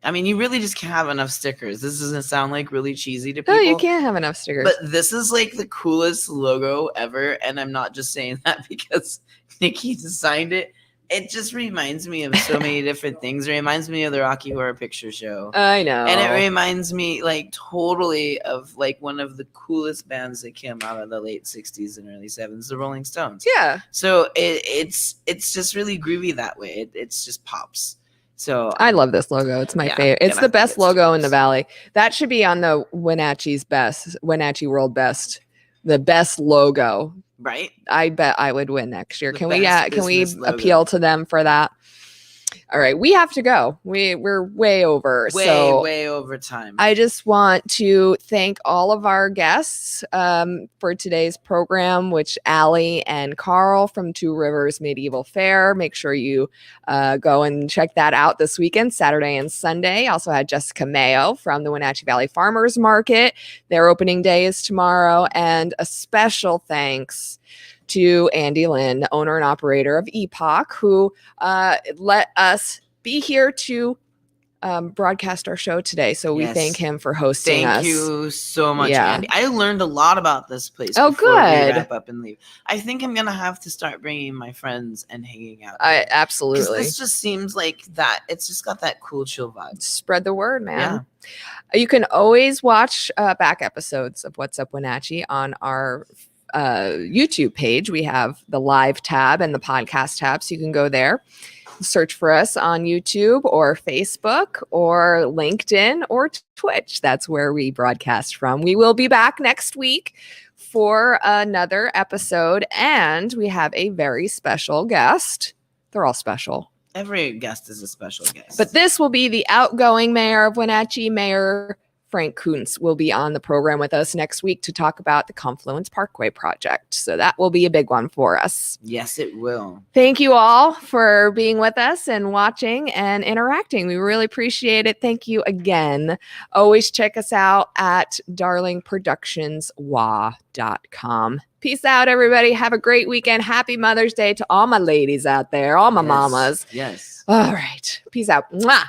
I mean, you really just can't have enough stickers. This doesn't sound like really cheesy to people.
No, you can't have enough stickers.
But this is like the coolest logo ever. And I'm not just saying that because Nikki designed it. It just reminds me of so many different things. It reminds me of the Rocky Horror Picture Show.
I know.
And it reminds me like totally of like one of the coolest bands that came out of the late 60s and early 70s, the Rolling Stones.
Yeah.
So it's just really groovy that way. It's just pops. So
I love this logo. It's my favorite. It's the best logo in the Valley. That should be on the Wenatchee World Best. The best logo.
Right.
I bet I would win next year.
The
Can we
best logo.
appeal to them for that? All right, we have to go. We're way over.
Way over time.
I just want to thank all of our guests for today's program, which Allie and Carl from Two Rivers Medieval Faire. Make sure you go and check that out this weekend, Saturday and Sunday. Also had Jessica Mayo from the Wenatchee Valley Farmers Market. Their opening day is tomorrow. And a special thanks to Andy Lynn, owner and operator of Epoch, who let us be here to broadcast our show today. So we thank him for hosting us.
Thank you so much, Andy. I learned a lot about this place.
Oh,
before
good.
We wrap up and leave. I think I'm gonna have to start bringing my friends and hanging out.
Absolutely.
This just seems like that. It's just got that cool, chill vibe.
Spread the word, man. Yeah. You can always watch back episodes of What's Up Wenatchee on our YouTube page. We have the live tab and the podcast tab, so you can go there, search for us on YouTube or Facebook or LinkedIn or Twitch. That's where we broadcast from. We will be back next week for another episode, and we have a very special guest. They're all special.
Every guest is a special guest.
But this will be the outgoing mayor of Wenatchee, Mayor Frank Kuntz, will be on the program with us next week to talk about the Confluence Parkway project. So that will be a big one for us.
Yes, it will.
Thank you all for being with us and watching and interacting. We really appreciate it. Thank you again. Always check us out at darlingproductionswa.com. Peace out, everybody. Have a great weekend. Happy Mother's Day to all my ladies out there, all my mamas.
Yes.
All right. Peace out. Mwah.